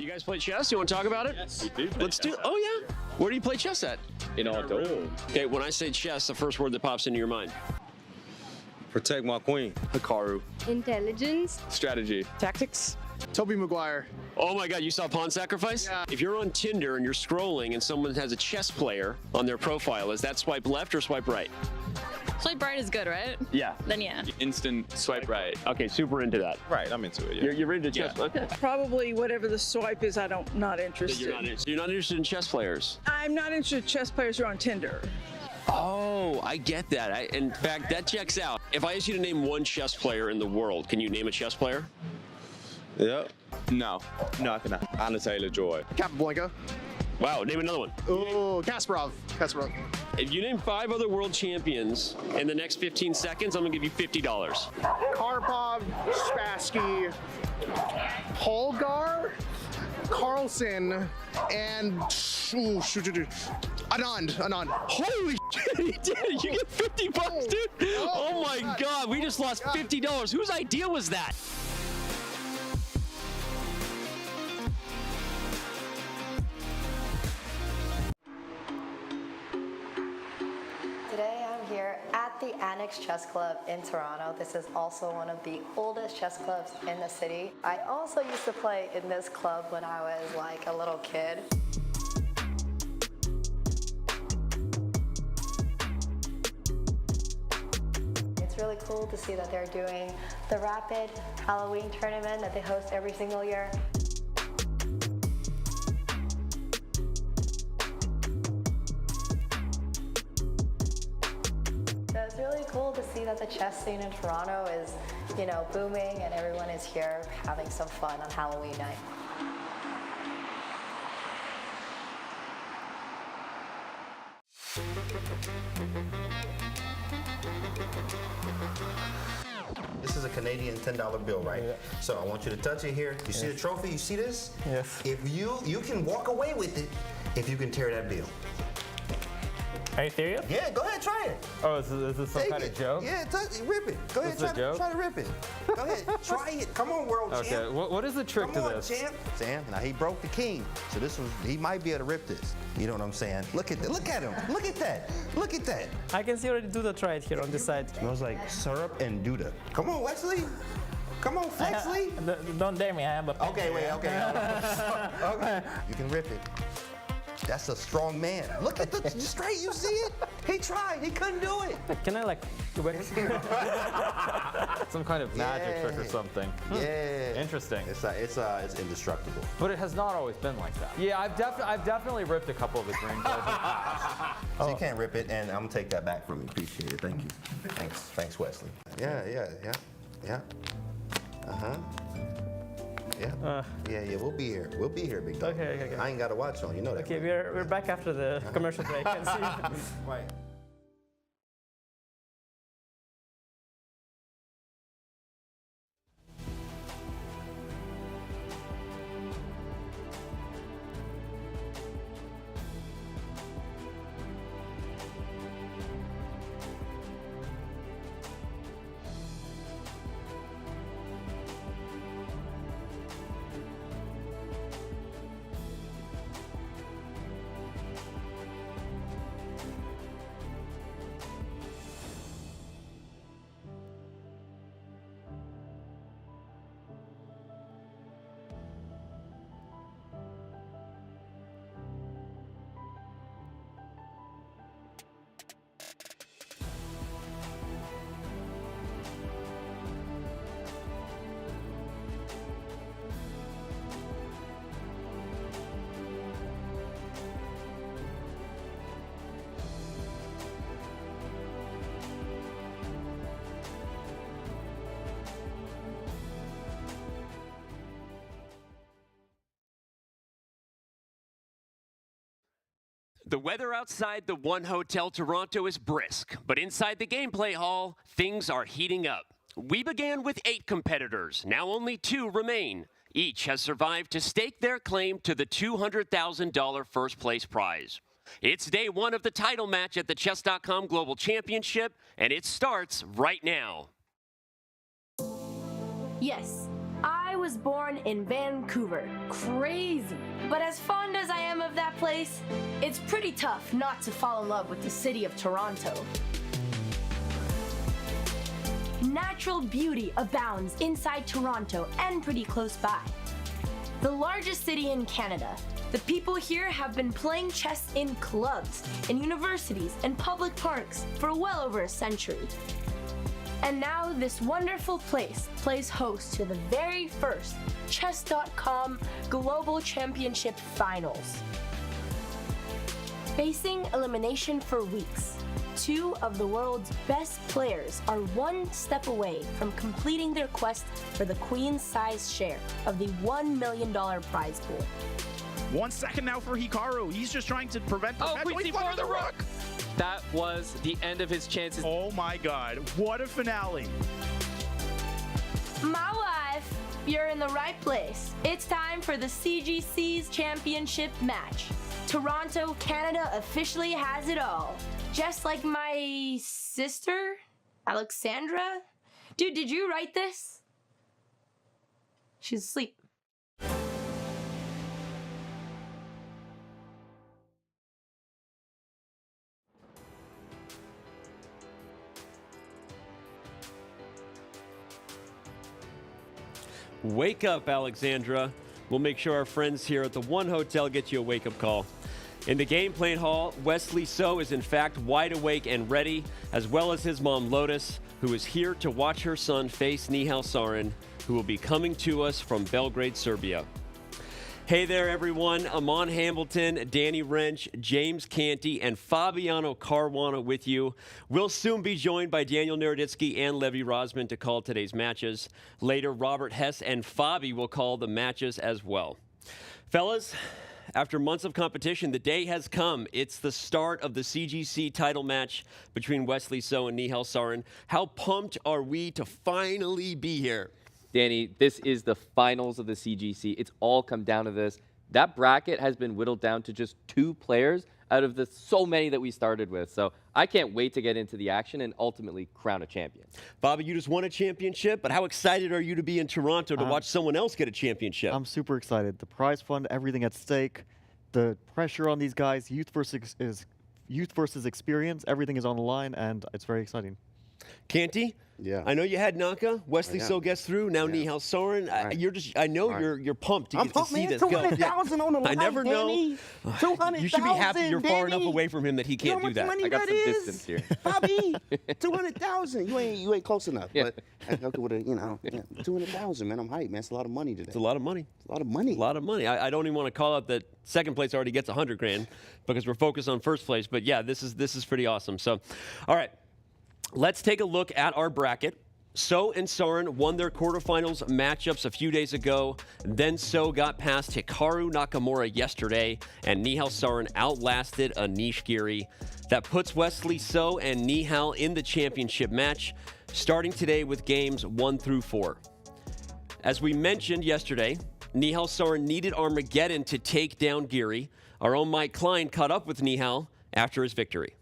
You guys play chess? You want to talk about it? Yes, we do. Let's do. Oh yeah. Where do you play chess at? In our dorm. Okay, when I say chess, the first word that pops into your mind. Protect my queen. Hikaru. Intelligence. Strategy. Tactics. Toby Maguire. Oh my God, you saw Pawn Sacrifice? Yeah. If you're on Tinder and you're scrolling and someone has a chess player on their profile, is that swipe left or swipe right? Swipe right is good, right? Yeah. Then yeah. Instant swipe right. Okay, super into that. Right, I'm into it. Yeah. You're ready to chess? Yeah. Okay. Probably whatever the swipe is, not interested. You're not interested in chess players? I'm not interested in chess players who are on Tinder. Oh, I get that. In fact, that checks out. If I ask you to name one chess player in the world, can you name a chess player? Yep. No. No, I cannot. Anna Taylor-Joy. Capablanca. Wow, name another one. Oh, Kasparov. If you name 5 other world champions in the next 15 seconds, I'm gonna give you $50. Karpov, Spassky, Holgar, Carlson, and Anand. Holy shit, he did it. You get $50, dude. Oh my God, we just lost $50. Whose idea was that? Today I'm here at the Anish Chess Club in Toronto. This is also one of the oldest chess clubs in the city. I also used to play in this club when I was like a little kid. It's really cool to see that they're doing the Rapid Halloween tournament that they host every single year. So it's really cool to see that the chess scene in Toronto is, booming and everyone is here having some fun on Halloween night. This is a Canadian $10 bill, right? Yeah. So I want you to touch it here. You see the trophy? You see this? Yes. If you can walk away with it if you can tear that bill. Are you serious? Yeah, go ahead, try it. Oh, is this some Take kind it. of joke? Yeah, rip it. Go ahead, This is a joke? try to rip it. Go ahead, try it. Come on, world Okay, champ. what is the trick Come to on, this? champ. Sam, now he broke the king, so he might be able to rip this. You know what I'm saying? Look at him. Look at that. Look at that. I can see already Duda try it here on this side. Smells like syrup and Duda. Come on, Wesley. Come on, Flexley. Don't dare me, I am a Okay, wait, okay. Okay. You can rip it. That's a strong man. Look at the straight, you see it? He tried, he couldn't do it. Can I some kind of magic trick or something? Yeah. Interesting. It's indestructible. But it has not always been like that. Yeah, I've definitely ripped a couple of his rings. So you can't rip it, and I'm gonna take that back from you. Appreciate it, thank you. Thanks, Wesley. Yeah. Uh-huh. Yeah, we'll be here. We'll be here, big dog. Okay. I ain't got a watch on, you know that. Okay, we're back after the commercial break. And see. Right. The weather outside the One Hotel Toronto is brisk, but inside the gameplay hall, things are heating up. We began with 8 competitors. Now only 2 remain. Each has survived to stake their claim to the $200,000 first place prize. It's day 1 of the title match at the Chess.com Global Championship, and it starts right now. Yes, I was born in Vancouver. Crazy. But as fond as I am of that place, it's pretty tough not to fall in love with the city of Toronto. Natural beauty abounds inside Toronto and pretty close by. The largest city in Canada, the people here have been playing chess in clubs, in universities, and public parks for well over a century. And now this wonderful place plays host to the very first Chess.com Global Championship Finals. Facing elimination for weeks, 2 of the world's best players are one step away from completing their quest for the queen-size share of the $1 million prize pool. 1 second now for Hikaru. He's just trying to prevent perpetual. He's for the rook. That was the end of his chances. Oh my God, what a finale. My wife, you're in the right place. It's time for the CGC's championship match. Toronto, Canada officially has it all. Just like my sister, Alexandra. Dude, did you write this? She's asleep. Wake up, Alexandra. We'll make sure our friends here at the One Hotel get you a wake-up call. In the game playing hall, Wesley So is in fact wide awake and ready, as well as his mom Lotus, who is here to watch her son face Nihal Sarin, who will be coming to us from Belgrade, Serbia. Hey there, everyone. Amon Hamilton, Danny Wrench, James Canty, and Fabiano Caruana with you. We'll soon be joined by Daniel Naroditsky and Levy Rosman to call today's matches. Later, Robert Hess and Fabi will call the matches as well. Fellas, after months of competition, the day has come. It's the start of the CGC title match between Wesley So and Nihal Sarin. How pumped are we to finally be here? Danny, this is the finals of the CGC. It's all come down to this. That bracket has been whittled down to just 2 players out of the so many that we started with. So I can't wait to get into the action and ultimately crown a champion. Bobby, you just won a championship, but how excited are you to be in Toronto to watch someone else get a championship? I'm super excited. The prize fund, everything at stake, the pressure on these guys, youth versus experience, everything is on the line, and it's very exciting. Canty? Yeah. I know you had Naka. Wesley So gets through. Now Nihal Sarin. Right. I know you're pumped to I'm get pumped, to see man. this 200,000 on the line, I never know. 200,000. You should be happy you're far enough Danny. away from him that he can't do that. I got some distance here. Bobby, 200,000. You ain't close enough. Yeah. But I go with a, 200,000, man. I'm hyped, man. It's a lot of money today. It's a lot of money. It's a lot of money. A lot of money. I don't even want to call out that second place already gets 100 grand because we're focused on first place. But yeah, this is pretty awesome. So, all right, let's take a look at our bracket. So and Sarin won their quarterfinals matchups a few days ago. Then So got past Hikaru Nakamura yesterday, and Nihal Sarin outlasted Anish Giri. That puts Wesley So and Nihal in the championship match, starting today with games 1 through 4. As we mentioned yesterday, Nihal Sarin needed Armageddon to take down Giri. Our own Mike Klein caught up with Nihal after his victory.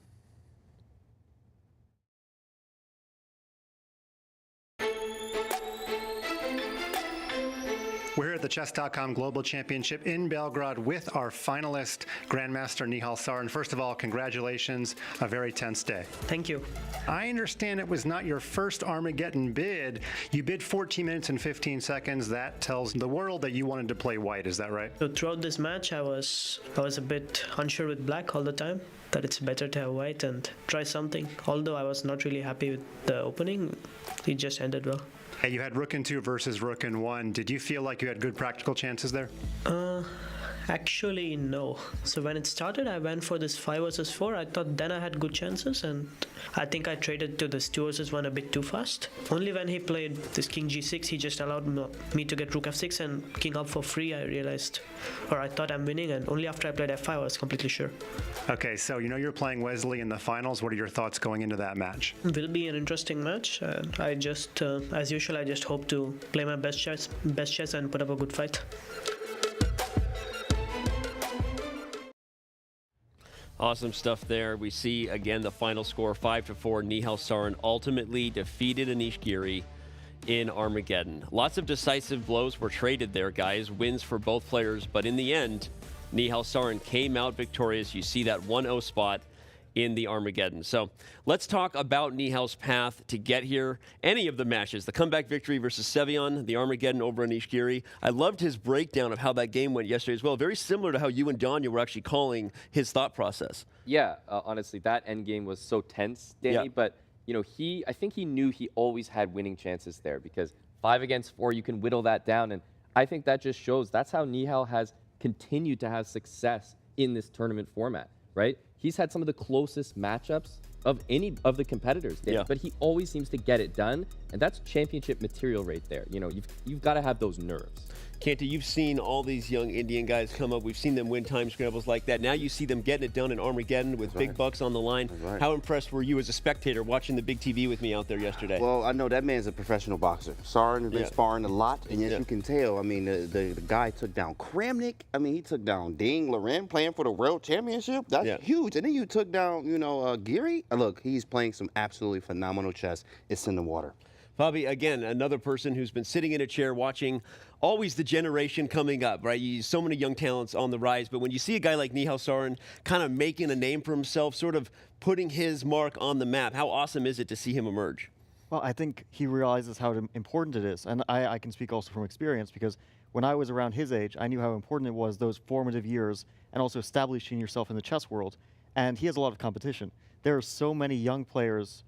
We're here at the Chess.com Global Championship in Belgrade with our finalist, Grandmaster Nihal Sarin. First of all, congratulations. A very tense day. Thank you. I understand it was not your first Armageddon bid. You bid 14 minutes and 15 seconds. That tells the world that you wanted to play white. Is that right? So throughout this match, I was a bit unsure with black all the time. That it's better to have white and try something. Although I was not really happy with the opening, it just ended well. Hey, you had Rook in 2 versus Rook in 1. Did you feel like you had good practical chances there? Actually, no. So when it started, I went for this 5 versus 4. I thought then I had good chances, and I think I traded to this 2 versus 1 a bit too fast. Only when he played this King G6, he just allowed me to get Rook F6 and King up for free. I realized, or I thought I'm winning, and only after I played F5, I was completely sure. Okay, so you're playing Wesley in the finals. What are your thoughts going into that match? It will be an interesting match. I just, as usual, I just hope to play my best chess and put up a good fight. Awesome stuff there. We see, again, the final score, 5-4. Nihal Sarin ultimately defeated Anish Giri in Armageddon. Lots of decisive blows were traded there, guys. Wins for both players. But in the end, Nihal Sarin came out victorious. You see that 1-0 spot in the Armageddon. So let's talk about Nihal's path to get here. Any of the matches, the comeback victory versus Sevion, the Armageddon over Anish Giri. I loved his breakdown of how that game went yesterday as well. Very similar to how you and Danya were actually calling his thought process. Yeah, honestly, that end game was so tense, Danny. Yeah. But I think he knew he always had winning chances there because 5 against 4, you can whittle that down, and I think that just shows that's how Nihal has continued to have success in this tournament format, right? He's had some of the closest matchups of any of the competitors, Danny, but he always seems to get it done, and that's championship material right there. You've got to have those nerves. Canty, you've seen all these young Indian guys come up. We've seen them win time scrambles like that. Now you see them getting it done in Armageddon with big bucks on the line. How impressed were you as a spectator watching the big TV with me out there yesterday? Well, I know that man's a professional boxer. Sarin has been sparring a lot, and as you can tell, I mean, the guy took down Kramnik. I mean, he took down Ding Loren playing for the World Championship. That's huge. And then you took down, you know, Giri. Look, he's playing some absolutely phenomenal chess. It's in the water. Bobby, again, another person who's been sitting in a chair watching always the generation coming up, right? So many young talents on the rise, but when you see a guy like Nihal Sarin kind of making a name for himself, sort of putting his mark on the map, how awesome is it to see him emerge? Well, I think he realizes how important it is, and I can speak also from experience because when I was around his age, I knew how important it was, those formative years, and also establishing yourself in the chess world, and he has a lot of competition. There are so many young players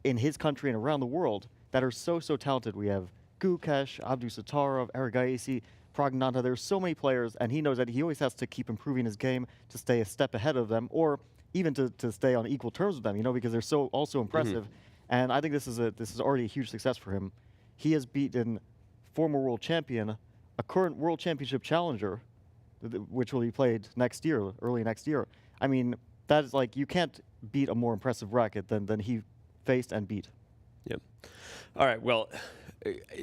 in his country and around the world that are so talented. We have Gukesh, Abdu Sattarov, Eric Gaesi, Pragnanta. There's so many players, and he knows that he always has to keep improving his game to stay a step ahead of them, or even to stay on equal terms with them, you know, because they're so also impressive. And I think this is already a huge success for him. He has beaten former world champion, a current world championship challenger, which will be played next year, early next year. I mean, that is like, you can't beat a more impressive bracket than he faced and beat. Yep. All right, well,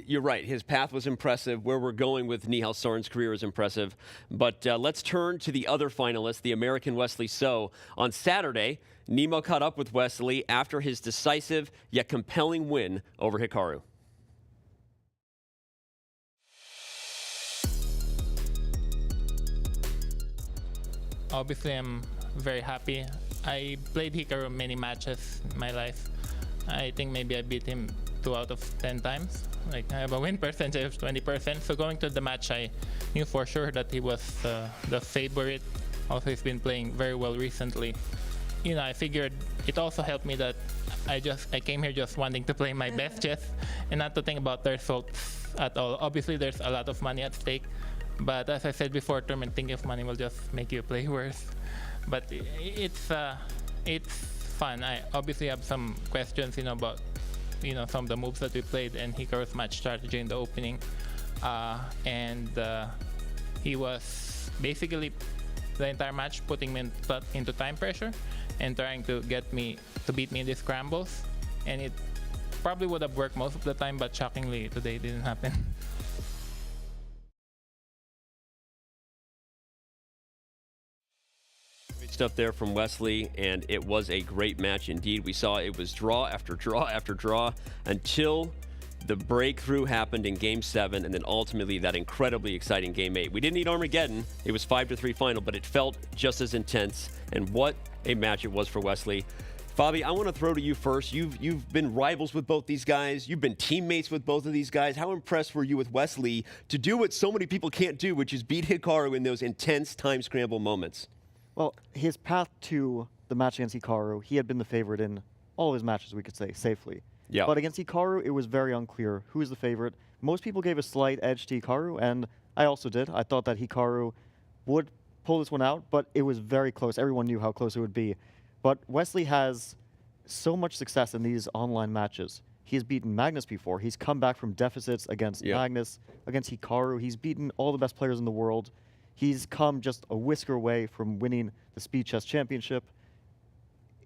you're right. His path was impressive. Where we're going with Nihal Sarin's career is impressive. But let's turn to the other finalist, the American Wesley So. On Saturday, Nemo caught up with Wesley after his decisive yet compelling win over Hikaru. Obviously, I'm very happy. I played Hikaru many matches in my life. I think maybe I beat him 2 out of 10 times. Like, I have a win percentage of 20%. So going to the match, I knew for sure that he was the favorite. Also, he's been playing very well recently. You know, I figured it also helped me that I came here just wanting to play my best chess and not to think about the results at all. Obviously, there's a lot of money at stake. But as I said before, tournament thinking of money will just make you play worse. But it's fun. I obviously have some questions, you know, about, you know, some of the moves that we played and Hikaru's match strategy in the opening. He was basically the entire match putting me into time pressure and trying to get me to beat me in these scrambles. And it probably would have worked most of the time, but shockingly today it didn't happen. Stuff there from Wesley, and it was a great match indeed. We saw it was draw after draw after draw until the breakthrough happened in Game 7, and then ultimately that incredibly exciting Game 8. We didn't need Armageddon. It was 5-3 final, but it felt just as intense, and what a match it was for Wesley. Fabi, I want to throw to you first. You've been rivals with both these guys. You've been teammates with both of these guys. How impressed were you with Wesley to do what so many people can't do, which is beat Hikaru in those intense time scramble moments? Well, his path to the match against Hikaru, he had been the favorite in all of his matches, we could say, safely. Yeah. But against Hikaru, it was very unclear who is the favorite. Most people gave a slight edge to Hikaru, and I also did. I thought that Hikaru would pull this one out, but it was very close. Everyone knew how close it would be. But Wesley has so much success in these online matches. He's beaten Magnus before. He's come back from deficits against Magnus, against Hikaru. He's beaten all the best players in the world. He's come just a whisker away from winning the Speed Chess Championship.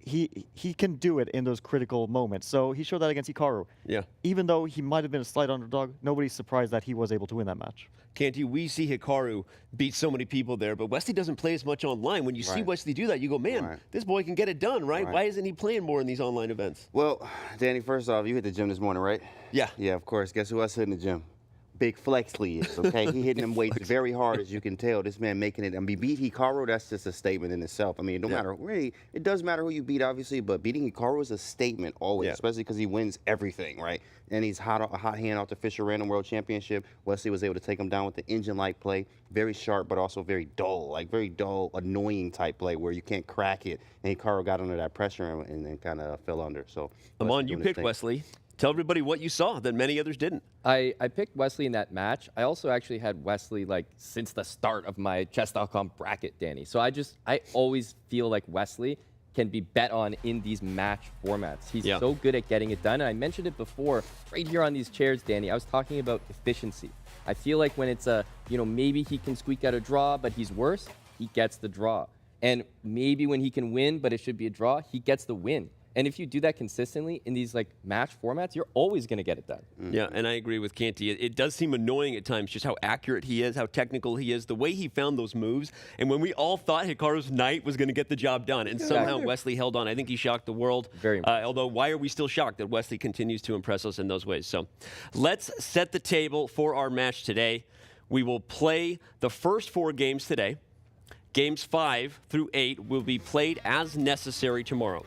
He can do it in those critical moments. So he showed that against Hikaru. Yeah. Even though he might have been a slight underdog, nobody's surprised that he was able to win that match. Canty, we see Hikaru beat so many people there, but Wesley doesn't play as much online. When you see Wesley do that, you go, man, this boy can get it done, right? Why isn't he playing more in these online events? Well, Danny, first off, you hit the gym this morning, right? Yeah. Yeah, of course. Guess who else hit in the gym? Big Flexley is, okay? He hitting them weights very hard, as you can tell. This man making it. I mean, beat Hikaru, that's just a statement in itself. I mean, no matter, really, it does matter who you beat, obviously, but beating Hikaru is a statement always, especially because he wins everything, right? And he's a hot hand off the Fisher Random World Championship. Wesley was able to take him down with the engine-like play. Very sharp, but also very dull, like very dull, annoying type play where you can't crack it. And Hikaru got under that pressure and then kind of fell under. So, Amon, you picked Wesley. Tell everybody what you saw that many others didn't. I picked Wesley in that match. I also actually had Wesley like since the start of my Chess.com bracket, Danny. So I always feel like Wesley can be bet on in these match formats. He's so good at getting it done. And I mentioned it before, right here on these chairs, Danny. I was talking about efficiency. I feel like when it's maybe he can squeak out a draw, but he's worse, he gets the draw. And maybe when he can win, but it should be a draw, he gets the win. And if you do that consistently in these match formats, you're always going to get it done. Yeah, and I agree with Canty. It does seem annoying at times just how accurate he is, how technical he is, the way he found those moves. And when we all thought Hikaru's knight was going to get the job done, and somehow Wesley held on. I think he shocked the world. Very impressive. Although, why are we still shocked that Wesley continues to impress us in those ways? So let's set the table for our match today. We will play the first 4 games today. Games 5 through 8 will be played as necessary tomorrow.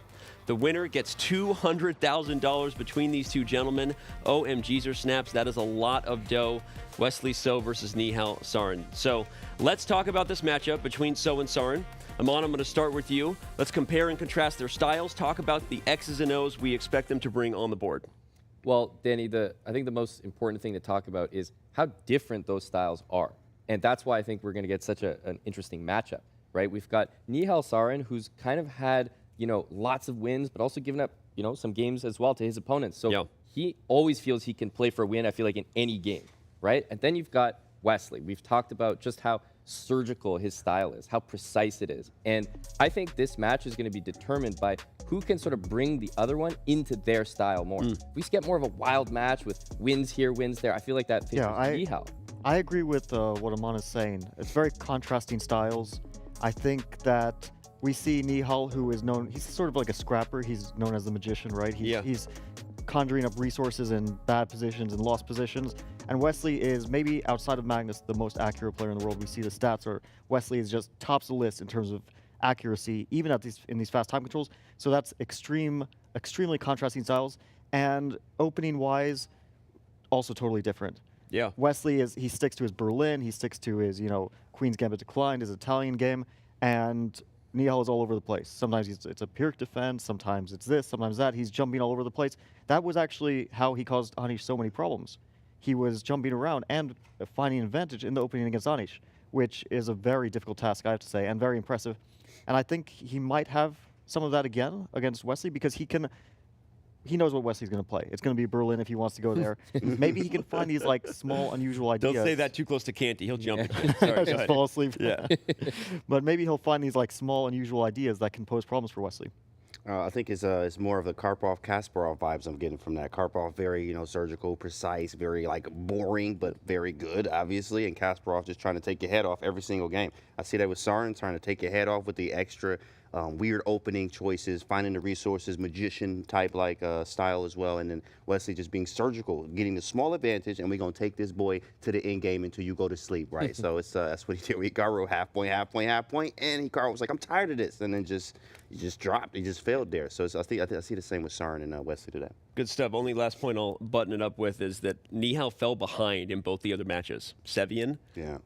The winner gets $200,000 between these two gentlemen. OMGs or snaps, that is a lot of dough. Wesley So versus Nihal Sarin. So let's talk about this matchup between So and Sarin. Aman, I'm going to start with you. Let's compare and contrast their styles. Talk about the X's and O's we expect them to bring on the board. Well, Danny, I think the most important thing to talk about is how different those styles are. And that's why I think we're going to get such an interesting matchup, right? We've got Nihal Sarin, who's kind of had lots of wins, but also given up, some games as well to his opponents. So he always feels he can play for a win, I feel like, in any game, right? And then you've got Wesley. We've talked about just how surgical his style is, how precise it is. And I think this match is going to be determined by who can sort of bring the other one into their style more. If we get more of a wild match with wins here, wins there, I feel like that favors Nihal. I agree with what Aman is saying. It's very contrasting styles. I think that we see Nihal, who is known, he's sort of like a scrapper. He's known as the magician, right? He's conjuring up resources in bad positions and lost positions. And Wesley is maybe outside of Magnus the most accurate player in the world. We see the stats, or Wesley is just tops the list in terms of accuracy, even in these fast time controls. So that's extremely contrasting styles. And opening wise, also totally different. Yeah. Wesley he sticks to his Berlin, he sticks to his, Queen's Gambit Declined, his Italian game, and Nihal is all over the place. Sometimes it's a Pyrrhic defense, sometimes it's this, sometimes that. He's jumping all over the place. That was actually how he caused Anish so many problems. He was jumping around and finding an advantage in the opening against Anish, which is a very difficult task, I have to say, and very impressive. And I think he might have some of that again against Wesley, because he knows what Wesley's going to play. It's going to be Berlin if he wants to go there. Maybe he can find these small, unusual ideas. Don't say that too close to Canty. He'll jump at you. Sorry, just fall asleep. Yeah. But maybe he'll find these small, unusual ideas that can pose problems for Wesley. I think it's more of the Karpov-Kasparov vibes I'm getting from that. Karpov very surgical, precise, very boring, but very good, obviously. And Kasparov just trying to take your head off every single game. I see that with Sarin trying to take your head off with the extra weird opening choices, finding the resources, magician type style as well. And then Wesley just being surgical, getting the small advantage, and we're gonna take this boy to the end game until you go to sleep, right? So it's that's what he did with Hikaru, half point, and Hikaru was like, I'm tired of this, and then he just dropped, he just failed there. So I see the same with Sarin and Wesley today. Good stuff. Only last point I'll button it up with is that Nihal fell behind in both the other matches. Sevian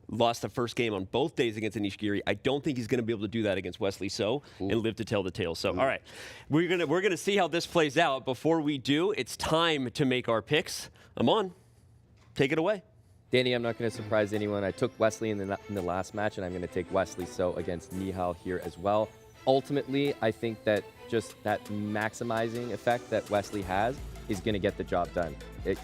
lost the first game on both days against Anish Giri. I don't think he's going to be able to do that against Wesley So and live to tell the tale. So, all right, we're gonna see how this plays out. Before we do, it's time to make our picks. Aman, take it away. Danny, I'm not going to surprise anyone. I took Wesley in the last match, and I'm going to take Wesley So against Nihal here as well. Ultimately, I think that just that maximizing effect that Wesley has is going to get the job done.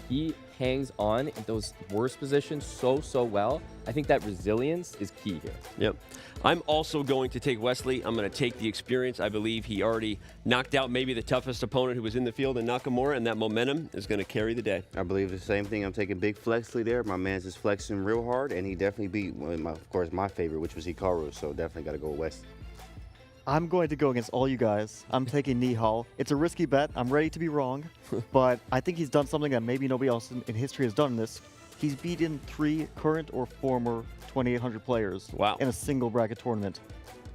He hangs on in those worst positions so well. I think that resilience is key here. Yep. I'm also going to take Wesley. I'm going to take the experience. I believe he already knocked out maybe the toughest opponent who was in the field in Nakamura, and that momentum is going to carry the day. I believe the same thing. I'm taking big Flexley there. My man's just flexing real hard, and he definitely beat, of course, my favorite, which was Hikaru, so definitely got to go with Wesley. I'm going to go against all you guys. I'm taking Nihal. It's a risky bet. I'm ready to be wrong, but I think he's done something that maybe nobody else in history has done this. He's beaten 3 current or former 2,800 players in a single bracket tournament.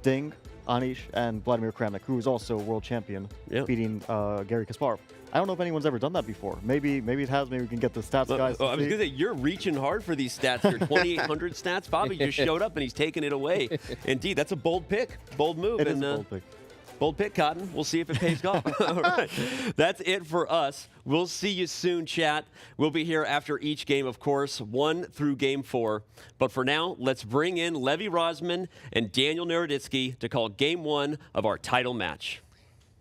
Ding, Anish, and Vladimir Kramnik, who is also world champion, beating Gary Kasparov. I don't know if anyone's ever done that before. Maybe it has. Maybe we can get the stats guys. I was going to say, you're reaching hard for these stats here. 2,800 stats. Bobby just showed up, and he's taking it away. Indeed, that's a bold pick. Bold move. It is a bold pick. Bold pick, Cotton. We'll see if it pays off. All right. That's it for us. We'll see you soon, chat. We'll be here after each game, of course, 1 through Game 4. But for now, let's bring in Levi Rosman and Daniel Naroditsky to call Game 1 of our title match.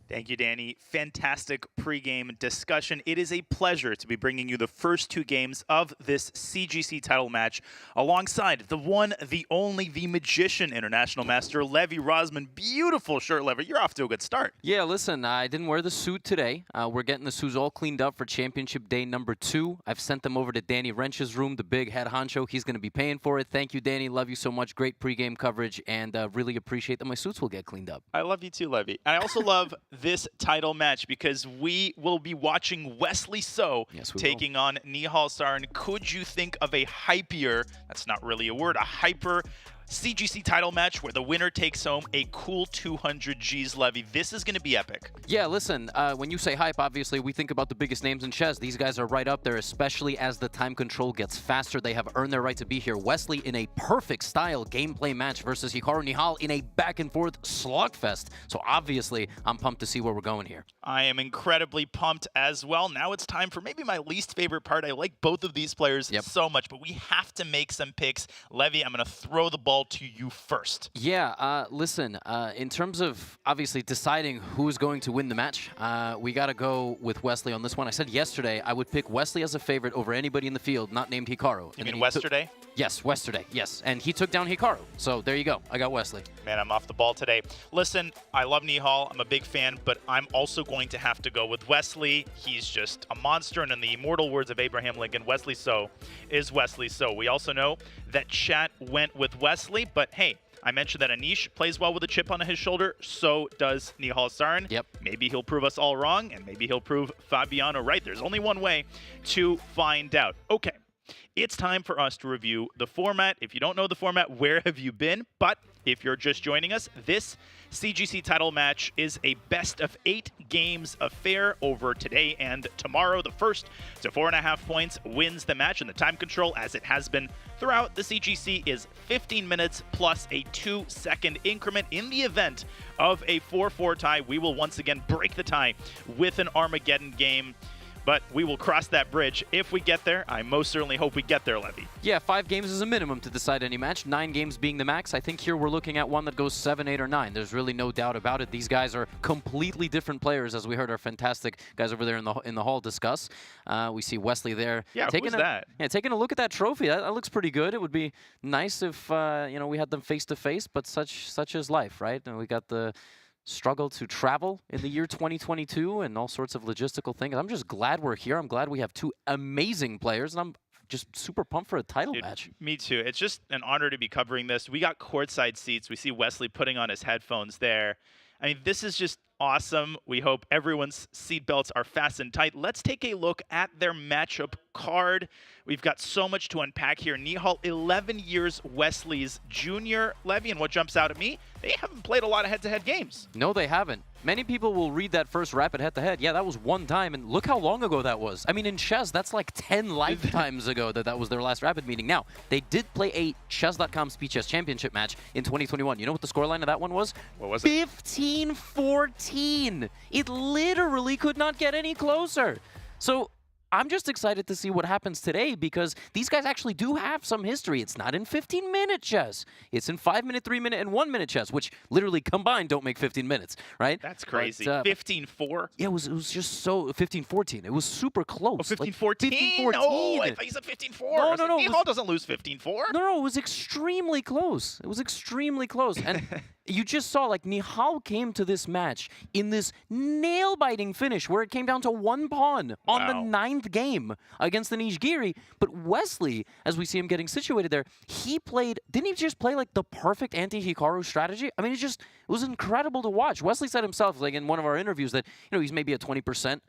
Thank you, Danny. Fantastic pregame discussion. It is a pleasure to be bringing you the first 2 games of this CGC title match alongside the one, the only, the Magician International Master, Levy Rosman. Beautiful shirt, Levy. You're off to a good start. Yeah, listen, I didn't wear the suit today. We're getting the suits all cleaned up for championship day number 2. I've sent them over to Danny Wrench's room, the big head honcho. He's going to be paying for it. Thank you, Danny. Love you so much. Great pregame coverage, and really appreciate that my suits will get cleaned up. I love you too, Levy. I also love this title match because we will be watching Wesley So taking on Nihal Sarin. Could you think of a hypier, that's not really a word, a hyper CGC title match where the winner takes home a cool 200 Gs, Levy? This is going to be epic. Yeah, listen, when you say hype, obviously, we think about the biggest names in chess. These guys are right up there, especially as the time control gets faster. They have earned their right to be here. Wesley in a perfect style gameplay match versus Hikaru Nihal in a back-and-forth slugfest. So obviously, I'm pumped to see where we're going here. I am incredibly pumped as well. Now it's time for maybe my least favorite part. I like both of these players so much, but we have to make some picks. Levy, I'm going to throw the ball to you first. Yeah, listen, in terms of obviously deciding who is going to win the match, we got to go with Wesley on this one. I said yesterday I would pick Wesley as a favorite over anybody in the field not named Hikaru. You mean yesterday? Yes, yesterday, yes. And he took down Hikaru. So there you go. I got Wesley. Man, I'm off the ball today. Listen, I love Nihal. I'm a big fan, but I'm also going to have to go with Wesley. He's just a monster, and in the immortal words of Abraham Lincoln, Wesley So is Wesley So. We also know that chat went with Wesley, but hey, I mentioned that Anish plays well with a chip on his shoulder. So does Nihal Sarin. Yep. Maybe he'll prove us all wrong, and maybe he'll prove Fabiano right. There's only one way to find out. Okay. It's time for us to review the format. If you don't know the format, where have you been? But if you're just joining us, this CGC title match is a best-of-8 games affair over today and tomorrow. The first to 4.5 points wins the match, and the time control, as it has been throughout the CGC, is 15 minutes plus a 2-second increment. In the event of a 4-4 tie, we will once again break the tie with an Armageddon game. But we will cross that bridge if we get there. I most certainly hope we get there, Levy. Yeah, 5 games is a minimum to decide any match, 9 games being the max. I think here we're looking at one that goes 7, 8, or 9. There's really no doubt about it. These guys are completely different players, as we heard our fantastic guys over there in the hall discuss. We see Wesley there. Yeah, who's that? Yeah, taking a look at that trophy. That looks pretty good. It would be nice if we had them face to face, but such is life, right? And we got the struggle to travel in the year 2022 and all sorts of logistical things. I'm just glad we're here. I'm glad we have 2 amazing players, and I'm just super pumped for a title match. Me too. It's just an honor to be covering this. We got courtside seats. We see Wesley putting on his headphones there. I mean, this is just awesome. We hope everyone's seatbelts are fastened tight. Let's take a look at their matchup card. We've got so much to unpack here. Nihal, 11 years Wesley's junior. Levy, and what jumps out at me, they haven't played a lot of head-to-head games. No, they haven't. Many people will read that first rapid head-to-head. Yeah, that was one time, and look how long ago that was. I mean, in chess, that's like 10 lifetimes ago that was their last rapid meeting. Now, they did play a Chess.com Speed Chess Championship match in 2021. You know what the scoreline of that one was? What was it? 15-14. It literally could not get any closer. So I'm just excited to see what happens today because these guys actually do have some history. It's not in 15-minute chess. It's in 5-minute, 3-minute, and 1-minute chess, which literally combined don't make 15 minutes, right? That's crazy. 15-4? Yeah, it was just so 15-14. It was super close. Oh, 15-14? Like, 15-14. Oh, I thought you said 15-4. No. Nihal doesn't lose 15-4. No, it was extremely close. It was extremely close. And you just saw, like, Nihal came to this match in this nail-biting finish where it came down to 1 pawn on the 9th game against Anish Giri. But Wesley, as we see him getting situated there, didn't he just play, like, the perfect anti-Hikaru strategy? I mean, it was incredible to watch. Wesley said himself, like, in one of our interviews that, he's maybe at 20%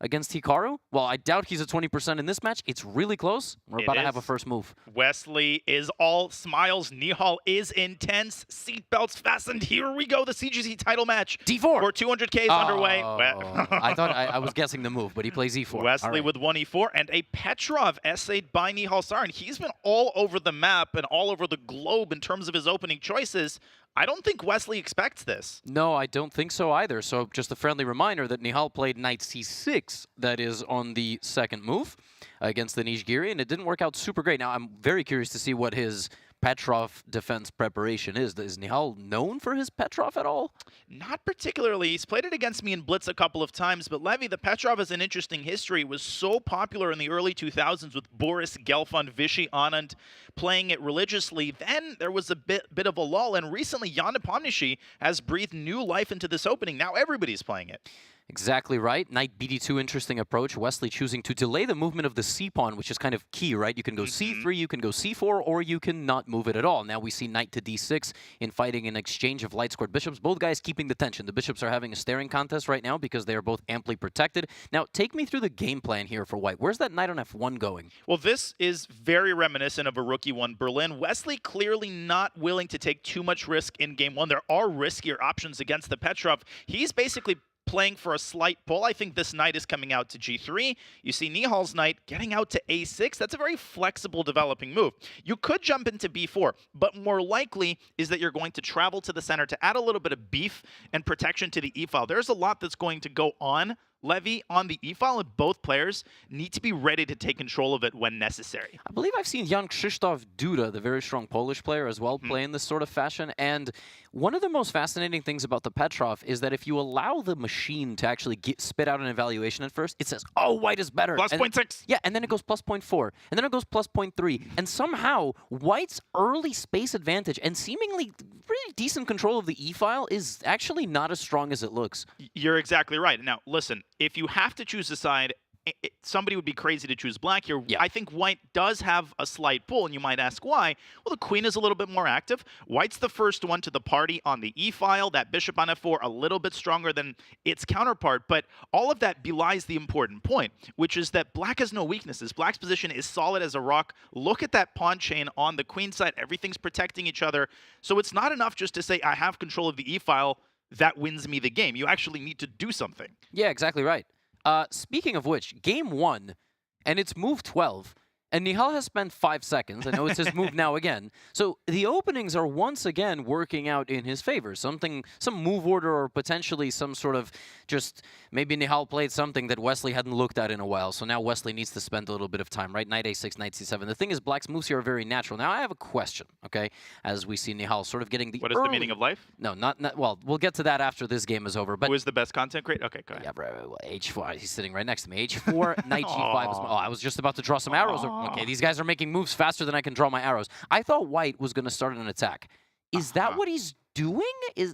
against Hikaru. Well, I doubt he's at 20% in this match. It's really close. We're about to have a first move. Wesley is all smiles. Nihal is intense. Seatbelts fastened. Here we go. The CGC title match. D4. For 200K is underway. I thought I was guessing the move, but he plays E4. Wesley with 1 E4 and a Petrov essayed by Nihal Sarin. He's been all over the map and all over the globe in terms of his opening choices. I don't think Wesley expects this. No, I don't think so either. So just a friendly reminder that Nihal played knight c6, that is on the second move against the Anish Giri, and it didn't work out super great. Now, I'm very curious to see what his Petrov defense preparation is. Is Nihal known for his Petrov at all? Not particularly. He's played it against me in Blitz a couple of times, but Levy, the Petrov has an interesting history. It was so popular in the early 2000s with Boris Gelfand, Vishy Anand playing it religiously. Then there was a bit of a lull, and recently Jan Nepomniachtchi has breathed new life into this opening. Now everybody's playing it. Exactly right. Knight BD2, interesting approach. Wesley choosing to delay the movement of the C-pawn, which is kind of key, right? You can go C3, you can go C4, or you can not move it at all. Now we see knight to D6 in fighting an exchange of light-scored bishops. Both guys keeping the tension. The bishops are having a staring contest right now because they are both amply protected. Now, take me through the game plan here for White. Where's that knight on F1 going? Well, this is very reminiscent of a Rookie 1 Berlin. Wesley clearly not willing to take too much risk in game 1. There are riskier options against the Petrov. He's basically playing for a slight pull. I think this knight is coming out to G3. You see Nihal's knight getting out to A6. That's a very flexible developing move. You could jump into B4, but more likely is that you're going to travel to the center to add a little bit of beef and protection to the E-file. There's a lot that's going to go on, Levy, on the E-file, and both players need to be ready to take control of it when necessary. I believe I've seen Jan Krzysztof Duda, the very strong Polish player as well, play in this sort of fashion. And one of the most fascinating things about the Petrov is that if you allow the machine to actually spit out an evaluation at first, it says, oh, White is better. Plus 0.6. Yeah, and then it goes plus 0.4. And then it goes plus 0.3. And somehow, White's early space advantage and seemingly pretty decent control of the E-file is actually not as strong as it looks. You're exactly right. Now, listen, if you have to choose a side, somebody would be crazy to choose black here. Yeah. I think White does have a slight pull, and you might ask why. Well, the queen is a little bit more active. White's the first one to the party on the E-file. That bishop on F4 a little bit stronger than its counterpart, but all of that belies the important point, which is that black has no weaknesses. Black's position is solid as a rock. Look at that pawn chain on the queen side. Everything's protecting each other. So it's not enough just to say, I have control of the E-file. That wins me the game. You actually need to do something. Yeah, exactly right. Speaking of which, game 1, and it's move 12, and Nihal has spent 5 seconds. I know it's his move now again. So the openings are once again working out in his favor. Some move order or potentially some sort of just maybe Nihal played something that Wesley hadn't looked at in a while. So now Wesley needs to spend a little bit of time, right? Knight A6, Knight C7. The thing is, Black's moves here are very natural. Now I have a question, okay? As we see Nihal sort of getting the What is the meaning of life? No, not well, we'll get to that after this game is over. But who is the best content creator? Okay, go ahead. Yeah, bro, H4, he's sitting right next to me. H4, Knight G5 is I was just about to draw some arrows. Okay, these guys are making moves faster than I can draw my arrows. I thought White was going to start an attack. Is that what he's doing?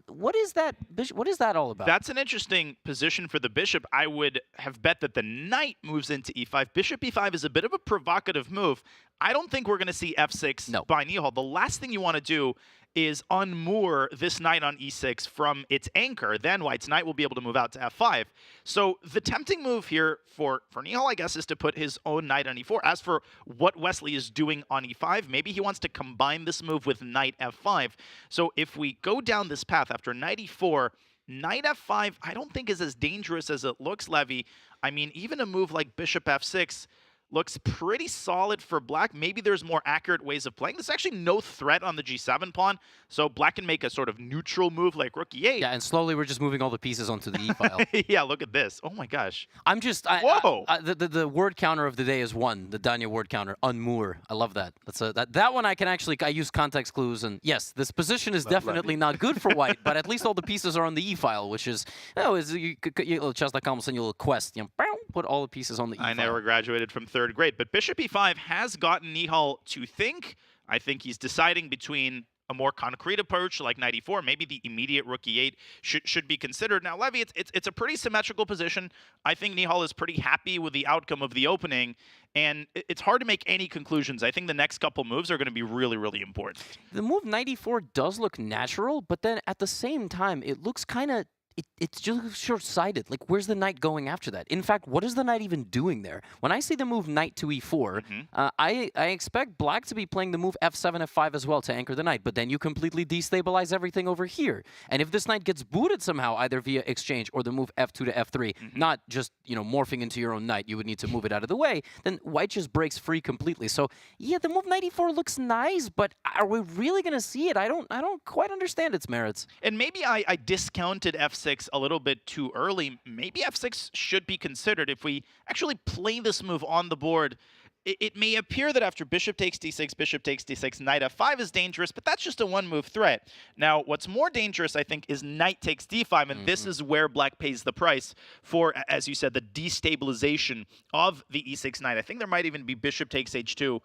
What is that all about? That's an interesting position for the bishop. I would have bet that the knight moves into E5. Bishop E5 is a bit of a provocative move. I don't think we're going to see F6 by Nihal. The last thing you want to do is unmoor this knight on E6 from its anchor. Then White's knight will be able to move out to F5. So the tempting move here for Nihal, I guess, is to put his own knight on E4. As for what Wesley is doing on E5, maybe he wants to combine this move with knight F5. So if we go down this path after knight E4, knight F5, I don't think is as dangerous as it looks, Levy. I mean, even a move like bishop F6 looks pretty solid for black. Maybe there's more accurate ways of playing. There's actually no threat on the G7 pawn, so black can make a sort of neutral move like rook E8. Yeah, and slowly we're just moving all the pieces onto the E-file. Yeah, look at this. Oh my gosh. I'm just... Whoa! The word counter of the day is 1, the Danya word counter, unmoor. I love that. That one I can actually... I use context clues, and yes, this position is definitely not good for White, but at least all the pieces are on the E-file, which is... Chess.com will send you a little quest. Put all the pieces on the E-file. I never graduated from 3rd grade, but bishop E5 has gotten Nihal to think. I think he's deciding between a more concrete approach like knight E4, maybe the immediate rook E8 should be considered. Now, Levy, it's a pretty symmetrical position. I think Nihal is pretty happy with the outcome of the opening, and it's hard to make any conclusions. I think the next couple moves are going to be really, really important. The move knight E4 does look natural, but then at the same time, it looks kind of... It's just short-sighted. Like, where's the knight going after that? In fact, what is the knight even doing there? When I see the move knight to E4, I expect black to be playing the move F7, F5 as well to anchor the knight, but then you completely destabilize everything over here. And if this knight gets booted somehow, either via exchange or the move F2 to F3, not just, morphing into your own knight, you would need to move it out of the way, then white just breaks free completely. So, yeah, the move knight E4 looks nice, but are we really going to see it? I don't quite understand its merits. And maybe I discounted F6 a little bit too early. Maybe F6 should be considered. If we actually play this move on the board, it may appear that after bishop takes d6, knight f5 is dangerous, but that's just a one-move threat. Now, what's more dangerous, I think, is knight takes d5, and this is where black pays the price for, as you said, the destabilization of the e6 knight. I think there might even be bishop takes h2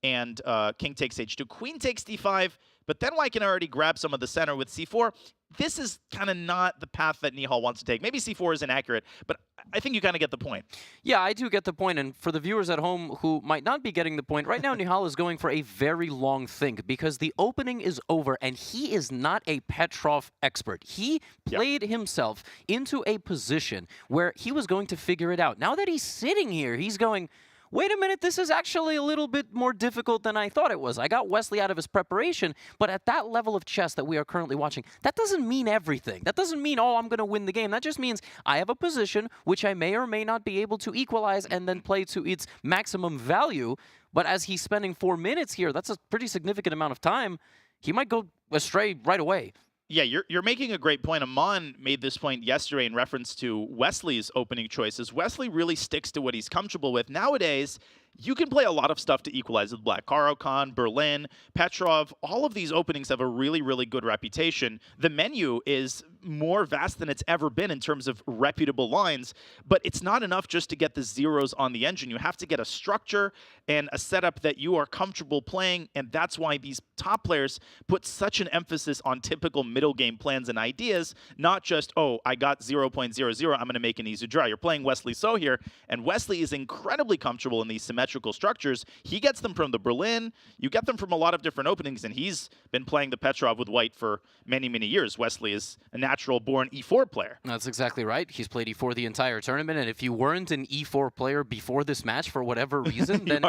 and king takes h2. Queen takes d5, but then white can already grab some of the center with c4. This is kind of not the path that Nihal wants to take. Maybe c4 is inaccurate, but I think you kind of get the point. Yeah, I do get the point. And for the viewers at home who might not be getting the point, right now Nihal is going for a very long think because the opening is over and he is not a Petrov expert. He played himself into a position where he was going to figure it out. Now that he's sitting here, he's going, wait a minute, this is actually a little bit more difficult than I thought it was. I got Wesley out of his preparation, but at that level of chess that we are currently watching, that doesn't mean everything. That doesn't mean, oh, I'm going to win the game. That just means I have a position which I may or may not be able to equalize and then play to its maximum value. But as he's spending 4 minutes here, that's a pretty significant amount of time. He might go astray right away. Yeah, you're making a great point. Amon made this point yesterday in reference to Wesley's opening choices. Wesley really sticks to what he's comfortable with. Nowadays, you can play a lot of stuff to equalize with black. Caro-Kann, Berlin, Petrov, all of these openings have a really, really good reputation. The menu is more vast than it's ever been in terms of reputable lines, but it's not enough just to get the zeros on the engine. You have to get a structure and a setup that you are comfortable playing, and that's why these top players put such an emphasis on typical middle game plans and ideas, not just, oh, I got 0.00, I'm going to make an easy draw. You're playing Wesley So here, and Wesley is incredibly comfortable in these symmetrical structures. He gets them from the Berlin. You get them from a lot of different openings, and he's been playing the Petrov with white for many, many years. Wesley is a natural-born e4 player. That's exactly right. He's played e4 the entire tournament, and if you weren't an e4 player before this match for whatever reason, then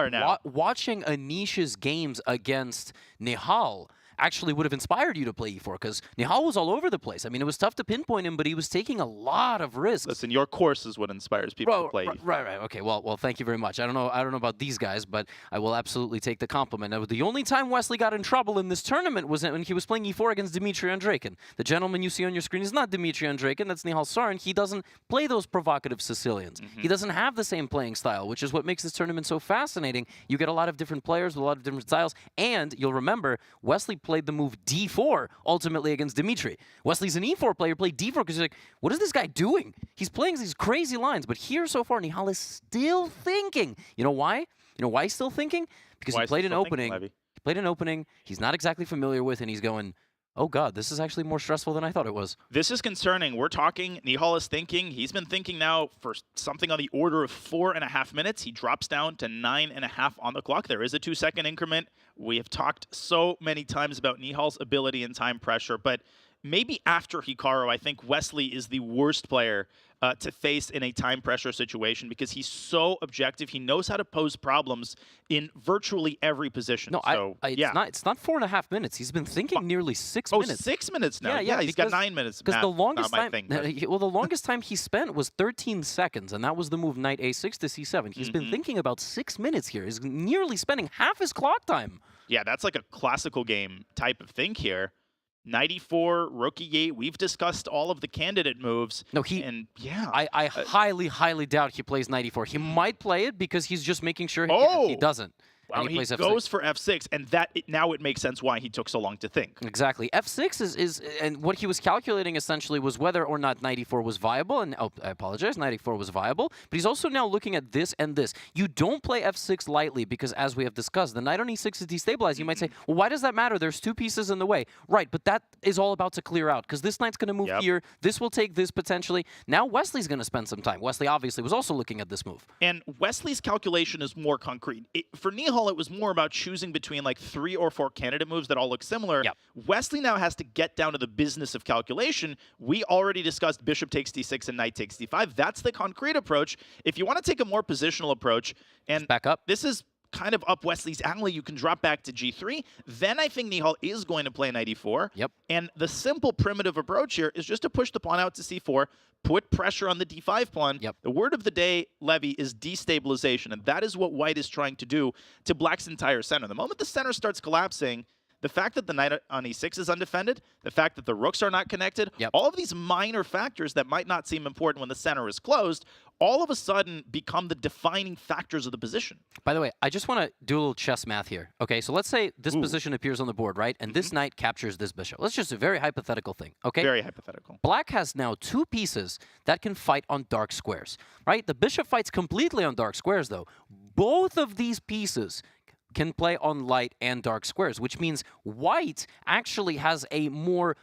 watching Anish's games against Nihal actually would have inspired you to play e4 because Nihal was all over the place. I mean, it was tough to pinpoint him, but he was taking a lot of risks. Listen, your course is what inspires people to play e4. Right. Okay. Well, thank you very much. I don't know about these guys, but I will absolutely take the compliment. Now, the only time Wesley got in trouble in this tournament was when he was playing e4 against Dmitry Andreikin. The gentleman you see on your screen is not Dmitry Andreikin. That's Nihal Sarin. He doesn't play those provocative Sicilians. He doesn't have the same playing style, which is what makes this tournament so fascinating. You get a lot of different players with a lot of different styles, and you'll remember Wesley played the move d4 ultimately against Dmitry. Wesley's an e4 player, played d4 because he's like, what is this guy doing? He's playing these crazy lines, but here so far Nihal is still thinking. You know why? You know why he's still thinking? Because he played an opening. He played an opening he's not exactly familiar with, and he's going, oh God, this is actually more stressful than I thought it was. This is concerning. We're talking, Nihal is thinking. He's been thinking now for something on the order of 4.5 minutes. He drops down to 9.5 on the clock. There is a 2-second increment. We have talked so many times about Nihal's ability and time pressure, but maybe after Hikaru, I think Wesley is the worst player to face in a time pressure situation because he's so objective. He knows how to pose problems in virtually every position. No, so, it's not 4.5 minutes. He's been thinking nearly 6 minutes. 6 minutes now. Yeah, he's got 9 minutes. Because the longest time, thing, well, the longest time he spent was 13 seconds, and that was the move knight a6 to c7. He's been thinking about 6 minutes here. He's nearly spending half his clock time. Yeah, that's like a classical game type of thing here. Knight e4, rook e8. We've discussed all of the candidate moves. No, I highly, highly doubt he plays knight e4. He might play it because he's just making sure he doesn't. Wow, he goes for f6, and now it makes sense why he took so long to think. Exactly. f6 and what he was calculating essentially was whether or not knight e4 was viable, and I apologize, knight e4 was viable, but he's also now looking at this and this. You don't play f6 lightly because, as we have discussed, the knight on e6 is destabilized. You might say, well, why does that matter? There's 2 pieces in the way. Right, but that is all about to clear out because this knight's going to move here. This will take this potentially. Now Wesley's going to spend some time. Wesley obviously was also looking at this move. And Wesley's calculation is more concrete. For Nihal, it was more about choosing between like 3 or 4 candidate moves that all look similar. Wesley now has to get down to the business of calculation. We already discussed bishop takes d6 and knight takes d5. That's the concrete approach. If you want to take a more positional approach, and back up, this is kind of up Wesley's alley, you can drop back to g3. Then I think Nihal is going to play knight e4. And the simple primitive approach here is just to push the pawn out to c4, put pressure on the d5 pawn. The word of the day, Levy, is destabilization, and that is what white is trying to do to black's entire center. The moment the center starts collapsing, the fact that the knight on e6 is undefended, the fact that the rooks are not connected, all of these minor factors that might not seem important when the center is closed, all of a sudden become the defining factors of the position. By the way, I just want to do a little chess math here. Okay, so let's say this position appears on the board, right? And this knight captures this bishop. Let's just a very hypothetical thing, okay? Very hypothetical. Black has now 2 pieces that can fight on dark squares, right? The bishop fights completely on dark squares, though. Both of these pieces can play on light and dark squares, which means white actually has a more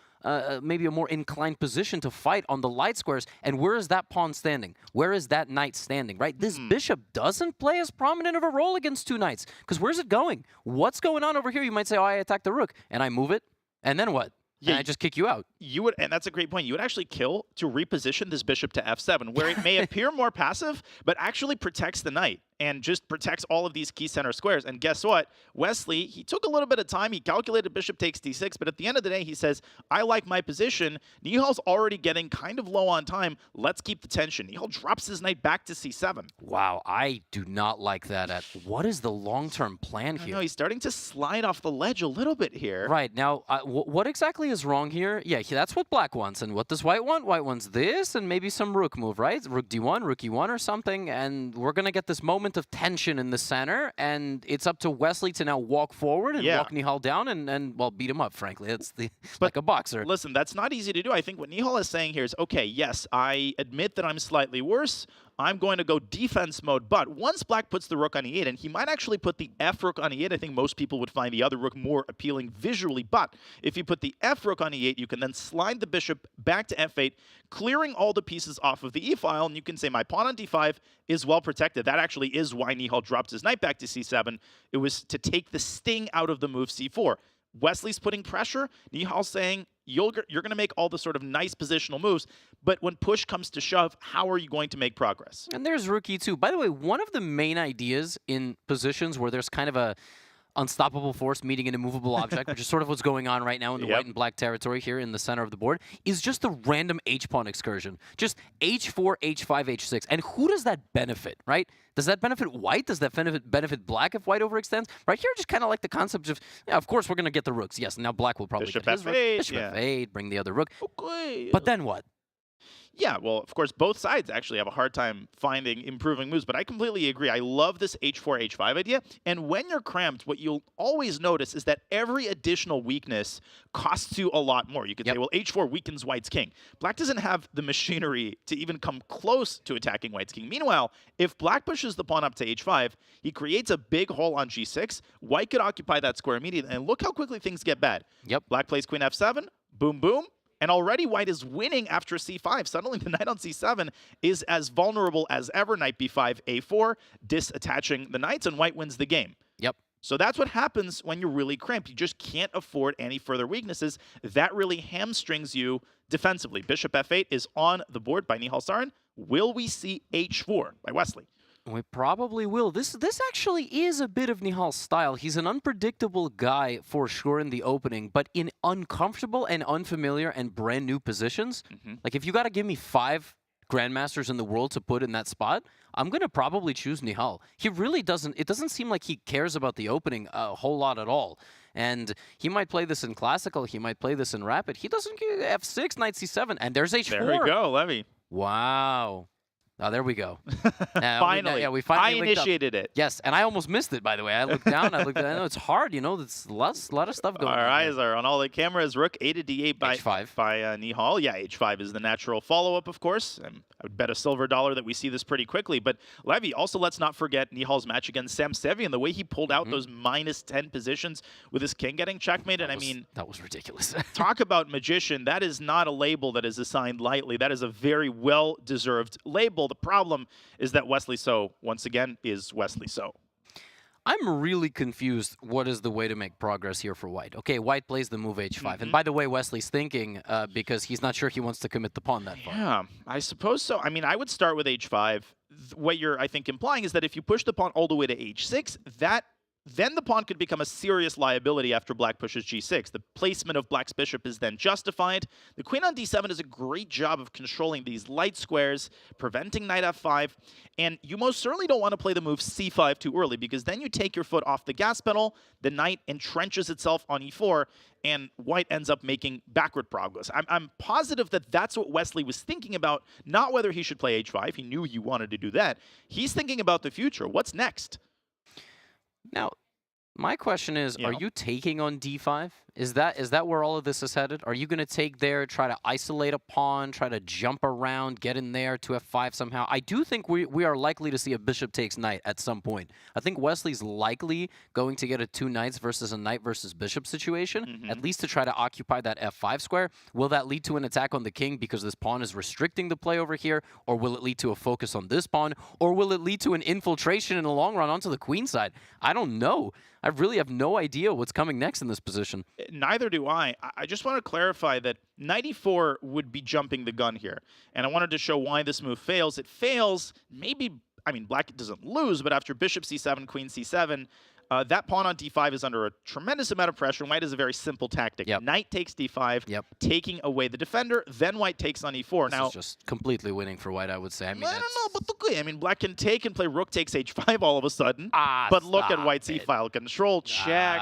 maybe a more inclined position to fight on the light squares. And where is that pawn standing? Where is that knight standing, right? This bishop doesn't play as prominent of a role against 2 knights, because where's it going? What's going on over here? You might say, oh, I attack the rook, and I move it, and then what? Yeah, and I just kick you out. You would, and that's a great point. You would actually kill to reposition this bishop to f7, where it may appear more passive, but actually protects the knight and just protects all of these key center squares. And guess what? Wesley, he took a little bit of time. He calculated bishop takes d6, but at the end of the day, he says, I like my position. Nihal's already getting kind of low on time. Let's keep the tension. Nihal drops his knight back to c7. Wow, I do not like that. What is the long-term plan here? No, he's starting to slide off the ledge a little bit here. Right, now, what exactly is wrong here? Yeah, that's what black wants. And what does white want? White wants this and maybe some rook move, right? Rook d1, rook e1 or something. And we're going to get this moment of tension in the center. And it's up to Wesley to now walk forward and walk Nihal down and, well, beat him up, frankly. It's like a boxer. Listen, that's not easy to do. I think what Nihal is saying here is, okay, yes, I admit that I'm slightly worse. I'm going to go defense mode, but once black puts the rook on e8, and he might actually put the f rook on e8, I think most people would find the other rook more appealing visually, but if you put the f rook on e8, you can then slide the bishop back to f8, clearing all the pieces off of the e-file, and you can say my pawn on d5 is well protected. That actually is why Nihal dropped his knight back to c7. It was to take the sting out of the move c4. Wesley's putting pressure. Nihal's saying, you're going to make all the sort of nice positional moves, but when push comes to shove, how are you going to make progress? And there's rook e2. By the way, one of the main ideas in positions where there's kind of a unstoppable force meeting an immovable object, which is sort of what's going on right now in the white and black territory here in the center of the board, is just the random h-pawn excursion. Just h4, h5, h6. And who does that benefit, right? Does that benefit white? Does that benefit black if white overextends? Right here, just kind of like the concept of, yeah, of course, we're going to get the rooks. Yes, now black will probably Bishop get his rook. f8, Bishop f8, bring the other rook. Okay. But then what? Yeah, well, of course, both sides actually have a hard time finding improving moves, but I completely agree. I love this h4, h5 idea, and when you're cramped, what you'll always notice is that every additional weakness costs you a lot more. You could say, well, h4 weakens white's king. Black doesn't have the machinery to even come close to attacking white's king. Meanwhile, if black pushes the pawn up to h5, he creates a big hole on g6. White could occupy that square immediately, and look how quickly things get bad. Black plays queen f7, boom, boom. And already white is winning after c5. Suddenly the knight on c7 is as vulnerable as ever. Knight b5, a4, disattaching the knights, and white wins the game. So that's what happens when you're really cramped. You just can't afford any further weaknesses. That really hamstrings you defensively. Bishop f8 is on the board by Nihal Sarin. Will we see h4 by Wesley? We probably will. This actually is a bit of Nihal's style. He's an unpredictable guy for sure in the opening, but in uncomfortable and unfamiliar and brand new positions, like if you got to give me 5 grandmasters in the world to put in that spot, I'm going to probably choose Nihal. He really doesn't, it doesn't seem like he cares about the opening a whole lot at all. And he might play this in classical, he might play this in rapid. He doesn't get f6, knight c7, and there's h4. There we go, Levy. Wow. Oh, there we go. Finally. We finally I initiated it. Yes, and I almost missed it, by the way. I looked down, I know it's hard, you know, there's a lot of stuff going on. Our eyes are on all the cameras. Rook a to d8 by Nihal. Yeah, h5 is the natural follow-up, of course. And I would bet a silver dollar that we see this pretty quickly. But Levy, also let's not forget Nihal's match against Sam Sevian, the way he pulled out those -10 positions with his king getting checkmated. That was ridiculous. Talk about magician. That is not a label that is assigned lightly. That is a very well-deserved label. The problem is that Wesley So, once again, is Wesley So. I'm really confused what is the way to make progress here for white. Okay, white plays the move h5. And by the way, Wesley's thinking because he's not sure he wants to commit the pawn that far. Yeah, I suppose so. I mean, I would start with h5. What you're, I think, implying is that if you push the pawn all the way to h6, that then the pawn could become a serious liability after black pushes g6. The placement of black's bishop is then justified. The queen on d7 does a great job of controlling these light squares, preventing knight f5, and you most certainly don't want to play the move c5 too early, because then you take your foot off the gas pedal, the knight entrenches itself on e4, and white ends up making backward progress. I'm positive that that's what Wesley was thinking about, not whether he should play h5. He knew he wanted to do that. He's thinking about the future. What's next? Now, my question is, are you taking on d5? Is that where all of this is headed? Are you going to take there, try to isolate a pawn, try to jump around, get in there to f5 somehow? I do think we are likely to see a bishop takes knight at some point. I think Wesley's likely going to get a 2 knights versus a knight versus bishop situation, at least to try to occupy that f5 square. Will that lead to an attack on the king because this pawn is restricting the play over here? Or will it lead to a focus on this pawn? Or will it lead to an infiltration in the long run onto the queen side? I don't know. I really have no idea what's coming next in this position. Neither do I. I just want to clarify that knight e4 would be jumping the gun here. And I wanted to show why this move fails. It fails, maybe, I mean, black doesn't lose, but after bishop c7, queen c7, that pawn on d5 is under a tremendous amount of pressure. White is a very simple tactic. Knight takes d5, taking away the defender, then white takes on e4. This is just completely winning for white, I would say. I mean, I don't know, but look, I mean, black can take and play rook takes h5 all of a sudden. But look at white's e-file. Control, check.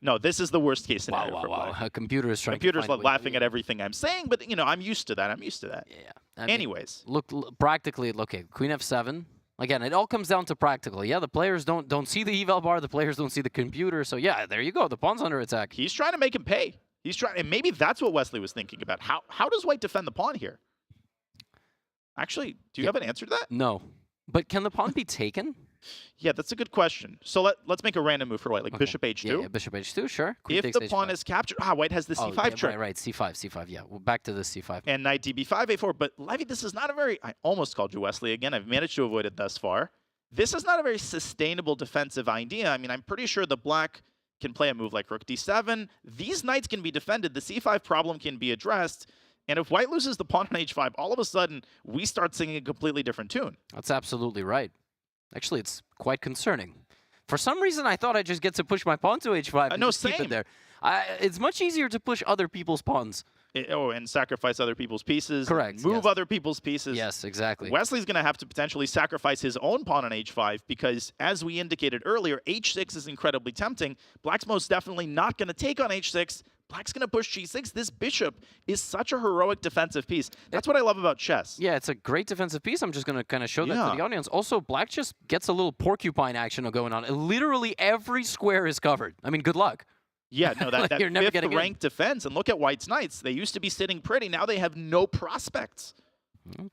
No, this is the worst case scenario for black. A computer is trying Computer's to find laughing at everything I'm saying, but, you know, I'm used to that. I'm used to that. Yeah. I mean, anyways. Look, practically, okay, queen f7. Again, it all comes down to practical. Yeah, the players don't see the eval bar, the players don't see the computer. So yeah, there you go. The pawn's under attack. He's trying to make him pay. He's trying, and maybe that's what Wesley was thinking about. How does white defend the pawn here? Actually, do you have an answer to that? No. But can the pawn be taken? Yeah, that's a good question. So let's make a random move for white, like bishop h2. Yeah, bishop h2, sure. Queen if the pawn is captured, white has the c5 trick. Right, c5, yeah. Well, back to this c5. And knight db5, a4. But Levy, this is not a very, I almost called you Wesley again. I've managed to avoid it thus far. This is not a very sustainable defensive idea. I mean, I'm pretty sure the black can play a move like rook d7. These knights can be defended. The c5 problem can be addressed. And if white loses the pawn on h5, all of a sudden, we start singing a completely different tune. That's absolutely right. Actually, it's quite concerning. For some reason, I thought I just get to push my pawn to h5 and just keep it there. It's much easier to push other people's pawns. And sacrifice other people's pieces. Correct. Move other people's pieces. Yes, exactly. Wesley's going to have to potentially sacrifice his own pawn on h5 because, as we indicated earlier, h6 is incredibly tempting. Black's most definitely not going to take on h6. Black's going to push g6. This bishop is such a heroic defensive piece. That's what I love about chess. Yeah, it's a great defensive piece. I'm just going to kind of show that to the audience. Also, black just gets a little porcupine action going on. Literally every square is covered. I mean, good luck. Yeah, no, that You're never fifth ranked defense. And look at white's knights. They used to be sitting pretty. Now they have no prospects.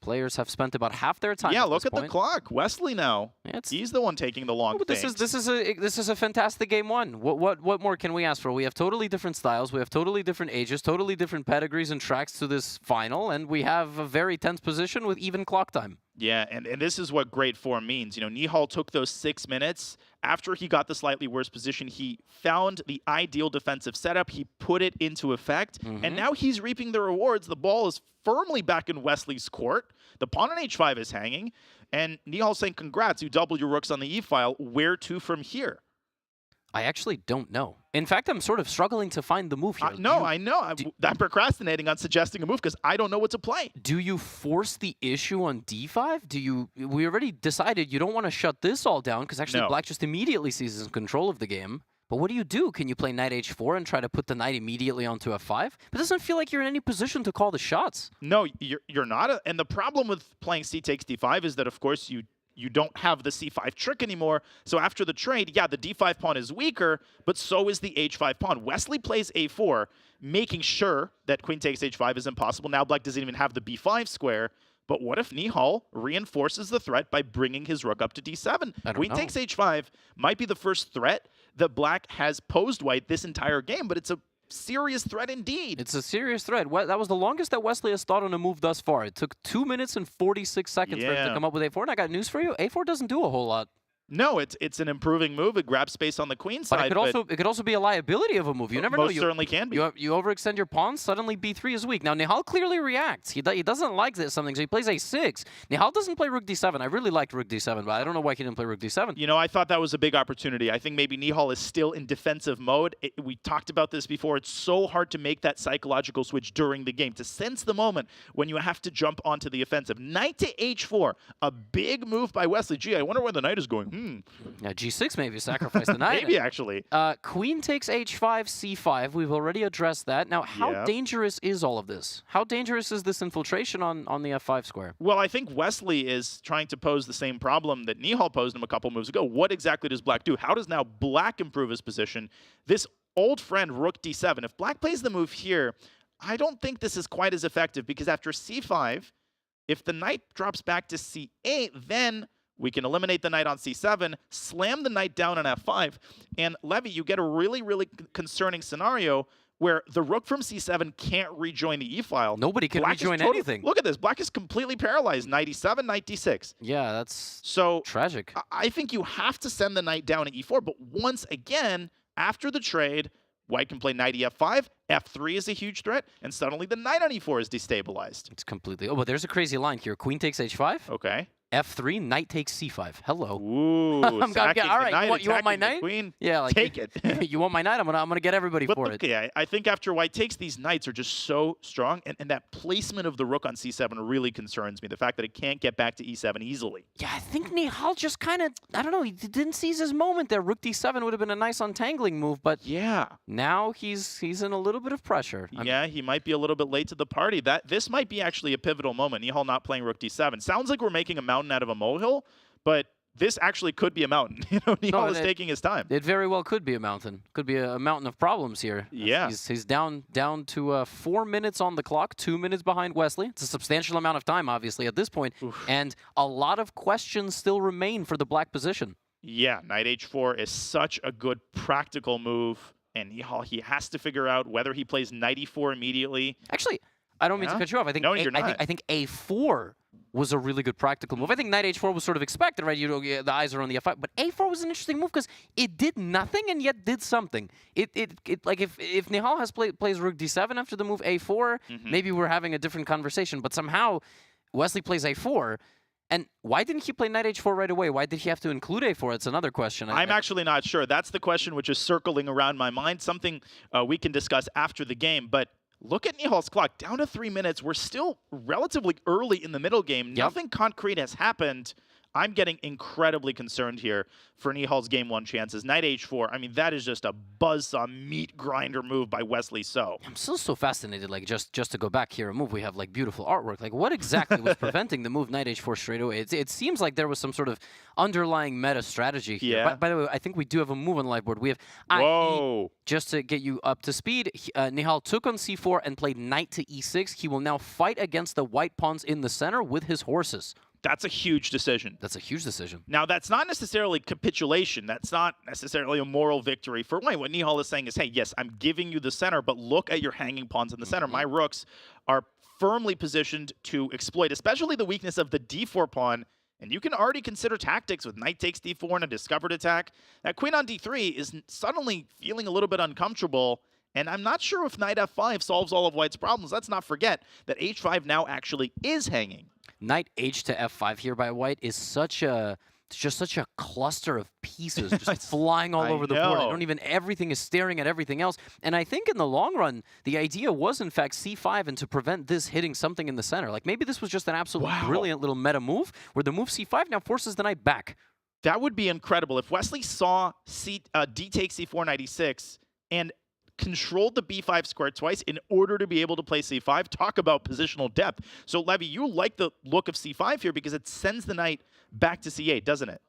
Players have spent about half their time. Yeah, at look this at the point. clock. Wesley now. He's the one taking the long This is a fantastic game one. What more can we ask for? We have totally different styles. We have totally different ages, totally different pedigrees and tracks to this final, and we have a very tense position with even clock time. Yeah, and this is what great form means. You know, Nihal took those 6 minutes. After he got the slightly worse position, he found the ideal defensive setup. He put it into effect, and now he's reaping the rewards. The ball is firmly back in Wesley's court. The pawn on h5 is hanging, and Nihal's saying, congrats, you doubled your rooks on the e-file. Where to from here? I actually don't know. In fact, I'm sort of struggling to find the move here. I know. I'm procrastinating on suggesting a move because I don't know what to play. Do you force the issue on d5? We already decided you don't want to shut this all down because actually black just immediately seizes control of the game. But what do? Can you play knight h4 and try to put the knight immediately onto f5? But it doesn't feel like you're in any position to call the shots. No, you're not. And the problem with playing c takes d5 is that, of course, you don't have the c5 trick anymore. So after the trade, yeah, the d5 pawn is weaker, but so is the h5 pawn. Wesley plays a4, making sure that queen takes h5 is impossible. Now black doesn't even have the b5 square. But what if Nihal reinforces the threat by bringing his rook up to d7? Queen takes h5 might be the first threat that black has posed white this entire game, but it's a serious threat indeed. It's a serious threat. That was the longest that Wesley has thought on a move thus far. It took 2 minutes and 46 seconds for him to come up with a4. And I got news for you. A4 doesn't do a whole lot. No, it's an improving move. It grabs space on the queen side. But it could also be a liability of a move. You never know. Most certainly can be. You overextend your pawns, suddenly b3 is weak. Now, Nihal clearly reacts. He doesn't like this something, so he plays a6. Nihal doesn't play rook d7. I really liked rook d7, but I don't know why he didn't play rook d7. You know, I thought that was a big opportunity. I think maybe Nihal is still in defensive mode. We talked about this before. It's so hard to make that psychological switch during the game, to sense the moment when you have to jump onto the offensive. Knight to h4, a big move by Wesley. Gee, I wonder where the knight is going. Now, g6 maybe sacrifice the knight. Maybe, actually. Queen takes h5, c5. We've already addressed that. Now, how dangerous is all of this? How dangerous is this infiltration on the f5 square? Well, I think Wesley is trying to pose the same problem that Nihal posed him a couple moves ago. What exactly does Black do? How does now Black improve his position? This old friend, rook d7, if Black plays the move here, I don't think this is quite as effective, because after c5, if the knight drops back to c8, then we can eliminate the knight on c7, slam the knight down on f5, and Levy, you get a really, really concerning scenario where the rook from c7 can't rejoin the e-file. Nobody can rejoin anything. Look at this. Black is completely paralyzed. Knight e7, knight d6. Yeah, that's so tragic. I think you have to send the knight down at e4, but once again, after the trade, White can play knight e5, f3 is a huge threat, and suddenly the knight on e4 is destabilized. It's completely... Oh, but there's a crazy line here. Queen takes h5. Okay. f3, knight takes c5. Hello. Ooh, all right, you want my knight? Queen? Yeah, like, take it. You want my knight? I'm gonna get everybody for it. Okay, I think after White takes, these knights are just so strong, and that placement of the rook on c7 really concerns me. The fact that it can't get back to e7 easily. Yeah, I think Nihal just kind of, I don't know, he didn't seize his moment there. Rook d7 would have been a nice untangling move, but yeah, now he's in a little bit of pressure. Yeah, he might be a little bit late to the party. This might be actually a pivotal moment. Nihal not playing rook d7. Sounds like we're making a mountain out of a molehill, but this actually could be a mountain. You know, Nihal is taking his time. It very well could be a mountain. Could be a mountain of problems here. Yeah. He's down to 4 minutes on the clock, 2 minutes behind Wesley. It's a substantial amount of time, obviously, at this point. And a lot of questions still remain for the Black position. Yeah, knight h4 is such a good practical move. And Nihal, he has to figure out whether he plays knight e4 immediately. Actually, I don't mean to cut you off. I think no, you're not. I think a4 was a really good practical move. I think knight h4 was sort of expected, right? You know, the eyes are on the f5, but a4 was an interesting move because it did nothing and yet did something. It like if Nihal plays rook d7 after the move a4, maybe we're having a different conversation. But somehow Wesley plays a4. And why didn't he play knight h4 right away? Why did he have to include a4? It's another question. I'm actually not sure. That's the question which is circling around my mind, something we can discuss after the game. But look at Nihal's clock. Down to 3 minutes. We're still relatively early in the middle game. Nothing concrete has happened. I'm getting incredibly concerned here for Nihal's game 1 chances. Knight h4, I mean, that is just a buzzsaw meat grinder move by Wesley So. I'm still so fascinated, like, just to go back here, a move, we have, like, beautiful artwork. Like, what exactly was preventing the move knight h4 straight away? It seems like there was some sort of underlying meta strategy here. Yeah. By the way, I think we do have a move on the live board. We have Whoa. Just to get you up to speed, Nihal took on c4 and played knight to e6. He will now fight against the white pawns in the center with his horses. That's a huge decision. That's a huge decision. Now, that's not necessarily capitulation. That's not necessarily a moral victory for White. What Nihal is saying is, hey, yes, I'm giving you the center, but look at your hanging pawns in the center. My rooks are firmly positioned to exploit, especially the weakness of the d4 pawn. And you can already consider tactics with knight takes d4 and a discovered attack. That queen on d3 is suddenly feeling a little bit uncomfortable. And I'm not sure if knight f5 solves all of White's problems. Let's not forget that h5 now actually is hanging. Knight h to f5 here by White is such a cluster of pieces just flying all over the board. Everything is staring at everything else. And I think in the long run, the idea was in fact c5 and to prevent this hitting something in the center. Like maybe this was just an absolutely brilliant little meta move where the move c5 now forces the knight back. That would be incredible. If Wesley saw d takes c4 knight e6 and controlled the b5 square twice in order to be able to play c5. Talk about positional depth. So, Levy, you like the look of c5 here because it sends the knight back to c8, doesn't it?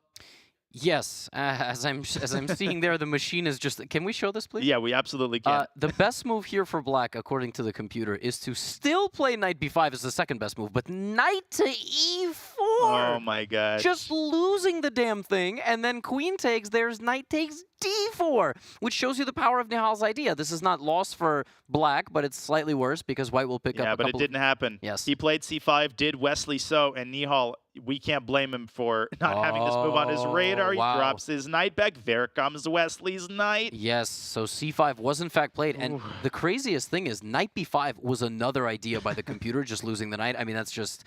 Yes. As I'm seeing there, the machine is just... Can we show this, please? Yeah, we absolutely can. The best move here for Black, according to the computer, is to still play knight b5 as the second best move, but knight to e4! Oh, my God. Just losing the damn thing, and then queen takes, there's knight takes d4, which shows you the power of Nihal's idea. This is not lost for Black, but it's slightly worse because White will pick up a couple... Yeah, but it didn't happen. Yes. He played c5, did Wesley So, and Nihal, we can't blame him for not having this move on his radar. He drops his knight back. There comes Wesley's knight. Yes, so c5 was in fact played. And the craziest thing is knight b5 was another idea by the computer, just losing the knight. I mean, that's just,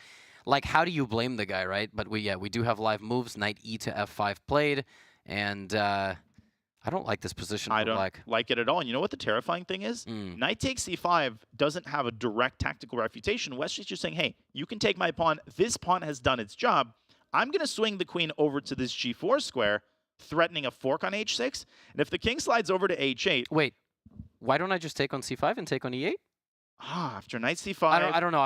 like, how do you blame the guy, right? But we do have live moves. Knight e to f5 played. And I don't like this position. I don't like it at all. And you know what the terrifying thing is? Knight takes c5 doesn't have a direct tactical refutation. Wesley's just saying, hey, you can take my pawn. This pawn has done its job. I'm going to swing the queen over to this g4 square, threatening a fork on h6. And if the king slides over to h8... Wait, why don't I just take on c5 and take on e8? After knight c5... I don't know.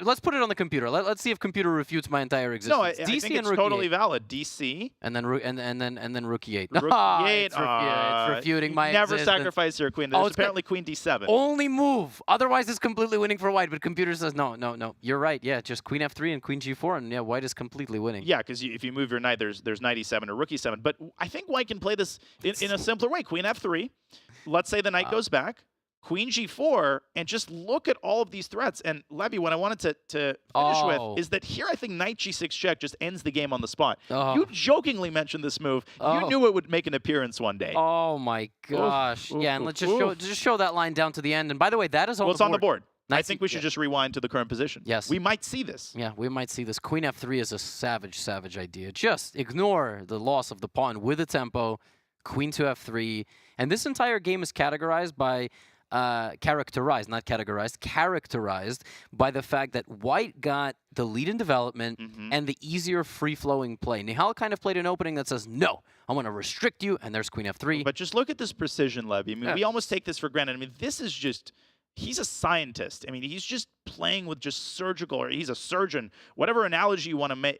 Let's put it on the computer. Let's see if computer refutes my entire existence. No, I think it's totally valid. DC. And then rook e8. Rook e8. It's refuting my never existence. Sacrifice your queen. There's apparently queen d7. Only move. Otherwise, it's completely winning for white. But computer says, no. You're right. Yeah, just queen f3 and queen g4. And yeah, white is completely winning. Yeah, because if you move your knight, there's knight e7 or rook e7. But I think white can play this in a simpler way. Queen f3. Let's say the knight goes back. Queen g4, and just look at all of these threats. And Levy, what I wanted to finish with is that here I think knight g6 check just ends the game on the spot. You jokingly mentioned this move. You knew it would make an appearance one day. Oh my gosh. Yeah, and let's just show that line down to the end. And by the way, that is on the board. Well, it's on the board. I think we should just rewind to the current position. Yes. We might see this. Yeah, we might see this. Queen f3 is a savage idea. Just ignore the loss of the pawn with the tempo. Queen to f3. And this entire game is categorized by... characterized by the fact that white got the lead in development and the easier free-flowing play. Nihal kind of played an opening that says, no, I want to restrict you, and there's queen f3. But just look at this precision, Levy. I mean, we almost take this for granted. I mean, this is just... He's a scientist. I mean, he's just playing with just surgical, or he's a surgeon. Whatever analogy you want to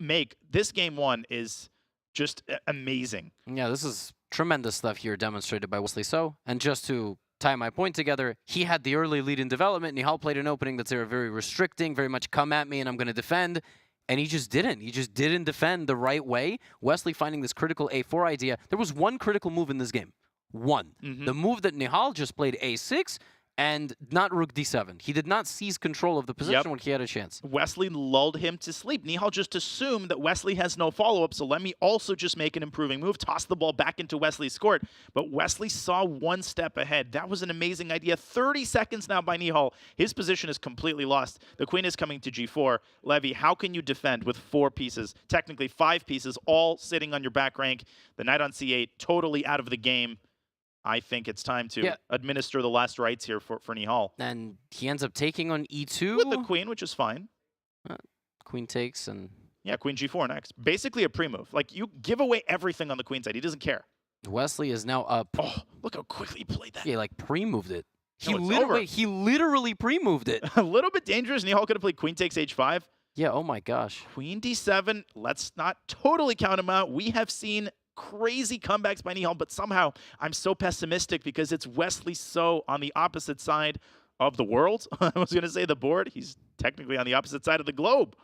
make, this game one is just amazing. Yeah, this is tremendous stuff here demonstrated by Wesley So. And just to tie my point together, he had the early lead in development. Nihal played an opening that's very restricting, very much come at me and I'm going to defend. And he just didn't. He just didn't defend the right way. Wesley finding this critical a4 idea. There was one critical move in this game. One. The move that Nihal just played a6 and not rook d7. He did not seize control of the position when he had a chance. Wesley lulled him to sleep. Nihal just assumed that Wesley has no follow-up, so let me also just make an improving move, toss the ball back into Wesley's court. But Wesley saw one step ahead. That was an amazing idea. 30 seconds now by Nihal. His position is completely lost. The queen is coming to g4. Levy, how can you defend with 4 pieces, technically 5 pieces, all sitting on your back rank? The knight on c8, totally out of the game. I think it's time to administer the last rites here for Nihal. And he ends up taking on e2. With the queen, which is fine. Queen takes and... Yeah, queen g4 next. Basically a pre-move. Like, you give away everything on the queen side. He doesn't care. Wesley is now up. Oh, look how quickly he played that. Yeah, like pre-moved it. He literally pre-moved it. A little bit dangerous. Nihal could have played queen takes h5. Yeah, oh my gosh. Queen d7. Let's not totally count him out. We have seen crazy comebacks by Nihal, but somehow I'm so pessimistic because it's Wesley So on the opposite side of the world. I was going to say the board. He's technically on the opposite side of the globe.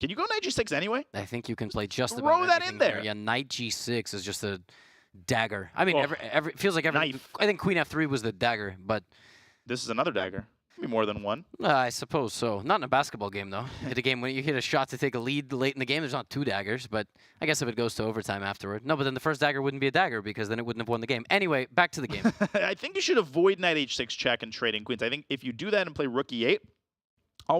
Can you go knight g6 anyway? I think you can play just about Throw that in there. Yeah, knight g6 is just a dagger. I mean, every feels like every knife. I think queen f3 was the dagger, but this is another dagger. Maybe more than one. I suppose so. Not in a basketball game, though. In a game when you hit a shot to take a lead late in the game, there's not 2 daggers, but I guess if it goes to overtime afterward. No, but then the first dagger wouldn't be a dagger because then it wouldn't have won the game. Anyway, back to the game. I think you should avoid knight h6 check and trading queens. I think if you do that and play rook e8,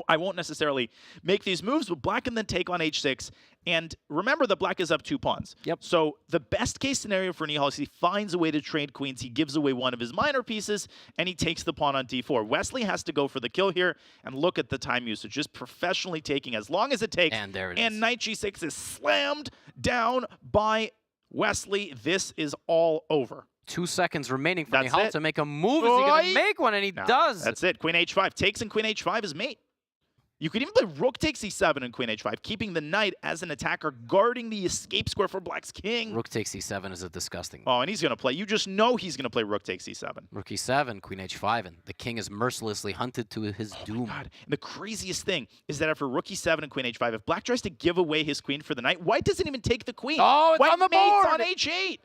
I won't necessarily make these moves, but black can then take on h6. And remember that black is up 2 pawns. Yep. So the best case scenario for Nihal is he finds a way to trade queens. He gives away one of his minor pieces, and he takes the pawn on d4. Wesley has to go for the kill here, and look at the time usage. Just professionally taking as long as it takes. And there it is. And knight g6 is slammed down by Wesley. This is all over. 2 seconds remaining for Nihal to make a move. Is he going to make one? And he does. That's it. Queen h5. Takes and queen h5 is mate. You could even play rook takes e7 and queen h5, keeping the knight as an attacker, guarding the escape square for black's king. Rook takes e7 is a disgusting. Oh, and he's going to play. You just know he's going to play rook takes e7. Rook e7, queen h5, and the king is mercilessly hunted to his doom. My God. And the craziest thing is that after rook e7 and queen h5, if black tries to give away his queen for the knight, white doesn't even take the queen. Oh, it's white on the board! on h8.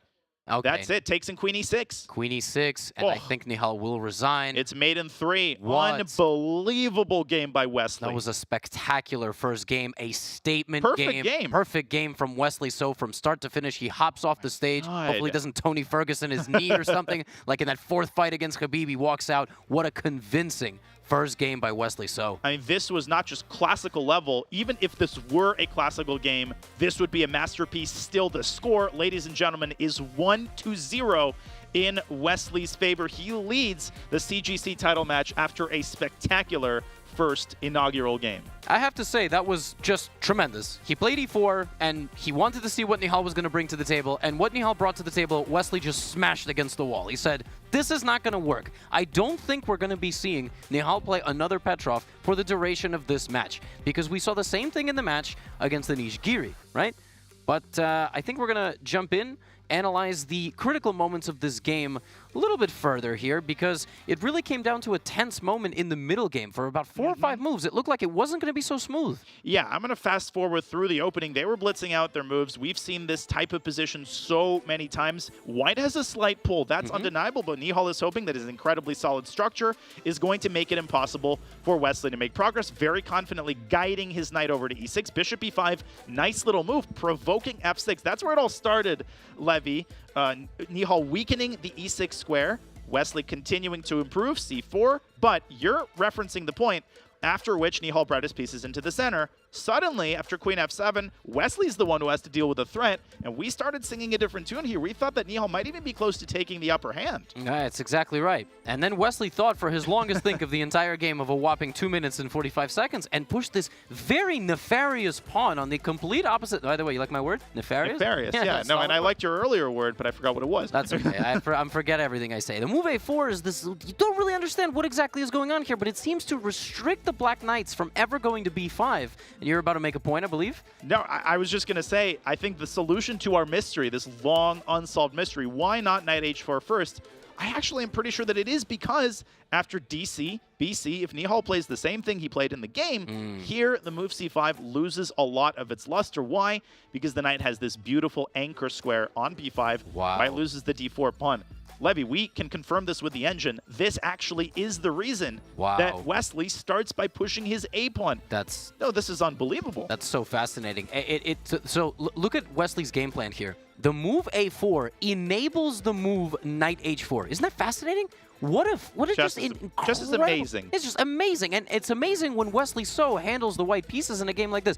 Okay. That's it. Takes in queen e6. Queen e6, and I think Nihal will resign. It's mate in 3. What? Unbelievable game by Wesley. That was a spectacular first game, a statement game. Perfect game from Wesley So from start to finish. He hops off the stage. Hopefully doesn't Tony Ferguson his knee or something. Like in that 4th fight against Khabib, he walks out. What a convincing first game by Wesley So. I mean, this was not just classical level. Even if this were a classical game, this would be a masterpiece. Still, the score, ladies and gentlemen, is 1-0 in Wesley's favor. He leads the CGC title match after a spectacular first inaugural game. I have to say, that was just tremendous. He played e4, and he wanted to see what Nihal was going to bring to the table, and what Nihal brought to the table, Wesley just smashed against the wall. He said, this is not going to work. I don't think we're going to be seeing Nihal play another Petrov for the duration of this match, because we saw the same thing in the match against Anish Giri, right? But I think we're going to jump in, analyze the critical moments of this game a little bit further here, because it really came down to a tense moment in the middle game. For about 4 or 5 moves, it looked like it wasn't going to be so smooth. Yeah, I'm going to fast forward through the opening. They were blitzing out their moves. We've seen this type of position so many times. White has a slight pull. That's undeniable, but Nihal is hoping that his incredibly solid structure is going to make it impossible for Wesley to make progress, very confidently guiding his knight over to e6. Bishop e5, nice little move, provoking f6. That's where it all started, Levy. Nihal weakening the e6 square, Wesley continuing to improve, c4, but you're referencing the point after which Nihal brought his pieces into the center. Suddenly, after queen f7, Wesley's the one who has to deal with the threat, and we started singing a different tune here. We thought that Nihal might even be close to taking the upper hand. That's exactly right. And then Wesley thought for his longest think of the entire game of a whopping 2 minutes and 45 seconds and pushed this very nefarious pawn on the complete opposite. By the way, you like my word? Nefarious? Nefarious, yeah. No, and I liked your earlier word, but I forgot what it was. That's okay. I forget everything I say. The move a4 is this. You don't really understand what exactly is going on here, but it seems to restrict the black knights from ever going to b5. And you're about to make a point, I believe? No, I was just going to say, I think the solution to our mystery, this long unsolved mystery, why not knight h4 first? I actually am pretty sure that it is because after DC, BC, if Nihal plays the same thing he played in the game, here the move c5 loses a lot of its luster. Why? Because the knight has this beautiful anchor square on b5. Wow. White loses the d4 pawn. Levy, we can confirm this with the engine. This actually is the reason that Wesley starts by pushing his a pawn. No, this is unbelievable. That's so fascinating. So look at Wesley's game plan here. The move a4 enables the move knight h4. Isn't that fascinating? What if just as amazing. It's just amazing, and it's amazing when Wesley So handles the white pieces in a game like this.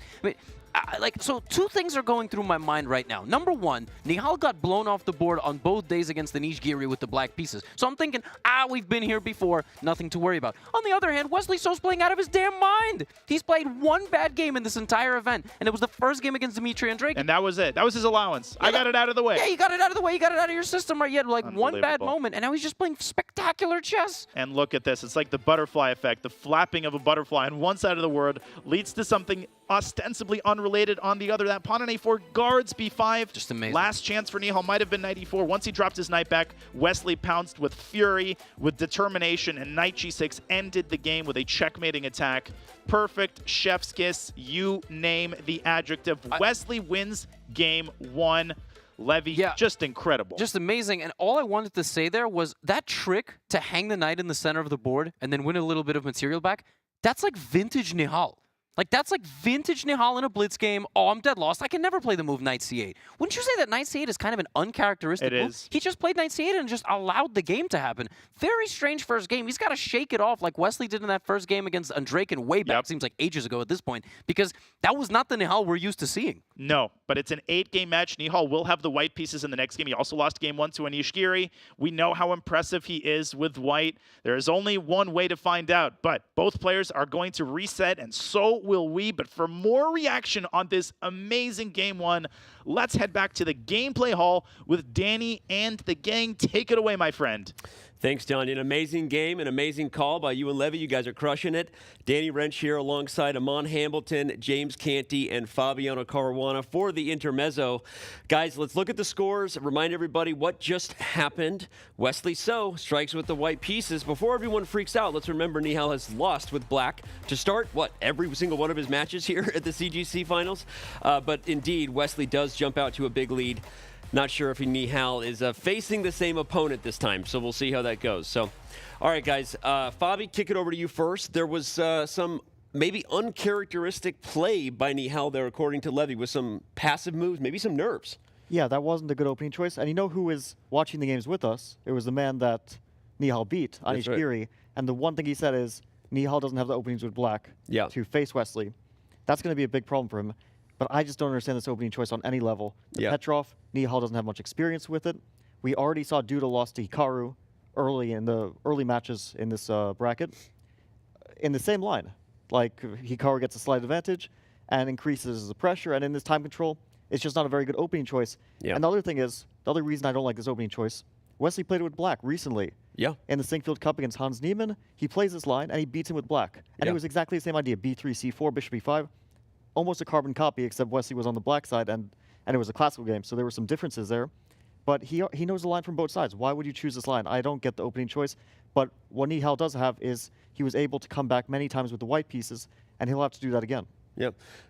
I mean, so 2 things are going through my mind right now. Number 1, Nihal got blown off the board on both days against Anish Giri with the black pieces. So I'm thinking, we've been here before, nothing to worry about. On the other hand, Wesley So's playing out of his damn mind. He's played 1 bad game in this entire event, and it was the first game against Dmitry Andreevkin. And that was it. That was his allowance. I got it out of the way. Yeah, you got it out of the way. You got it out of your system, right? You had like 1 bad moment, and now he's just playing spectacular chess. And look at this. It's like the butterfly effect. The flapping of a butterfly on one side of the world leads to something ostensibly unrelated on the other. That pawn on a4 guards b5. Just amazing. Last chance for Nihal might have been knight e4. Once he dropped his knight back, Wesley pounced with fury, with determination, and knight g6 ended the game with a checkmating attack. Perfect, chef's kiss, you name the adjective. Wesley wins game 1. Levy, just incredible. Just amazing. And all I wanted to say there was that trick to hang the knight in the center of the board and then win a little bit of material back, that's like vintage Nihal. Like, that's like vintage Nihal in a blitz game. Oh, I'm dead lost. I can never play the move knight c8. Wouldn't you say that knight c8 is kind of an uncharacteristic move? It is. He just played knight c8 and just allowed the game to happen. Very strange first game. He's got to shake it off like Wesley did in that first game against Andreykin way back. Seems like ages ago at this point, because that was not the Nihal we're used to seeing. No, but it's an 8-game match. Nihal will have the white pieces in the next game. He also lost game 1 to Anish Giri. We know how impressive he is with white. There is only one way to find out, but both players are going to reset, and so will we. But for more reaction on this amazing game 1, let's head back to the gameplay hall with Danny and the gang. Take it away, my friend. Thanks, John. An amazing game, an amazing call by you and Levy. You guys are crushing it. Danny Wrench here alongside Amon Hambleton, James Canty, and Fabiano Caruana for the intermezzo. Guys, let's look at the scores. Remind everybody what just happened. Wesley So strikes with the white pieces. Before everyone freaks out, let's remember Nihal has lost with black to start, every single one of his matches here at the CGC finals. But indeed, Wesley does jump out to a big lead. Not sure if Nihal is facing the same opponent this time, so we'll see how that goes. So, all right, guys. Fabi, kick it over to you first. There was some maybe uncharacteristic play by Nihal there, according to Levy, with some passive moves, maybe some nerves. Yeah, that wasn't a good opening choice. And you know who is watching the games with us? It was the man that Nihal beat, Anish Giri. And the one thing he said is, Nihal doesn't have the openings with black to face Wesley. That's going to be a big problem for him. But I just don't understand this opening choice on any level. Petrov, Nihal doesn't have much experience with it. We already saw Duda lost to Hikaru early in the early matches in this bracket in the same line. Like, Hikaru gets a slight advantage and increases the pressure. And in this time control, it's just not a very good opening choice. And the other thing is, the other reason I don't like this opening choice, Wesley played it with black recently. In the Sinkfield Cup against Hans Niemann, he plays this line and he beats him with black. And it was exactly the same idea, b3, c4, bishop e5. Almost a carbon copy, except Wesley was on the black side, and it was a classical game, so there were some differences there. But he knows the line from both sides. Why would you choose this line? I don't get the opening choice. But what Nihal does have is he was able to come back many times with the white pieces, and he'll have to do that again.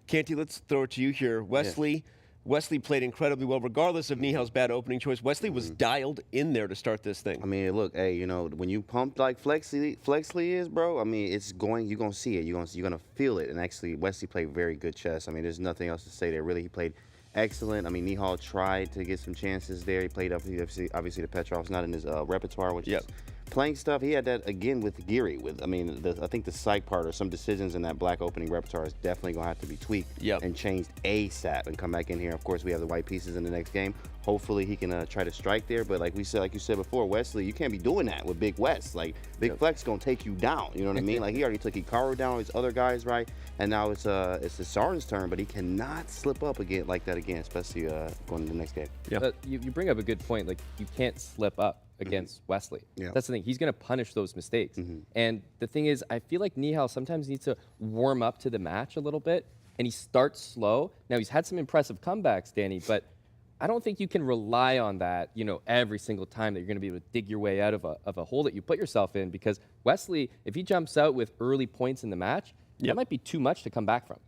Canty, let's throw it to you here. Wesley played incredibly well, regardless of Nihal's bad opening choice. Wesley was dialed in there to start this thing. I mean, look, hey, you know, when you pump like Flexley is, bro, I mean, it's going, you're going to see it. You're going to feel it. And actually, Wesley played very good chess. I mean, there's nothing else to say there. Really, he played excellent. I mean, Nihal tried to get some chances there. He played up, obviously, the Petrov's not in his repertoire, which is playing stuff. He had that again with Giri. I mean, I think the psych part or some decisions in that black opening repertoire is definitely going to have to be tweaked and changed ASAP and come back in here. Of course, we have the white pieces in the next game. Hopefully, he can try to strike there. But like you said before, Wesley, you can't be doing that with Big West. Like, Big Flex going to take you down. You know what I mean? Like, he already took Hikaru down, his other guys, right? And now it's the Sarin's turn, but he cannot slip up again like that again, especially going to the next game. You bring up a good point. Like, you can't slip up against Wesley. That's the thing. He's going to punish those mistakes. And the thing is, I feel like Nihal sometimes needs to warm up to the match a little bit, and he starts slow. Now, he's had some impressive comebacks, Danny, but I don't think you can rely on that, you know, every single time that you're going to be able to dig your way out of a hole that you put yourself in, because Wesley, if he jumps out with early points in the match, that might be too much to come back from.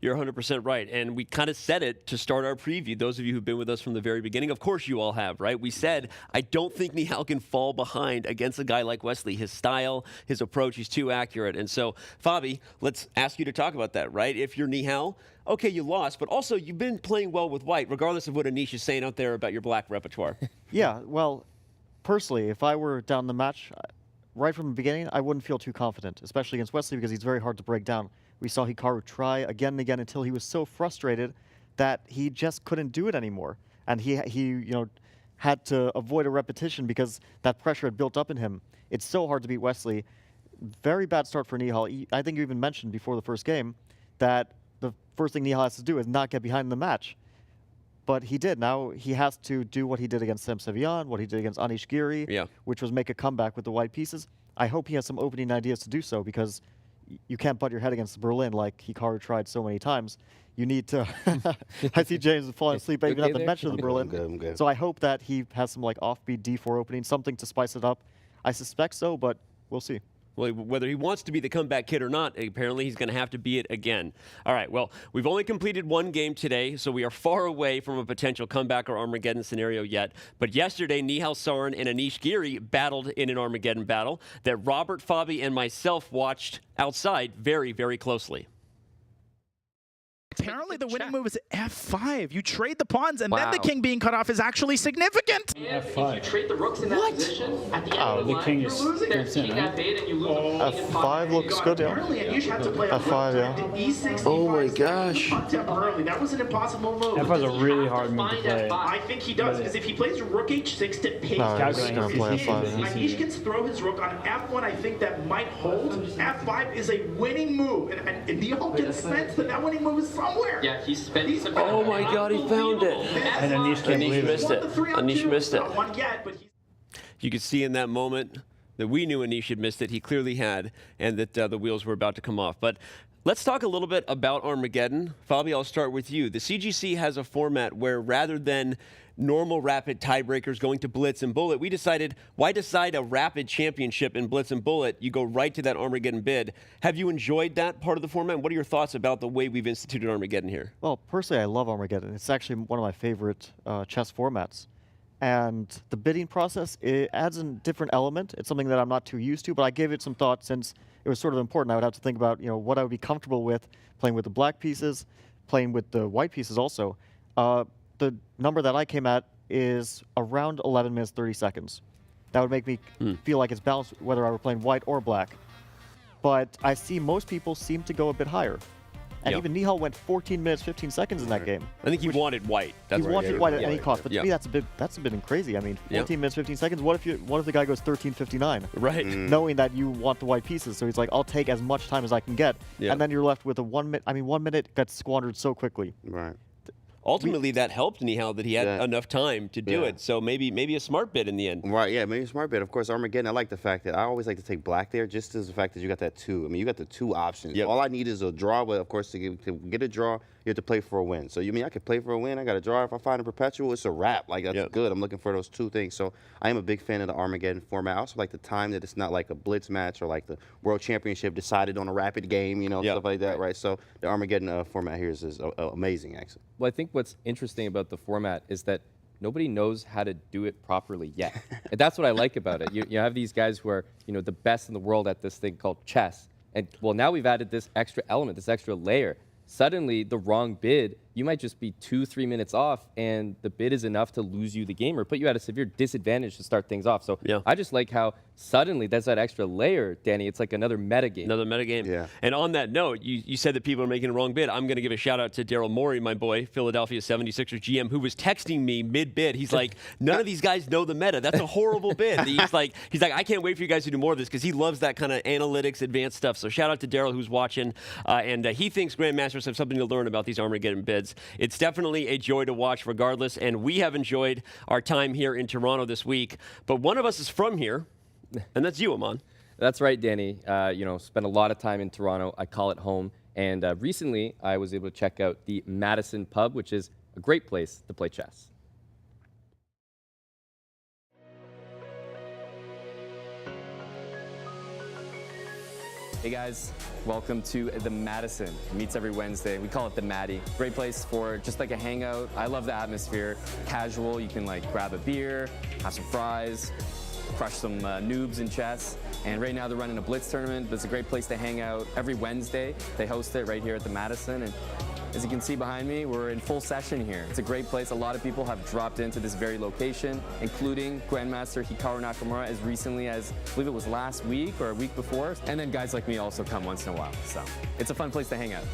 You're 100% right. And we kind of said it to start our preview. Those of you who've been with us from the very beginning, of course you all have, right? We said, I don't think Nihal can fall behind against a guy like Wesley. His style, his approach, he's too accurate. And so, Fabi, let's ask you to talk about that, right? If you're Nihal, okay, you lost, but also you've been playing well with white, regardless of what Anish is saying out there about your black repertoire. Well, personally, if I were down the match, right from the beginning, I wouldn't feel too confident, especially against Wesley, because he's very hard to break down. We saw Hikaru try again and again until he was so frustrated that he just couldn't do it anymore. And he had to avoid a repetition because that pressure had built up in him. It's so hard to beat Wesley. Very bad start for Nihal. I think you even mentioned before the first game that the first thing Nihal has to do is not get behind in the match. But he did. Now he has to do what he did against Sam Sevian, what he did against Anish Giri, which was make a comeback with the white pieces. I hope he has some opening ideas to do so, because you can't butt your head against Berlin like Hikaru tried so many times. You need to. I see James falling asleep even at the mention of the Berlin. I'm good. So I hope that he has some like offbeat D4 opening, something to spice it up. I suspect so, but we'll see. Well, whether he wants to be the comeback kid or not, apparently he's going to have to be it again. All right, well, we've only completed one game today, so we are far away from a potential comeback or Armageddon scenario yet. But yesterday, Nihal Sarin and Anish Giri battled in an Armageddon battle that Robert, Fabi, and myself watched outside very, very closely. Apparently, the winning move is F5. You trade the pawns, and then the king being cut off is actually significant. F5. If you trade the rooks in that position, at the end of the line, king you're losing. You're taking that bait and you lose F5 looks good, F5, Oh my gosh. Temporarily, that was an impossible move. F5 is a really hard move to play. I think he does, because if he plays rook h6 to pick he's gonna play F5. Anish can throw his rook on F1. I think that might hold. F5 is a winning move, and Nihal can sense that winning move is somewhere. Yeah, he spent some. Oh my God, he found it. And Anish missed it. Anish missed it. You could see in that moment that we knew Anish had missed it. He clearly had, and that the wheels were about to come off. But Let's talk a little bit about Armageddon. Fabi, I'll start with you. The CGC has a format where rather than normal rapid tiebreakers going to Blitz and Bullet, we decided, why decide a rapid championship in Blitz and Bullet? You go right to that Armageddon bid. Have you enjoyed that part of the format? What are your thoughts about the way we've instituted Armageddon here? Well, personally, I love Armageddon. It's actually one of my favorite chess formats. And the bidding process, it adds a different element. It's something that I'm not too used to, but I gave it some thought since it was sort of important. I would have to think about, what I would be comfortable with playing with the black pieces, playing with the white pieces also. The number that I came at is around 11 minutes, 30 seconds. That would make me feel like it's balanced whether I were playing white or black. But I see most people seem to go a bit higher. And even Nihal went 14 minutes, 15 seconds in that game. I think he wanted white. He wanted white at any cost. But to me, that's a bit crazy. I mean, 14 minutes, 15 seconds. What if the guy goes 13:59? Right. Knowing that you want the white pieces. So he's like, I'll take as much time as I can get. And then you're left with a 1 minute. I mean, 1 minute got squandered so quickly. Right. Ultimately, that helped Nihal that he had enough time to do it. So maybe a smart bid in the end. Right, yeah, maybe a smart bid. Of course, Armageddon, I like the fact that I always like to take black there just as the fact that you got that 2. I mean, you got the 2 options. All I need is a draw, but of course, to get a draw, you have to play for a win. So, I could play for a win. I got a draw. If I find a perpetual, it's a wrap. Like, that's good. I'm looking for those 2 things. So, I am a big fan of the Armageddon format. I also like the time that it's not like a blitz match or like the World Championship decided on a rapid game, stuff like that, right? So, the Armageddon format here is amazing, actually. Well, I think what's interesting about the format is that nobody knows how to do it properly yet. And that's what I like about it. You have these guys who are, the best in the world at this thing called chess. And, well, now we've added this extra element, this extra layer. Suddenly, the wrong bid, you might just be 2-3 minutes off, and the bid is enough to lose you the game or put you at a severe disadvantage to start things off. So I just like how suddenly there's that extra layer, Danny. It's like another meta game. Another meta game. Yeah. And on that note, you said that people are making a wrong bid. I'm going to give a shout out to Daryl Morey, my boy, Philadelphia 76ers GM, who was texting me mid-bid. He's like, none of these guys know the meta. That's a horrible bid. He's like, I can't wait for you guys to do more of this because he loves that kind of analytics, advanced stuff. So shout out to Daryl who's watching. And he thinks Grandmasters have something to learn about these Armageddon bids. It's definitely a joy to watch regardless. And we have enjoyed our time here in Toronto this week. But one of us is from here. And that's you, Aman. That's right, Danny. Spent a lot of time in Toronto. I call it home. And recently, I was able to check out the Madison Pub, which is a great place to play chess. Hey guys, welcome to the Madison. It meets every Wednesday. We call it the Maddie. Great place for just like a hangout. I love the atmosphere. Casual, you can like grab a beer, have some fries, crush some noobs in chess. And right now they're running a Blitz tournament, but it's a great place to hang out. Every Wednesday, they host it right here at the Madison. And as you can see behind me, we're in full session here. It's a great place. A lot of people have dropped into this very location, including Grandmaster Hikaru Nakamura as recently as, I believe it was last week or a week before. And then guys like me also come once in a while. So it's a fun place to hang out.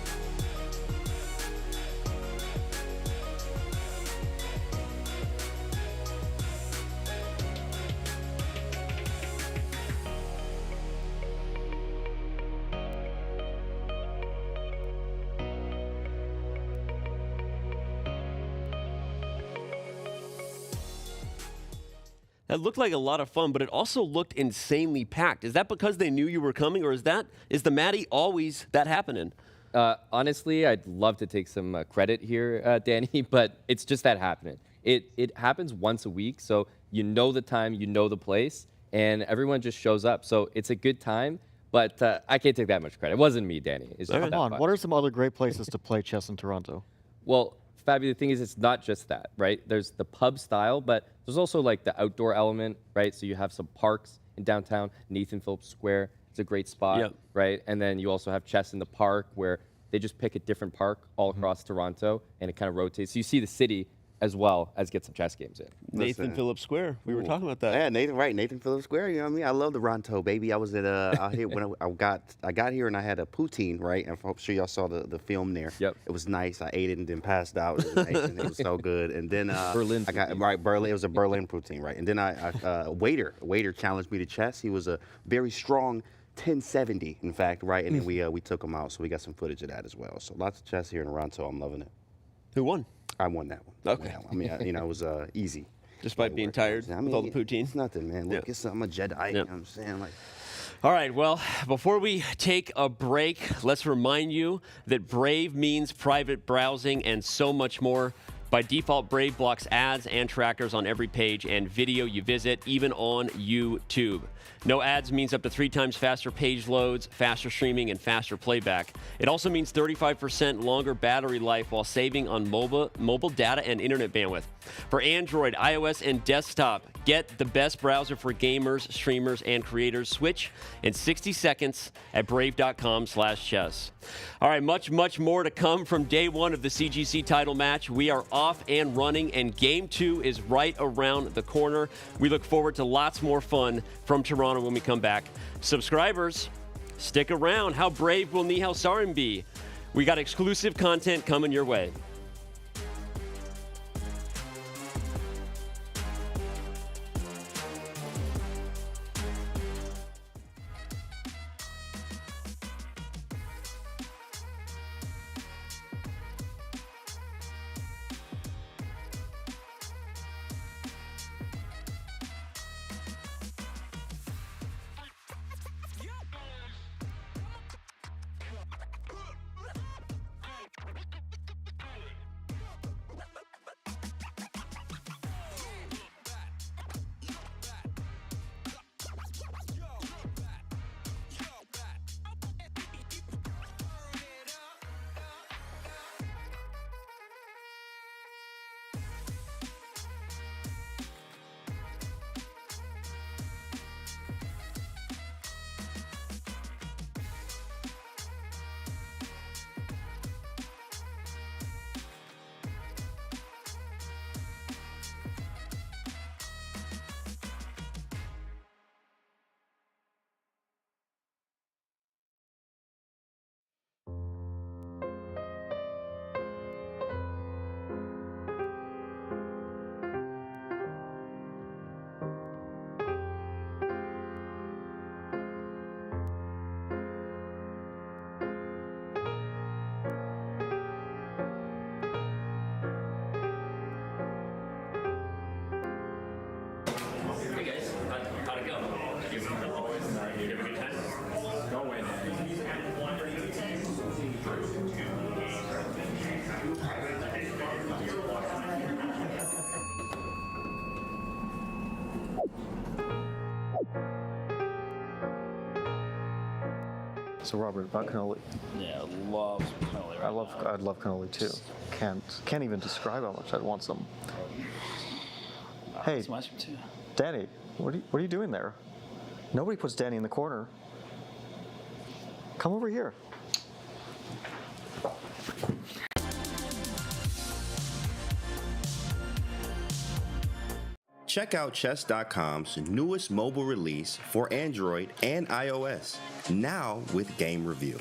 That looked like a lot of fun, but it also looked insanely packed. Is that because they knew you were coming, or is the Maddie always that happening? Honestly, I'd love to take some credit here, Danny, but it's just that happening. It happens once a week, so you know the time, you know the place, and everyone just shows up. So it's a good time, but I can't take that much credit. It wasn't me, Danny. It's just Come on, what are some other great places to play chess in Toronto? Well, Fabi, the thing is, it's not just that, right? There's the pub style, but there's also like the outdoor element, right? So you have some parks in downtown, Nathan Phillips Square. It's a great spot, right? And then you also have chess in the park where they just pick a different park all across Toronto and it kind of rotates. So you see the city as well as get some chess games in. Nathan Phillips Square. We were talking about that. Yeah, Nathan Phillips Square. You know what I mean? I love the Ronto, baby. I was at out here when I got here and I had a poutine, right? And I'm sure y'all saw the film there. Yep. It was nice. I ate it and then passed out. It was nice and it was so good. And then Berlin. I got Berlin. It was a Berlin poutine, right? And then a waiter challenged me to chess. He was a very strong 1070, in fact, right? And then we took him out, so we got some footage of that as well. So lots of chess here in Toronto. I'm loving it. Who won? I won that one. Okay. I mean, it was easy. Despite being tired with all the poutine? It's nothing, man. Look, I'm a Jedi. You know what I'm saying? Like, All right, well, before we take a break, let's remind you that Brave means private browsing and so much more. By default, Brave blocks ads and trackers on every page and video you visit, even on YouTube. No ads means up to 3 times faster page loads, faster streaming, and faster playback. It also means 35% longer battery life while saving on mobile data and internet bandwidth. For Android, iOS, and desktop, get the best browser for gamers, streamers, and creators. Switch in 60 seconds at brave.com/chess. All right, much more to come from day 1 of the CGC title match. We are off and running, and game 2 is right around the corner. We look forward to lots more fun from Toronto when we come back. Subscribers, stick around. How brave will Nihal Sarin be? We got exclusive content coming your way. So Robert, about cannoli. Yeah, I love cannoli. I'd love cannoli too. Can't even describe how much I'd want some. Hey, Danny, what are you doing there? Nobody puts Danny in the corner. Come over here. Check out Chess.com's newest mobile release for Android and iOS, now with Game Review.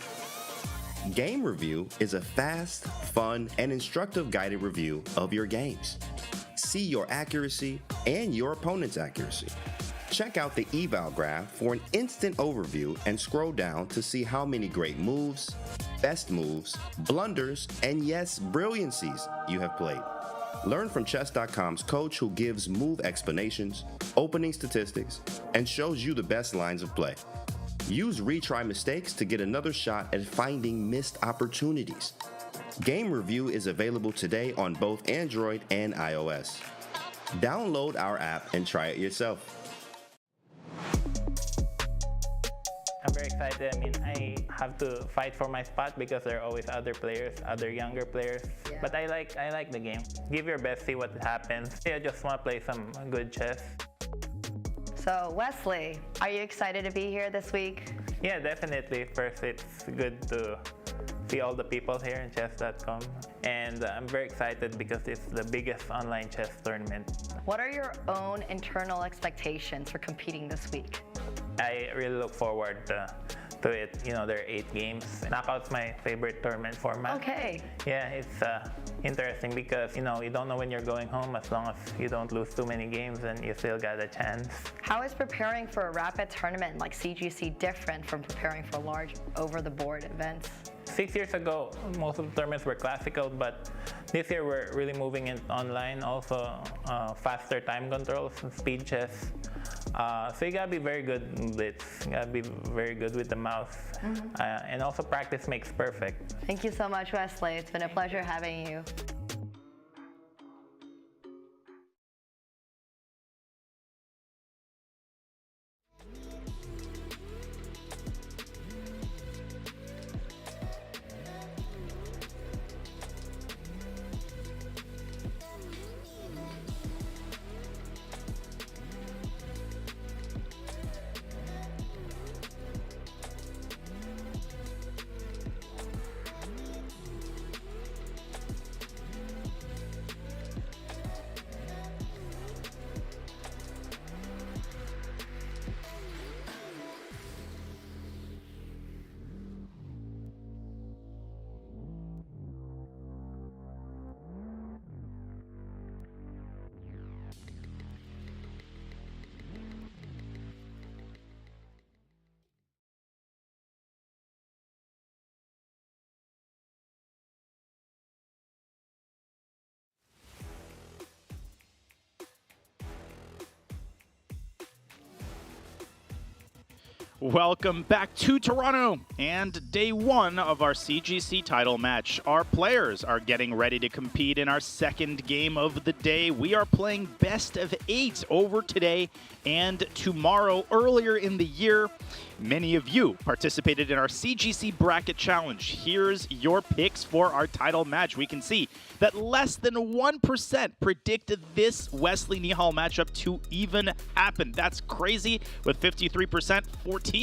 Game Review is a fast, fun, and instructive guided review of your games. See your accuracy and your opponent's accuracy. Check out the eval graph for an instant overview and scroll down to see how many great moves, best moves, blunders, and yes, brilliancies you have played. Learn from Chess.com's coach who gives move explanations, opening statistics, and shows you the best lines of play. Use retry mistakes to get another shot at finding missed opportunities. Game Review is available today on both Android and iOS. Download our app and try it yourself. I'm very excited. I mean, I have to fight for my spot because there are always other players, other younger players. Yeah. But I like the game. Give your best, see what happens. I just want to play some good chess. So Wesley, are you excited to be here this week? Yeah, definitely. First, it's good to see all the people here in Chess.com. And I'm very excited because it's the biggest online chess tournament. What are your own internal expectations for competing this week? I really look forward to it. You know, there are 8 games. Knockout's my favorite tournament format. Okay. Yeah, it's interesting because, you know, you don't know when you're going home. As long as you don't lose too many games, and you still got a chance. How is preparing for a rapid tournament like CGC different from preparing for large over-the-board events? 6 years ago, most of the tournaments were classical, but this year we're really moving it online. Also, faster time controls and speed chess. So you gotta be very good in blitz. You gotta be very good with the mouse. And also practice makes perfect. Thank you so much, Wesley. It's been a pleasure having you. Welcome back to Toronto and day one of our CGC title match. Our players are getting ready to compete in our second game of the day. We are playing best of 8 over today and tomorrow. Earlier in the year, many of you participated in our CGC bracket challenge. Here's your picks for our title match. We can see that less than 1% predicted this Wesley Nihal matchup to even happen. That's crazy, with 53%, 14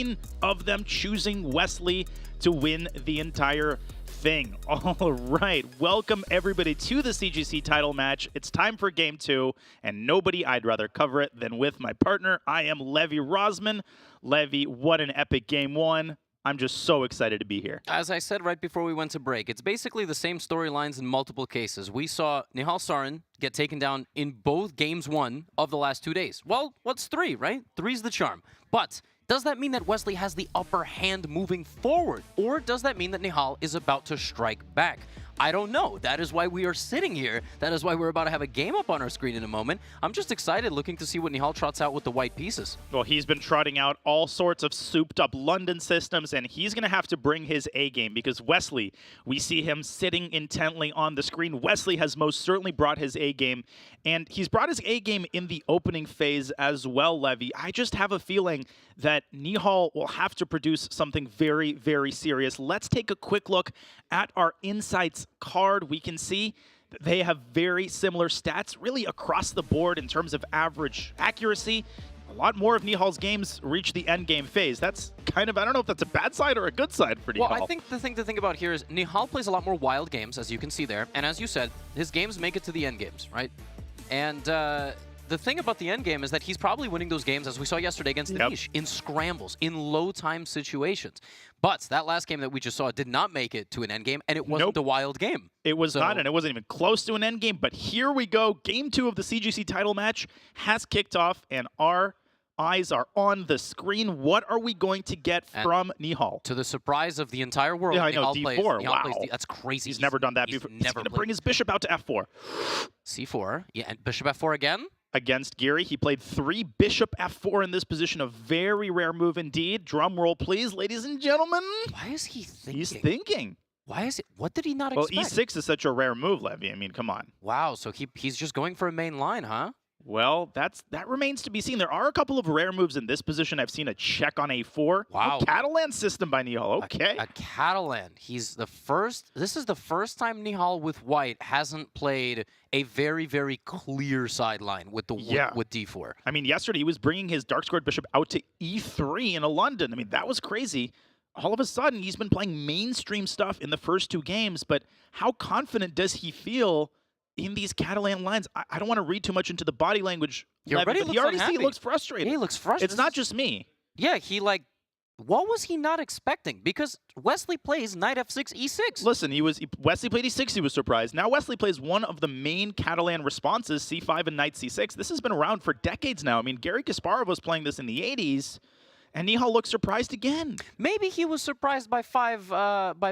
of them choosing Wesley to win the entire thing. All right, welcome everybody to the CGC title match. It's time for game 2, and nobody I'd rather cover it than with my partner. I am Levi Rosman. Levi, what an epic game 1. I'm just so excited to be here. As I said right before we went to break, it's basically the same storylines in multiple cases. We saw Nihal Sarin get taken down in both games 1 of the last 2 days. Well, what's 3, right? 3's the charm. But does that mean that Wesley has the upper hand moving forward? Or does that mean that Nihal is about to strike back? I don't know. That is why we are sitting here. That is why we're about to have a game up on our screen in a moment. I'm just excited looking to see what Nihal trots out with the white pieces. Well, he's been trotting out all sorts of souped-up London systems, and he's going to have to bring his A-game because Wesley, we see him sitting intently on the screen. Wesley has most certainly brought his A-game, and he's brought his A-game in the opening phase as well, Levi. I just have a feeling that Nihal will have to produce something very, very serious. Let's take a quick look at our insights card. We can see that they have very similar stats really across the board in terms of average accuracy. A lot more of Nihal's games reach the end game phase. That's kind of, I don't know if that's a bad side or a good side for Nihal. Well, I think the thing to think about here is Nihal plays a lot more wild games, as you can see there. And as you said, his games make it to the end games, right? And the thing about the end game is that he's probably winning those games, as we saw yesterday against Anish, in scrambles, in low-time situations. But that last game that we just saw did not make it to an end game, and it wasn't a wild game. It was not, and it wasn't even close to an end game. But here we go. Game 2 of the CGC title match has kicked off, and our eyes are on the screen. What are we going to get from Nihal? To the surprise of the entire world, yeah, I know, Nihal D4. Wow. That's crazy. He's never done that before. He's going to bring his bishop out to F4. C4. Yeah, and bishop F4 again? Against Giri, he played 3 bishop F4 in this position. A very rare move indeed. Drum roll, please, ladies and gentlemen. Why is he thinking? He's thinking. Why is it? What did he not expect? Well, E6 is such a rare move, Levi. I mean, come on. Wow, so he's just going for a main line, huh? Well, that remains to be seen. There are a couple of rare moves in this position. I've seen a check on A4. Wow. A Catalan system by Nihal. Okay. A Catalan. He's the first. This is the first time Nihal with white hasn't played a very, very clear sideline with the with D4. I mean, yesterday he was bringing his dark squared bishop out to E3 in a London. I mean, that was crazy. All of a sudden, he's been playing mainstream stuff in the first 2 games, but how confident does he feel in these Catalan lines? I don't want to read too much into the body language. He already looks frustrated. Yeah, he looks frustrated. It's not just me. Yeah, what was he not expecting? Because Wesley plays knight F6, E6. Listen, Wesley played E6, he was surprised. Now Wesley plays one of the main Catalan responses, C5 and knight C6. This has been around for decades now. I mean, Gary Kasparov was playing this in the 80s, and Nihal looks surprised again. Maybe he was surprised by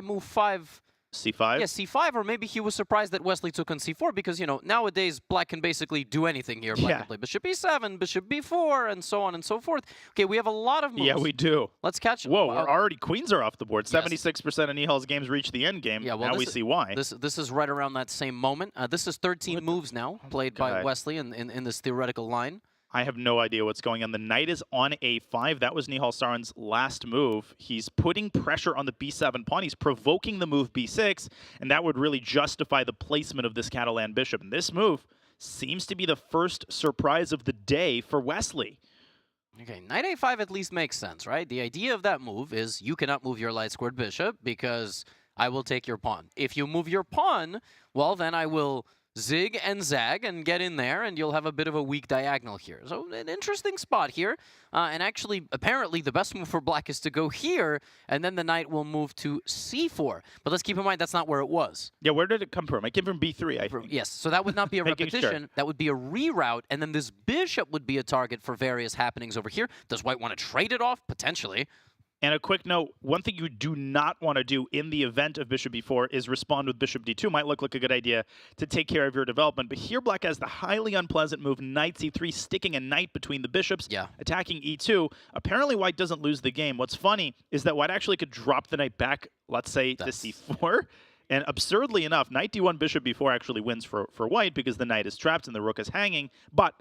move 5. C5? Yeah, C5, or maybe he was surprised that Wesley took on C4 because, you know, nowadays Black can basically do anything here. Black can play Bishop E7, Bishop B4, and so on and so forth. Okay, we have a lot of moves. Yeah, we do. Let's catch them. Whoa, we're already queens are off the board. 76% of Nihal's games reach the end game. Yeah, well, now we see why. This is right around that same moment. This is 13 moves now played by Wesley in this theoretical line. I have no idea what's going on. The knight is on A5. That was Nihal Sarin's last move. He's putting pressure on the B7 pawn. He's provoking the move B6, and that would really justify the placement of this Catalan bishop. And this move seems to be the first surprise of the day for Wesley. Okay, knight A5 at least makes sense, right? The idea of that move is you cannot move your light squared bishop because I will take your pawn. If you move your pawn, well, then I will zig and zag and get in there, and you'll have a bit of a weak diagonal here. So an interesting spot here. And actually, apparently, the best move for Black is to go here, and then the knight will move to C4. But let's keep in mind, that's not where it was. Yeah, where did it come from? It came from B3, I think. Yes, so that would not be a repetition. That would be a reroute, and then this bishop would be a target for various happenings over here. Does White want to trade it off? Potentially. And a quick note, one thing you do not want to do in the event of Bishop B4 is respond with Bishop D2. Might look like a good idea to take care of your development. But here Black has the highly unpleasant move, Knight C3, sticking a knight between the bishops, attacking E2. Apparently White doesn't lose the game. What's funny is that White actually could drop the knight back, let's say, to C4. And absurdly enough, Knight D1, Bishop B4 actually wins for White because the knight is trapped and the rook is hanging. But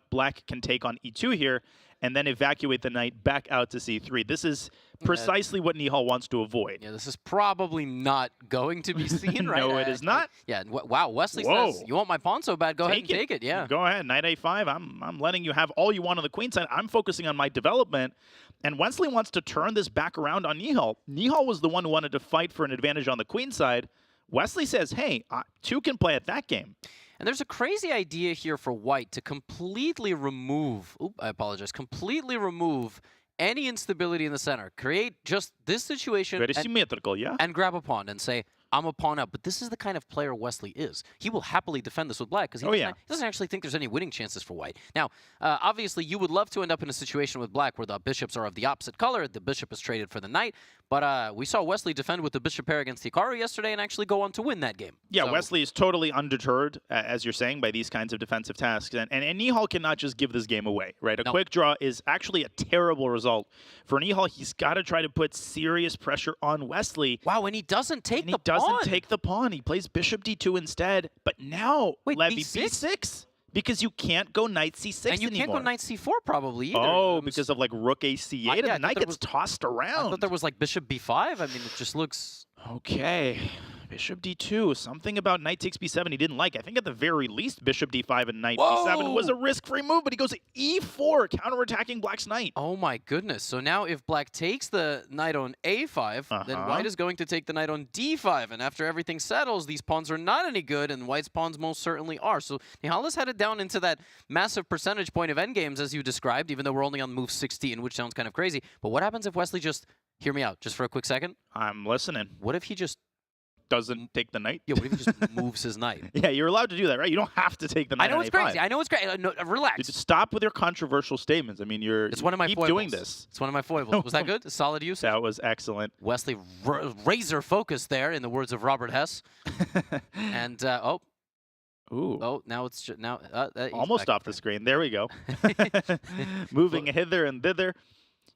Black can take on E2 here and then evacuate the knight back out to C3. This is precisely what Nihal wants to avoid. Yeah, this is probably not going to be seen, right? No, it is not. Yeah, wow, Wesley says, you want my pawn so bad, go ahead and take it. Yeah. Go ahead, knight A5. I'm letting you have all you want on the queen side. I'm focusing on my development. And Wesley wants to turn this back around on Nihal. Nihal was the one who wanted to fight for an advantage on the queen side. Wesley says, hey, two can play at that game. And there's a crazy idea here for White to completely remove, completely remove any instability in the center. Create just this situation Very symmetrical, yeah. And grab a pawn and say, I'm a pawn up. But this is the kind of player Wesley is. He will happily defend this with Black because he doesn't actually think there's any winning chances for White. Now, obviously, you would love to end up in a situation with Black where the bishops are of the opposite color. The bishop is traded for the knight. But we saw Wesley defend with the bishop pair against Hikaru yesterday and actually go on to win that game. Yeah, so, Wesley is totally undeterred, as you're saying, by these kinds of defensive tasks. And Nihal cannot just give this game away, right? A quick draw is actually a terrible result. For Nihal, he's got to try to put serious pressure on Wesley. Wow, and he doesn't take the pawn. He doesn't take the pawn. He plays bishop D2 instead. But now, Levy, B6? Because you can't go knight C6 and you anymore. Can't go knight C4 probably either. Oh, because of like rook A C8 and the knight gets tossed around. I thought there was like bishop B5. I mean, it just looks... Okay. Bishop D2. Something about knight takes B7 he didn't like. I think at the very least, bishop D5 and knight B7 was a risk-free move, but he goes E4, counterattacking Black's knight. Oh my goodness. So now if Black takes the knight on A5, then White is going to take the knight on D5. And after everything settles, these pawns are not any good, and White's pawns most certainly are. So Nihal is headed down into that massive percentage point of endgames, as you described, even though we're only on move 16, which sounds kind of crazy. But what happens if Wesley just... Hear me out, just for a quick second. I'm listening. What if he just... doesn't take the knight? Yeah, what if he just moves his knight? Yeah, you're allowed to do that, right? You don't have to take the knight. I know it's crazy. I know it's crazy. No, relax. Just stop with your controversial statements. I mean, it's one of my keep foibles. doing this. It's one of my foibles. Was that good? Solid use? That was excellent. Wesley razor focused there, in the words of Robert Hess. And, Ooh. Oh, now it's just... now almost off the screen. There we go. Moving hither and thither.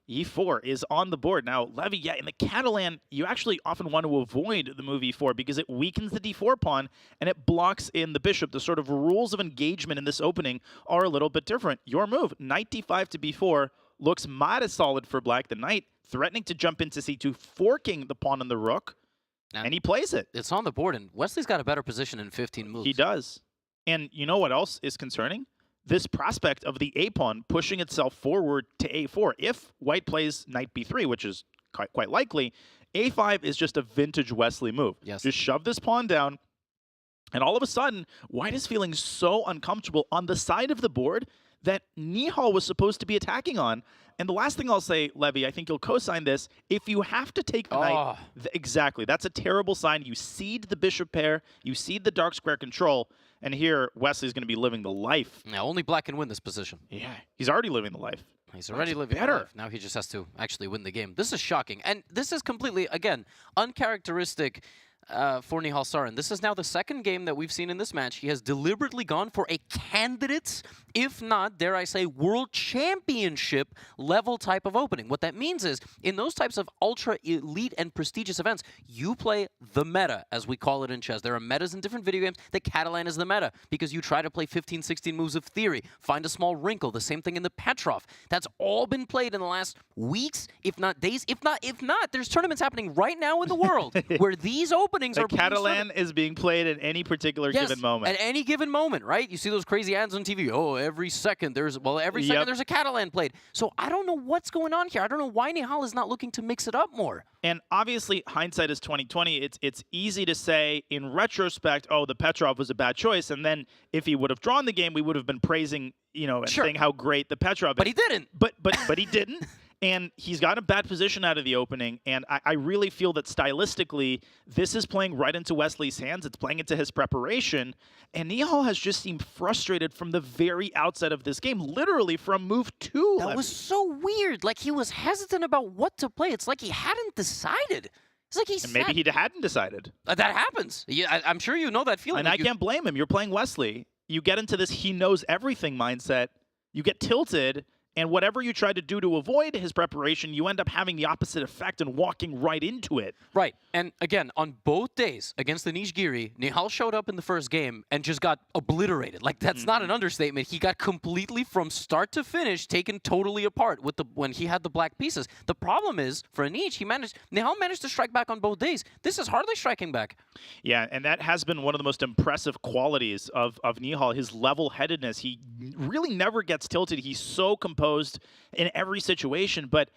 E4 is on the board. Now, Levy, yeah, in the Catalan, you actually often want to avoid the move E4 because it weakens the D4 pawn and it blocks in the bishop. The sort of rules of engagement in this opening are a little bit different. Your move, knight D5 to B4, looks mighty solid for Black. The knight threatening to jump into C2, forking the pawn and the rook, and he plays it. It's on the board, and Wesley's got a better position in 15 moves. He does. And you know what else is concerning? This prospect of the A-pawn pushing itself forward to A4. If White plays knight B3, which is quite likely, A5 is just a vintage Wesley move. Yes. Just shove this pawn down, and all of a sudden, White is feeling so uncomfortable on the side of the board that Nihal was supposed to be attacking on. And the last thing I'll say, Levy, I think you'll co-sign this, if you have to take the knight, exactly, that's a terrible sign. You cede the bishop pair, you cede the dark square control, and here Wesley's going to be living the life. Now, only Black can win this position. Yeah, he's already living the life. He's already living the life. Now he just has to actually win the game. This is shocking. And this is completely, again, uncharacteristic for Nihal Sarin. This is now the second game that we've seen in this match. He has deliberately gone for a candidate, if not, dare I say, world championship level type of opening. What that means is, in those types of ultra elite and prestigious events, you play the meta, as we call it in chess. There are metas in different video games. The Catalan is the meta because you try to play 15, 16 moves of theory, find a small wrinkle. The same thing in the Petrov. That's all been played in the last weeks, if not days. If not, there's tournaments happening right now in the world where these openings the are Catalan is being played at any particular given moment. At any given moment, right? You see those crazy ads on TV. Oh, every second there's a Catalan played. So I don't know what's going on here. I don't know why Nihal is not looking to mix it up more. And obviously, hindsight is 20/20. It's easy to say in retrospect, oh, the Petrov was a bad choice, and then if he would have drawn the game, we would have been praising, and saying how great the Petrov is. But he didn't. But he didn't. And he's got a bad position out of the opening, and I really feel that stylistically, this is playing right into Wesley's hands. It's playing into his preparation, and Nihal has just seemed frustrated from the very outset of this game, literally from move 2. That was so weird. Like, he was hesitant about what to play. It's like he hadn't decided. It's like and maybe he hadn't decided. That happens. Yeah, I'm sure you know that feeling. And I can't blame him. You're playing Wesley. You get into this he knows everything mindset. You get tilted. And whatever you try to do to avoid his preparation, you end up having the opposite effect and walking right into it. Right. And again, on both days against Anish Giri, Nihal showed up in the first game and just got obliterated. Like, that's not an understatement. He got completely from start to finish taken totally apart when he had the black pieces. The problem is, for Anish, Nihal managed to strike back on both days. This is hardly striking back. Yeah, and that has been one of the most impressive qualities of Nihal, his level-headedness. He really never gets tilted. He's so composed in every situation, but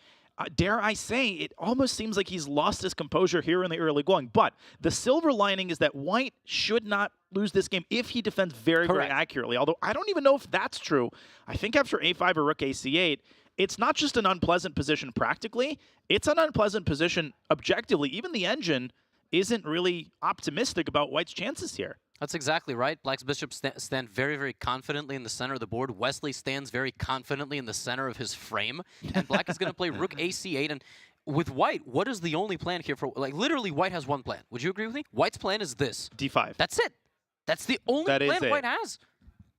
dare I say, it almost seems like he's lost his composure here in the early going. But the silver lining is that White should not lose this game if he defends very, very accurately. Although I don't even know if that's true. I think after a5 or rook ac8, it's not just an unpleasant position practically, it's an unpleasant position objectively. Even the engine isn't really optimistic about White's chances here. That's exactly right. Black's bishops stand very, very confidently in the center of the board. Wesley stands very confidently in the center of his frame. And Black is going to play rook ac8. And with White, what is the only plan here for... Like, literally, White has one plan. Would you agree with me? White's plan is this. d5. That's it. That's the only plan White has.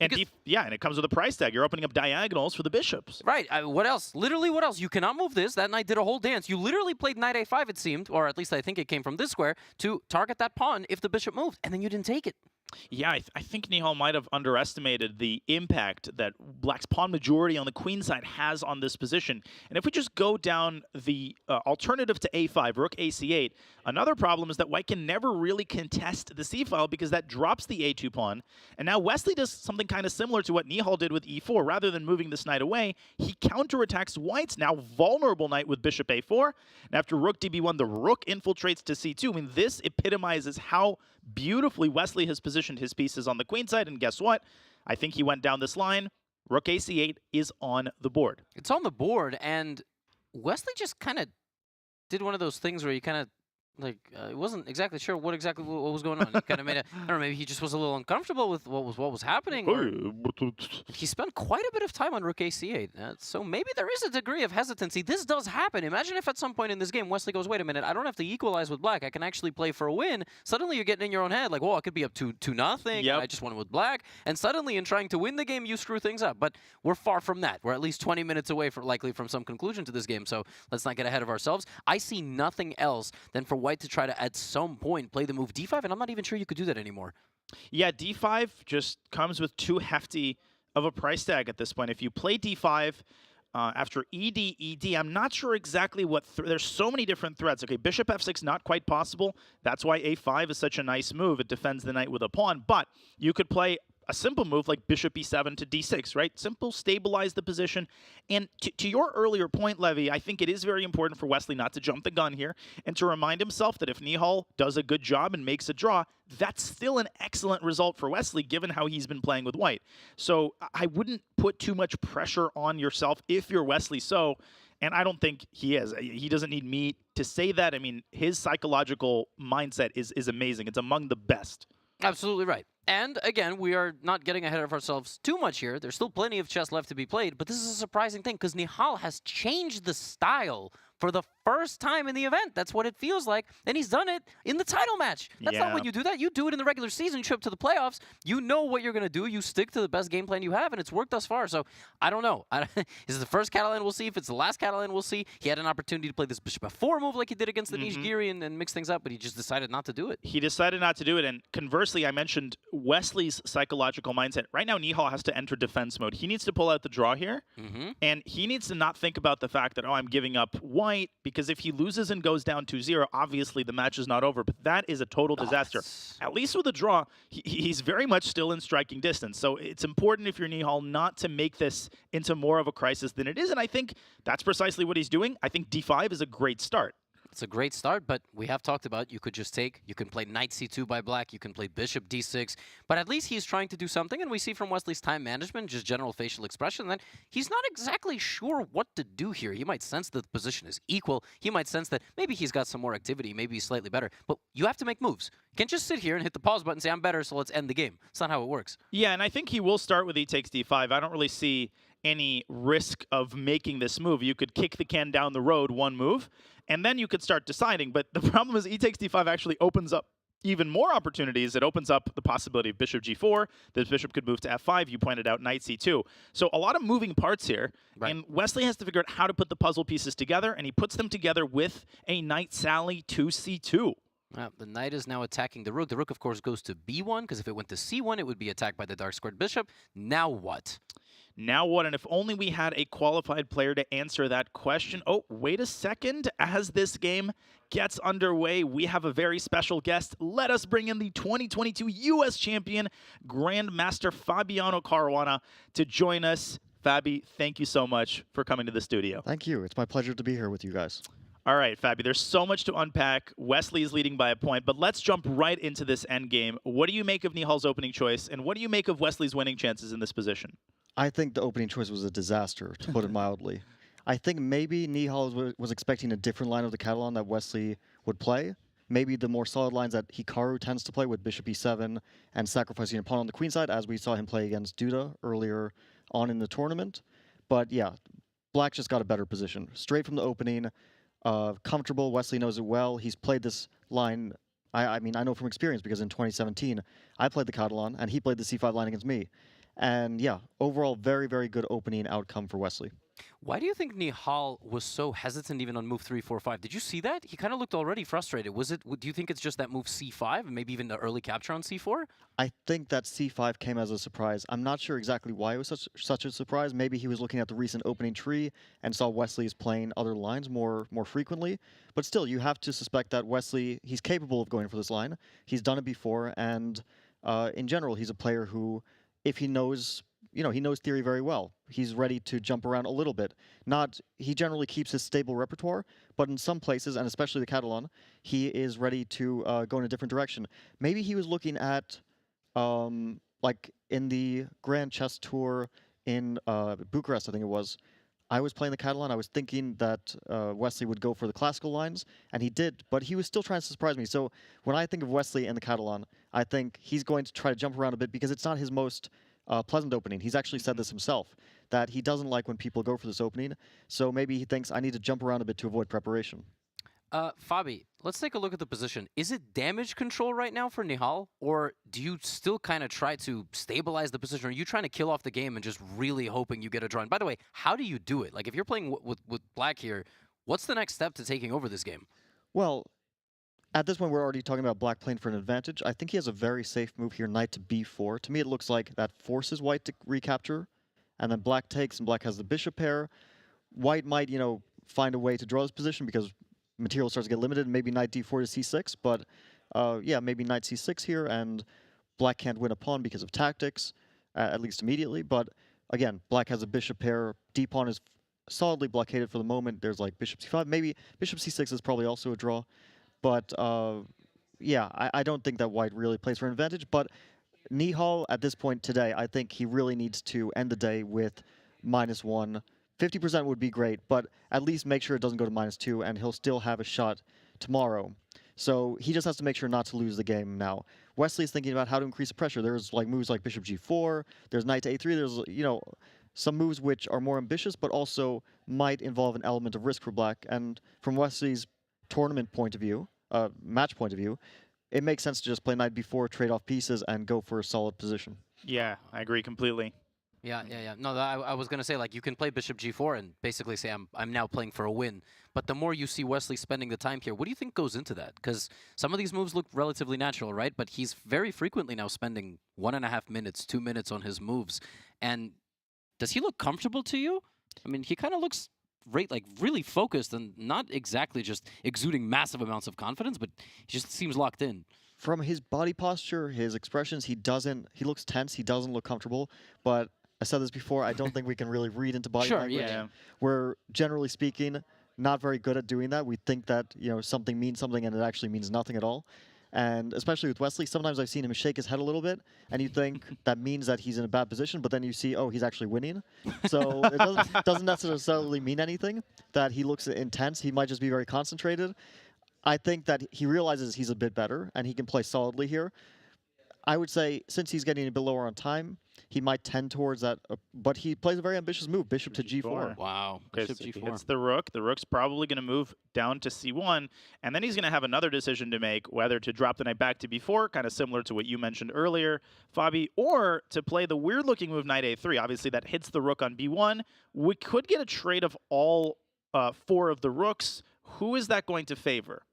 And and it comes with a price tag. You're opening up diagonals for the bishops. Right. What else? Literally, what else? You cannot move this. That knight did a whole dance. You literally played knight a5, it seemed, or at least I think it came from this square, to target that pawn if the bishop moved, and then you didn't take it. Yeah, I think Nihal might have underestimated the impact that Black's pawn majority on the queen side has on this position. And if we just go down the alternative to a5, rook ac8, another problem is that White can never really contest the c-file because that drops the a2 pawn. And now Wesley does something kind of similar to what Nihal did with e4. Rather than moving this knight away, he counterattacks White's now vulnerable knight with bishop a4. And after rook db1, the rook infiltrates to c2. I mean, this epitomizes how beautifully Wesley has positioned his pieces on the queen side, and guess what? I think he went down this line. Rook ac8 is on the board. It's on the board, and Wesley just kind of did one of those things where he kind of, like, he wasn't exactly sure what was going on. He kind of made I don't know, maybe he just was a little uncomfortable with what was happening. Or he spent quite a bit of time on rook ac8. So maybe there is a degree of hesitancy. This does happen. Imagine if at some point in this game, Wesley goes, wait a minute, I don't have to equalize with Black. I can actually play for a win. Suddenly you're getting in your own head, like, well, I could be up 2-0. Yep. I just won with Black. And suddenly in trying to win the game, you screw things up. But we're far from that. We're at least 20 minutes away likely from some conclusion to this game. So let's not get ahead of ourselves. I see nothing else than for White to try to, at some point, play the move d5, and I'm not even sure you could do that anymore. Yeah, d5 just comes with too hefty of a price tag at this point. If you play d5 after ed, I'm not sure exactly what... There's so many different threats. Okay, bishop f6, not quite possible. That's why a5 is such a nice move. It defends the knight with a pawn, but you could play a simple move like bishop e7 to d6, right? Simple, stabilize the position. And to your earlier point, Levy, I think it is very important for Wesley not to jump the gun here and to remind himself that if Nihal does a good job and makes a draw, that's still an excellent result for Wesley given how he's been playing with White. So I wouldn't put too much pressure on yourself if you're Wesley So, and I don't think he is. He doesn't need me to say that. I mean, his psychological mindset is amazing. It's among the best. Absolutely right. And again, we are not getting ahead of ourselves too much here. There's still plenty of chess left to be played, but this is a surprising thing because Nihal has changed the style for the first time in the event. That's what it feels like. And he's done it in the title match. That's not when you do that. You do it in the regular season. You show up to the playoffs. You know what you're going to do. You stick to the best game plan you have, and it's worked thus far. So I don't know. Is it the first Catalan? We'll see. If it's the last Catalan, we'll see. He had an opportunity to play this bishop f4 move like he did against the Anish Giri and mix things up, but he just decided not to do it. He decided not to do it, and conversely, I mentioned Wesley's psychological mindset. Right now, Nihal has to enter defense mode. He needs to pull out the draw here, and he needs to not think about the fact that, oh, I'm giving up white, because if he loses and goes down 2-0, obviously the match is not over, but that is a total disaster. At least with a draw, he's very much still in striking distance, so it's important if you're Nihal not to make this into more of a crisis than it is, and I think that's precisely what he's doing. I think d5 is a great start. It's a great start, but we have talked about you could just take, you can play knight c2 by black, you can play bishop d6, but at least he's trying to do something, and we see from Wesley's time management, just general facial expression, that he's not exactly sure what to do here. He might sense that the position is equal, he might sense that maybe he's got some more activity, maybe he's slightly better, but you have to make moves. You can't just sit here and hit the pause button and say, I'm better, so let's end the game. It's not how it works. Yeah, and I think he will start with e takes d5. I don't really see any risk of making this move. You could kick the can down the road one move, and then you could start deciding. But the problem is e takes d5 actually opens up even more opportunities. It opens up the possibility of bishop g4. This bishop could move to f5. You pointed out knight c2. So a lot of moving parts here. Right. And Wesley has to figure out how to put the puzzle pieces together, and he puts them together with a knight sally to c2. The knight is now attacking the rook. The rook, of course, goes to b1, because if it went to c1, it would be attacked by the dark-squared bishop. Now what? Now what? And if only we had a qualified player to answer that question. Oh, wait a second. As this game gets underway, we have a very special guest. Let us bring in the 2022 U.S. champion, Grandmaster Fabiano Caruana, to join us. Fabi, thank you so much for coming to the studio. Thank you. It's my pleasure to be here with you guys. All right, Fabi, there's so much to unpack. Wesley is leading by a point, but let's jump right into this endgame. What do you make of Nihal's opening choice, and what do you make of Wesley's winning chances in this position? I think the opening choice was a disaster, to put it mildly. I think maybe Nihal was expecting a different line of the Catalan that Wesley would play. Maybe the more solid lines that Hikaru tends to play with bishop e7 and sacrificing a pawn on the queen side, as we saw him play against Duda earlier on in the tournament. But yeah, Black just got a better position. Straight from the opening, comfortable. Wesley knows it well. He's played this line. I mean, I know from experience because in 2017, I played the Catalan and he played the c5 line against me. And yeah, overall, very, very good opening outcome for Wesley. Why do you think Nihal was so hesitant even on move 3, 4, 5? Did you see that? He kind of looked already frustrated. Do you think it's just that move c5 and maybe even the early capture on c4? I think that c5 came as a surprise. I'm not sure exactly why it was such a surprise. Maybe he was looking at the recent opening tree and saw Wesley's playing other lines more frequently. But still, you have to suspect that Wesley, he's capable of going for this line. He's done it before, and in general, he's a player who, if he knows, he knows theory very well. He's ready to jump around a little bit. He generally keeps his stable repertoire, but in some places, and especially the Catalan, he is ready to go in a different direction. Maybe he was looking at, like in the Grand Chess Tour in Bucharest, I think it was, I was playing the Catalan. I was thinking that Wesley would go for the classical lines, and he did, but he was still trying to surprise me. So when I think of Wesley and the Catalan, I think he's going to try to jump around a bit because it's not his most pleasant opening. He's actually said this himself, that he doesn't like when people go for this opening. So maybe he thinks, I need to jump around a bit to avoid preparation. Fabi, let's take a look at the position. Is it damage control right now for Nihal, or do you still kind of try to stabilize the position? Or are you trying to kill off the game and just really hoping you get a draw? And by the way, how do you do it? Like, if you're playing with Black here, what's the next step to taking over this game? Well, at this point, we're already talking about Black playing for an advantage. I think he has a very safe move here, knight to b4. To me, it looks like that forces White to recapture, and then Black takes, and Black has the bishop pair. White might, find a way to draw this position because material starts to get limited, maybe knight d4 to c6, but yeah, maybe knight c6 here, and Black can't win a pawn because of tactics, at least immediately. But again, Black has a bishop pair. D-pawn is solidly blockaded for the moment. There's like bishop c5. Maybe bishop c6 is probably also a draw. But yeah, I don't think that White really plays for an advantage. But Nihal, at this point today, I think he really needs to end the day with -1. 50% would be great, but at least make sure it doesn't go to -2, and he'll still have a shot tomorrow. So he just has to make sure not to lose the game now. Wesley's thinking about how to increase the pressure. There's like moves like bishop g4, there's knight to a3, there's, some moves which are more ambitious, but also might involve an element of risk for black. And from Wesley's tournament point of view, match point of view, it makes sense to just play knight b4, trade off pieces, and go for a solid position. Yeah, I agree completely. Yeah. No, I was going to say, like, you can play bishop g4 and basically say, I'm now playing for a win. But the more you see Wesley spending the time here, what do you think goes into that? Because some of these moves look relatively natural, right? But he's very frequently now spending 1.5 minutes, 2 minutes on his moves. And does he look comfortable to you? I mean, he kind of looks really focused and not exactly just exuding massive amounts of confidence, but he just seems locked in. From his body posture, his expressions, he looks tense, he doesn't look comfortable, but I said this before, I don't think we can really read into body language. Yeah. We're, generally speaking, not very good at doing that. We think that, something means something and it actually means nothing at all. And especially with Wesley, sometimes I've seen him shake his head a little bit, and you think that means that he's in a bad position, but then you see, oh, he's actually winning. So it doesn't necessarily mean anything that he looks intense. He might just be very concentrated. I think that he realizes he's a bit better, and he can play solidly here. I would say, since he's getting a bit lower on time, he might tend towards that, but he plays a very ambitious move, bishop to g4. Wow, Okay, bishop so g4. he hits the rook. The rook's probably going to move down to c1, and then he's going to have another decision to make, whether to drop the knight back to b4, kind of similar to what you mentioned earlier, Fabi, or to play the weird-looking move knight a3. Obviously, that hits the rook on b1. We could get a trade of all 4 of the rooks. Who is that going to favor?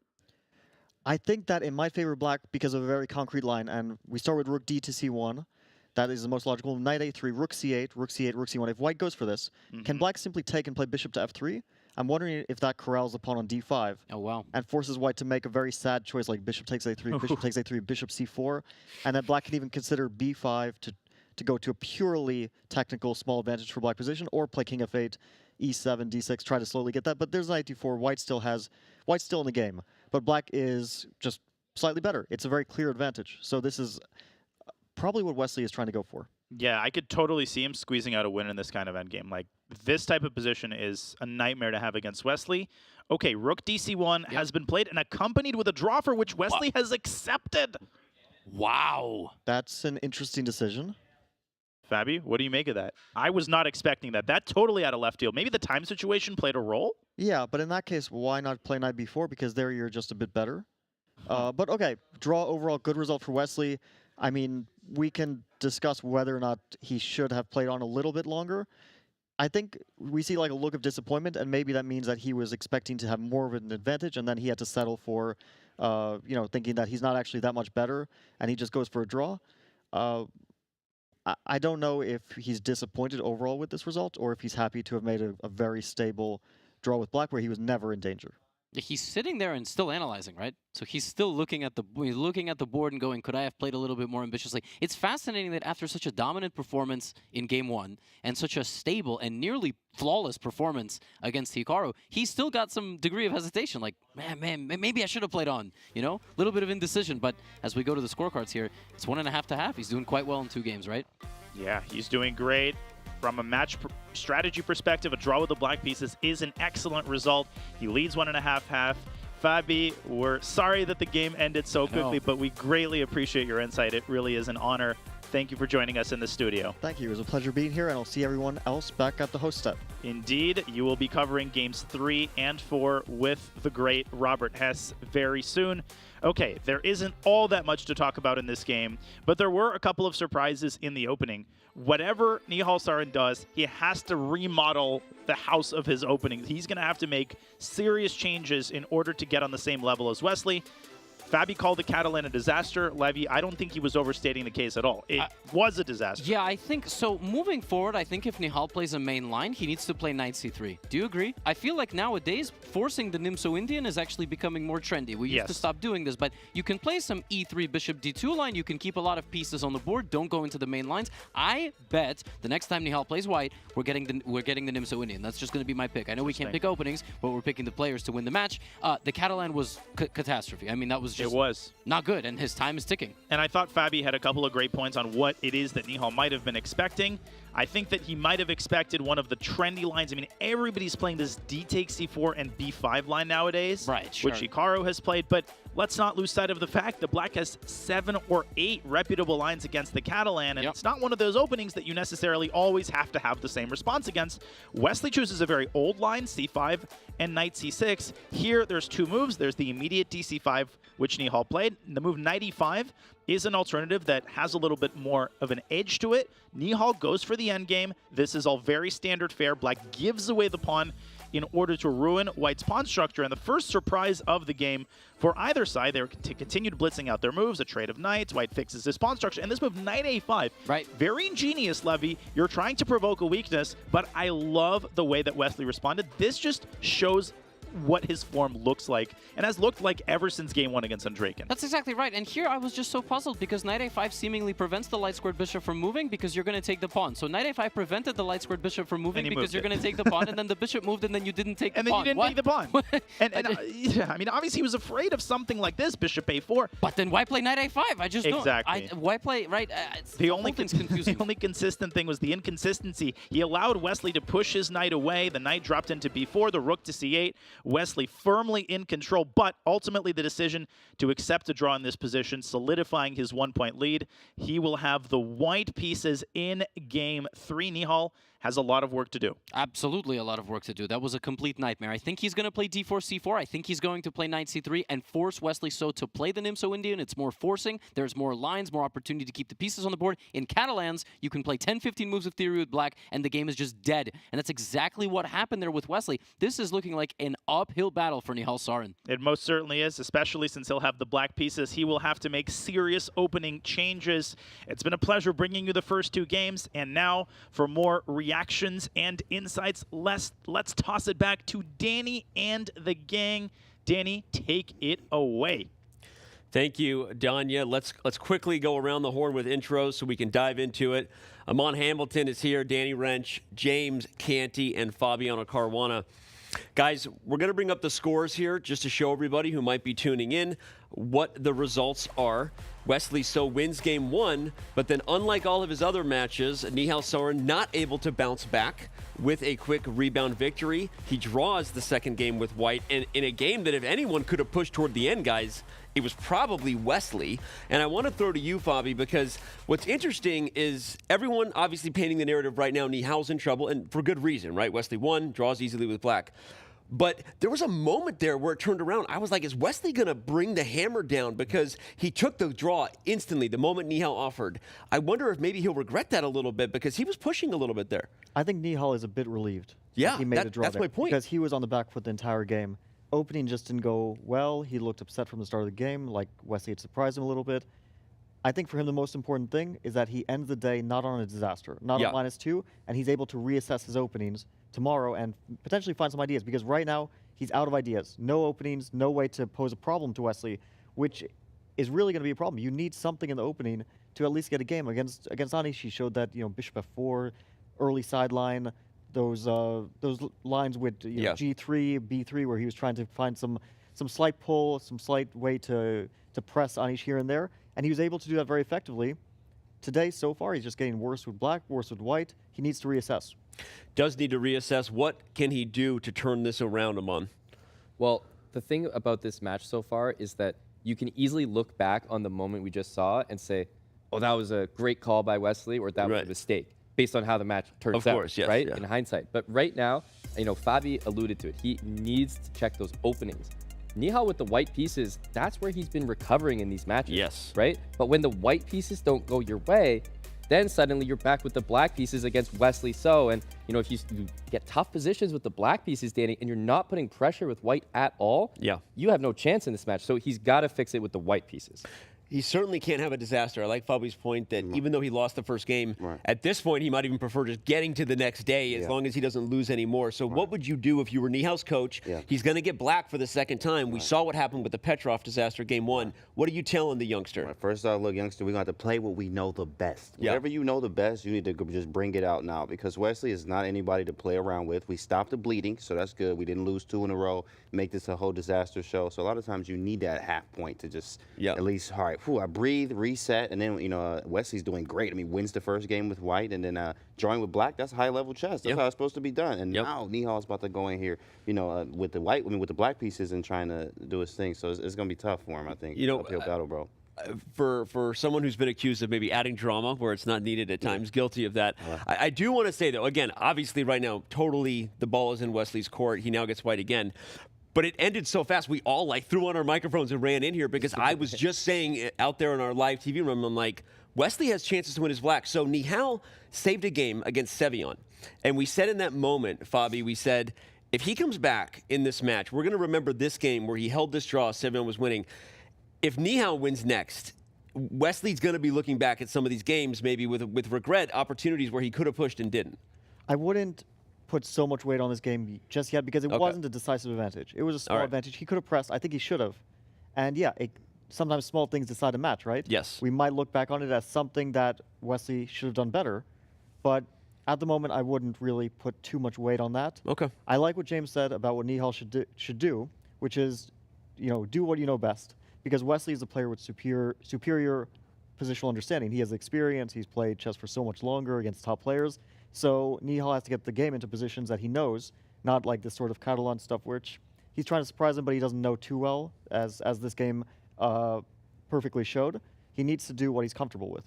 I think that it might favor black because of a very concrete line, and we start with rook d to c1. That is the most logical. Knight a3, rook c8, rook c8, rook c1. If white goes for this, can black simply take and play bishop to f3? I'm wondering if that corrals the pawn on d5. Oh, wow. And forces white to make a very sad choice like bishop takes a3, bishop takes a3, bishop c4. And then black can even consider b5 to go to a purely technical small advantage for black position, or play king f8, e7, d6, try to slowly get that. But there's knight d4. White's still in the game. But black is just slightly better. It's a very clear advantage. So this is probably what Wesley is trying to go for. Yeah, I could totally see him squeezing out a win in this kind of endgame. Like, this type of position is a nightmare to have against Wesley. Okay, rook dc1 has been played and accompanied with a draw for which Wesley has accepted. Wow. That's an interesting decision. Fabi, what do you make of that? I was not expecting that. That totally out of left field. Maybe the time situation played a role? Yeah, but in that case, why not play knight b4? Because there you're just a bit better. But okay, draw overall, good result for Wesley. I mean, we can discuss whether or not he should have played on a little bit longer. I think we see like a look of disappointment, and maybe that means that he was expecting to have more of an advantage, and then he had to settle for, thinking that he's not actually that much better, and he just goes for a draw. I don't know if he's disappointed overall with this result, or if he's happy to have made a very stable draw with black where he was never in danger. He's sitting there and still analyzing, right? So he's still looking at the board and going, could I have played a little bit more ambitiously? It's fascinating that after such a dominant performance in Game 1 and such a stable and nearly flawless performance against Hikaru, he still got some degree of hesitation. Like, man, maybe I should have played on, A little bit of indecision. But as we go to the scorecards here, it's 1.5 to half. He's doing quite well in 2 games, right? Yeah, he's doing great. From a match strategy perspective, a draw with the black pieces is an excellent result. He leads 1.5 half. Fabi, we're sorry that the game ended so quickly, but we greatly appreciate your insight. It really is an honor. Thank you for joining us in the studio. Thank you. It was a pleasure being here, and I'll see everyone else back at the host step. Indeed, you will be covering games 3 and 4 with the great Robert Hess very soon. Okay, there isn't all that much to talk about in this game, but there were a couple of surprises in the opening. Whatever Nihal Sarin does, he has to remodel the house of his openings. He's going to have to make serious changes in order to get on the same level as Wesley. Fabi called the Catalan a disaster. Levy, I don't think he was overstating the case at all. It was a disaster. Yeah, I think so. Moving forward, I think if Nihal plays a main line, he needs to play knight c3. Do you agree? I feel like nowadays, forcing the Nimso Indian is actually becoming more trendy. We used to stop doing this, but you can play some e3 bishop d2 line. You can keep a lot of pieces on the board. Don't go into the main lines. I bet the next time Nihal plays white, we're getting the Nimso Indian. That's just going to be my pick. I know we can't pick openings, but we're picking the players to win the match. The Catalan was catastrophe. I mean, that was just... It was. Not good, and his time is ticking. And I thought Fabi had a couple of great points on what it is that Nihal might have been expecting. I think that he might have expected one of the trendy lines. I mean, everybody's playing this D takes C4 and B5 line nowadays, right? Sure. Which Hikaru has played, but let's not lose sight of the fact that Black has 7 or 8 reputable lines against the Catalan, and it's not one of those openings that you necessarily always have to have the same response against. Wesley chooses a very old line, C5 and Knight C6. Here, there's 2 moves. There's the immediate DC5, which Nihal played. The move Knight E5 is an alternative that has a little bit more of an edge to it. Nihal goes for the endgame. This is all very standard fare. Black gives away the pawn in order to ruin White's pawn structure. And the first surprise of the game for either side, they continued blitzing out their moves, a trade of knights. White fixes his pawn structure, and this move, Knight A5. Right. Very ingenious, Levy. You're trying to provoke a weakness, but I love the way that Wesley responded. This just shows what his form looks like, and has looked like ever since game 1 against Andraken. That's exactly right. And here I was just so puzzled because Knight A5 seemingly prevents the light squared bishop from moving because you're going to take the pawn. So Knight A5 prevented the light squared bishop from moving because you're going to take the pawn, and then the bishop moved, and then you didn't take the pawn. And then you didn't take the pawn. Yeah, I mean, obviously he was afraid of something like this, bishop A4. But then why play Knight A5? I just don't. Exactly. Why play, right? The only consistent thing was the inconsistency. He allowed Wesley to push his knight away. The knight dropped into B4, the rook to C8. Wesley firmly in control, but ultimately the decision to accept a draw in this position, solidifying his 1-point lead. He will have the white pieces in game 3. Nihal has a lot of work to do. Absolutely a lot of work to do. That was a complete nightmare. I think he's going to play D4, C4. I think he's going to play Knight C3 and force Wesley So to play the Nimso Indian. It's more forcing. There's more lines, more opportunity to keep the pieces on the board. In Catalans, you can play 10, 15 moves of theory with Black, and the game is just dead. And that's exactly what happened there with Wesley. This is looking like an uphill battle for Nihal Sarin. It most certainly is, especially since he'll have the black pieces. He will have to make serious opening changes. It's been a pleasure bringing you the first 2 games, and now for more reactions and insights, let's toss it back to Danny and the gang. Danny, take it away. Thank you, Danya. Let's quickly go around the horn with intros so we can dive into it. Amon Hamilton is here, Danny Wrench, James Canty, and Fabiano Caruana. Guys, we're going to bring up the scores here just to show everybody who might be tuning in what the results are. Wesley So wins game 1, but then unlike all of his other matches, Nihal Sarin not able to bounce back with a quick rebound victory. He draws the second game with White, and in a game that if anyone could have pushed toward the end, guys, it was probably Wesley. And I want to throw to you, Fabi, because what's interesting is everyone obviously painting the narrative right now, Nihal's in trouble, and for good reason, right? Wesley won, draws easily with Black. But there was a moment there where it turned around. I was like, is Wesley going to bring the hammer down? Because he took the draw instantly the moment Nihal offered. I wonder if maybe he'll regret that a little bit because he was pushing a little bit there. I think Nihal is a bit relieved. Yeah, he made a draw that's there my point. Because he was on the back foot the entire game. Opening just didn't go well. He looked upset from the start of the game, like Wesley had surprised him a little bit. I think for him the most important thing is that he ends the day not on a disaster, not on -2, and he's able to reassess his openings tomorrow and potentially find some ideas, because right now he's out of ideas. No openings, no way to pose a problem to Wesley, which is really going to be a problem. You need something in the opening to at least get a game. Against Anish, he showed that, bishop f4, early sideline, those lines with G3, B3, where he was trying to find some slight pull, some slight way to press Anish here and there, and he was able to do that very effectively. Today, so far, he's just getting worse with Black, worse with White. He needs to reassess. Does need to reassess. What can he do to turn this around, Amon? Well, the thing about this match so far is that you can easily look back on the moment we just saw and say, oh, that was a great call by Wesley, or that was a mistake, based on how the match turns out, of course, yes, right? In hindsight. But right now, Fabi alluded to it. He needs to check those openings. Nihal with the white pieces, that's where he's been recovering in these matches. Yes. Right? But when the white pieces don't go your way, then suddenly you're back with the black pieces against Wesley So. And, if you get tough positions with the black pieces, Danny, and you're not putting pressure with white at all, you have no chance in this match. So he's got to fix it with the white pieces. He certainly can't have a disaster. I like Fabi's point that even though he lost the first game, at this point he might even prefer just getting to the next day as long as he doesn't lose anymore. So what would you do if you were Nihal's coach? He's going to get black for the second time. We saw what happened with the Petrov disaster game 1. What are you telling the youngster? First off, look, youngster, we're going to have to play what we know the best. Whatever you know the best, you need to just bring it out now, because Wesley is not anybody to play around with. We stopped the bleeding, so that's good. We didn't lose 2 in a row, make this a whole disaster show. So a lot of times you need that half point to just at least, all right, whew, I breathe, reset, and then, you know, Wesley's doing great. I mean, wins the first game with white, and then drawing with black. That's high-level chess. That's how it's supposed to be done. And now Nihal's about to go in here, you know, with the white, with the black pieces and trying to do his thing. So it's going to be tough for him, I think. You know, uphill battle, bro. For someone who's been accused of maybe adding drama where it's not needed at times, guilty of that. I do want to say, though, again, obviously right now, totally the ball is in Wesley's court. He now gets white again. But it ended so fast, we all like threw on our microphones and ran in here because I was just saying out there in our live TV room, I'm like, Wesley has chances to win his black. So Nihal saved a game against Sevion. And we said in that moment, Fabi, we said, if he comes back in this match, we're going to remember this game where he held this draw, Sevion was winning. If Nihal wins next, Wesley's going to be looking back at some of these games maybe with regret, opportunities where he could have pushed and didn't. I wouldn't put so much weight on this game just yet because it wasn't a decisive advantage. It was a small advantage. He could have pressed. I think he should have. And yeah, sometimes small things decide a match, right? Yes. We might look back on it as something that Wesley should have done better, but at the moment, I wouldn't really put too much weight on that. Okay. I like what James said about what Nihal should do, which is, you know, do what you know best. Because Wesley is a player with superior positional understanding. He has experience. He's played chess for so much longer against top players. So Nihal has to get the game into positions that he knows, not like this sort of Catalan stuff, which he's trying to surprise him, but he doesn't know too well, as this game perfectly showed. He needs to do what he's comfortable with.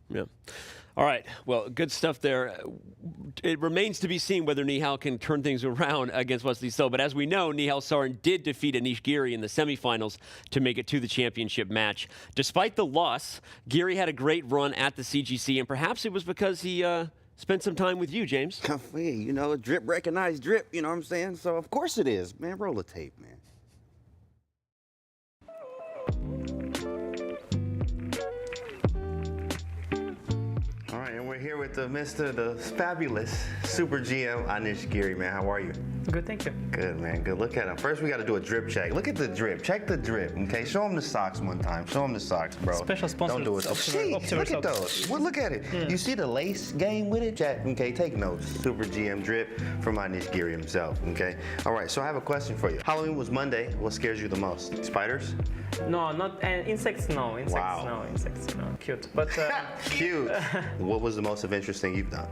Yeah. All right. Well, good stuff there. It remains to be seen whether Nihal can turn things around against Wesley So. But as we know, Nihal Sarin did defeat Anish Giri in the semifinals to make it to the championship match. Despite the loss, Giri had a great run at the CGC, and perhaps it was because he spent some time with you, James. You know, drip recognize drip, you know what I'm saying? So, of course it is. Man, roll the tape, man. All right, and we're here with the fabulous Super GM, Anish Giri, man. How are you? Good, thank you. Good, man. Good. Look at him. First, we got to do a drip check. Look at the drip. Check the drip, okay? Show him the socks one time. Show him the socks, bro. Special sponsor. Don't do it. Jeez, look at those. Well, look at it. Yeah. You see the lace game with it? Jack, okay, take notes. Super GM drip from Anish Giri himself, okay? All right, so I have a question for you. Halloween was Monday. What scares you the most? Spiders? No, not insects. No, insects. Wow. No, insects. No, cute. But cute. What was the most adventurous thing you've done?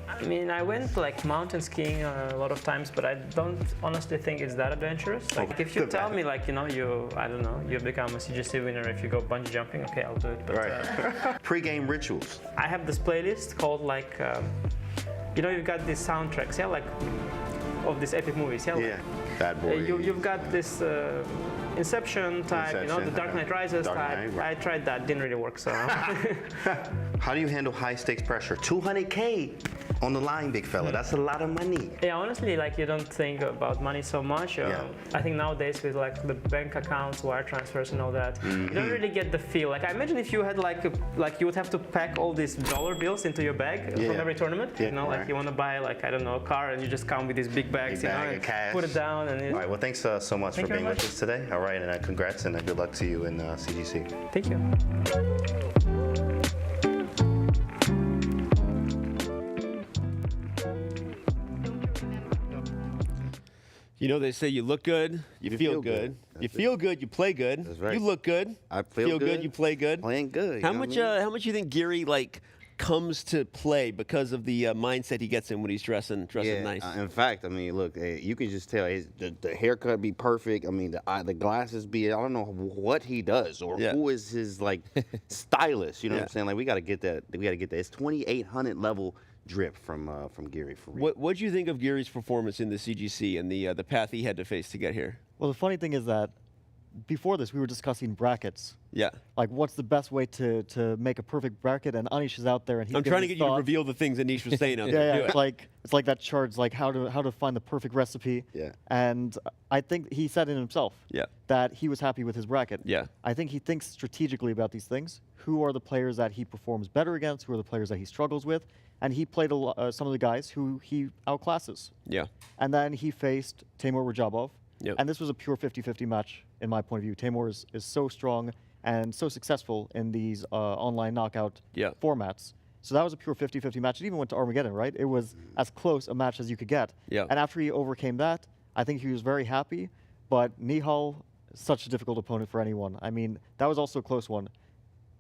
I mean, I went like mountain skiing a lot of times, but I don't honestly think it's that adventurous. Like, if you tell me, like, you know, I don't know, you become a CGC winner if you go bungee jumping, okay, I'll do it. But, right. Pre-game rituals. I have this playlist called like, you know, you've got these soundtracks, yeah, like of these epic movies, yeah. Yeah. Bad Boy. You've got this Inception type, you know, the Dark Knight Rises type. I tried that, didn't really work, so. How do you handle high stakes pressure? 200K on the line, big fella. That's a lot of money. Yeah, honestly, like, you don't think about money so much. I think nowadays with like the bank accounts, wire transfers and all that, you don't really get the feel. Like, I imagine if you had like you would have to pack all these dollar bills into your bag from every tournament. You know, like you want to buy like, I don't know, a car, and you just come with these big bags, you know, and cash. Put it down. And all right, well, thanks so much for being with us today. All right, and congrats and good luck to you in CGC. Thank you. You know, they say you look good, you feel good. You feel good, you play good. That's right. You look good. I feel good, you play good. Playing good. How much you think Giri comes to play because of the mindset he gets in when he's dressing nice? In fact, I mean, look, you can just tell the haircut be perfect. I mean, the glasses be. I don't know what he does or who is his stylist. You know what I'm saying? Like, we got to get that. We got to get that. It's 2,800 level drip from Giri for real. What do you think of Giri's performance in the CGC and the path he had to face to get here? Well, the funny thing is that before this, we were discussing brackets. Yeah. Like, what's the best way to make a perfect bracket? And Anish is out there, and he's I'm trying to get you to reveal the things Anish was saying out there. Yeah, it's like that chart's like how to find the perfect recipe. Yeah. And I think he said it himself. Yeah. That he was happy with his bracket. Yeah. I think he thinks strategically about these things. Who are the players that he performs better against? Who are the players that he struggles with? And he played some of the guys who he outclasses. Yeah. And then he faced Timur Rajabov. Yep. And this was a pure 50-50 match, in my point of view. Timur is so strong and so successful in these online knockout formats. So that was a pure 50-50 match. It even went to Armageddon, right? It was as close a match as you could get. Yeah. And after he overcame that, I think he was very happy. But Nihal, such a difficult opponent for anyone. I mean, that was also a close one.